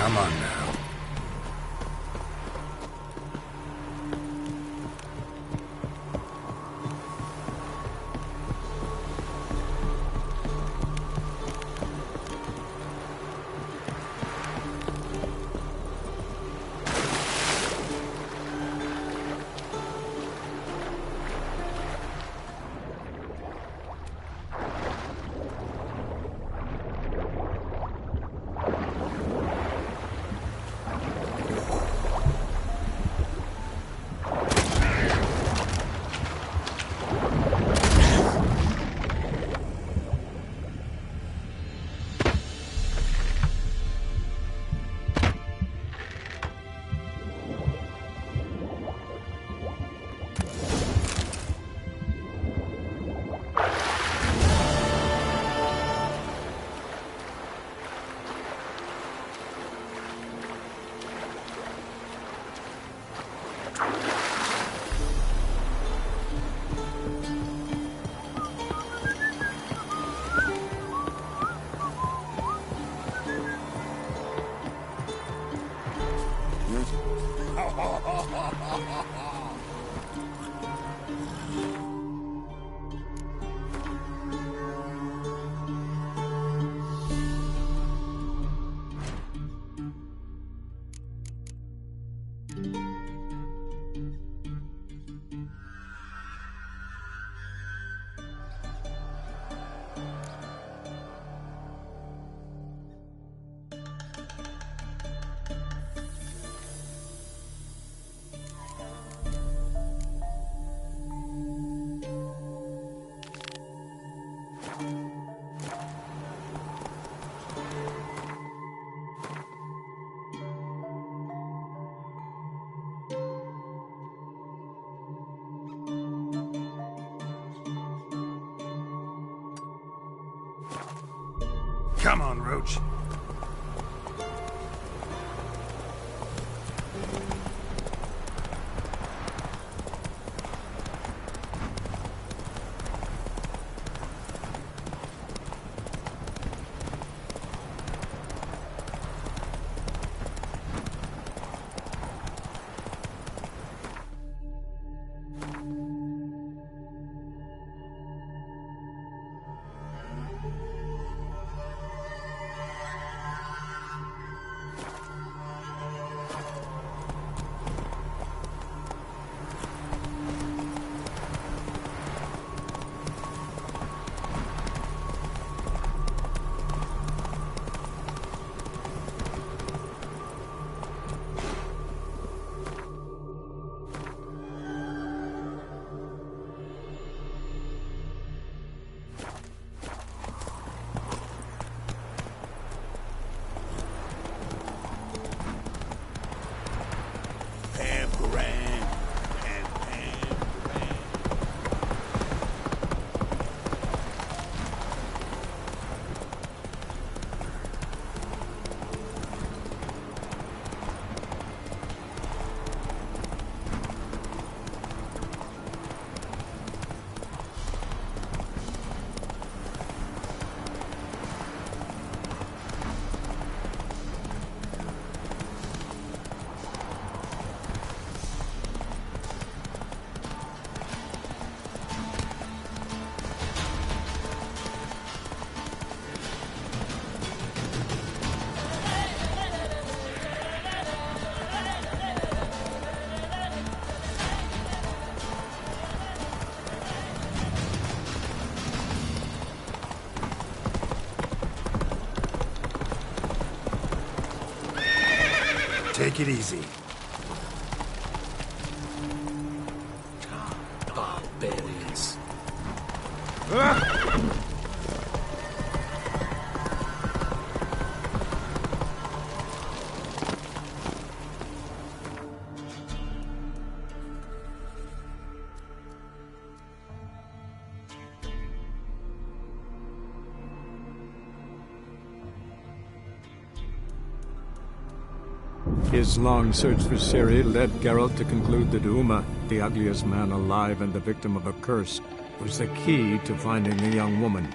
Come on now. Come on, Roach. Take it easy. Barbarians. His long search for Ciri led Geralt to conclude that Uma, the ugliest man alive and the victim of a curse, was the key to finding the young woman.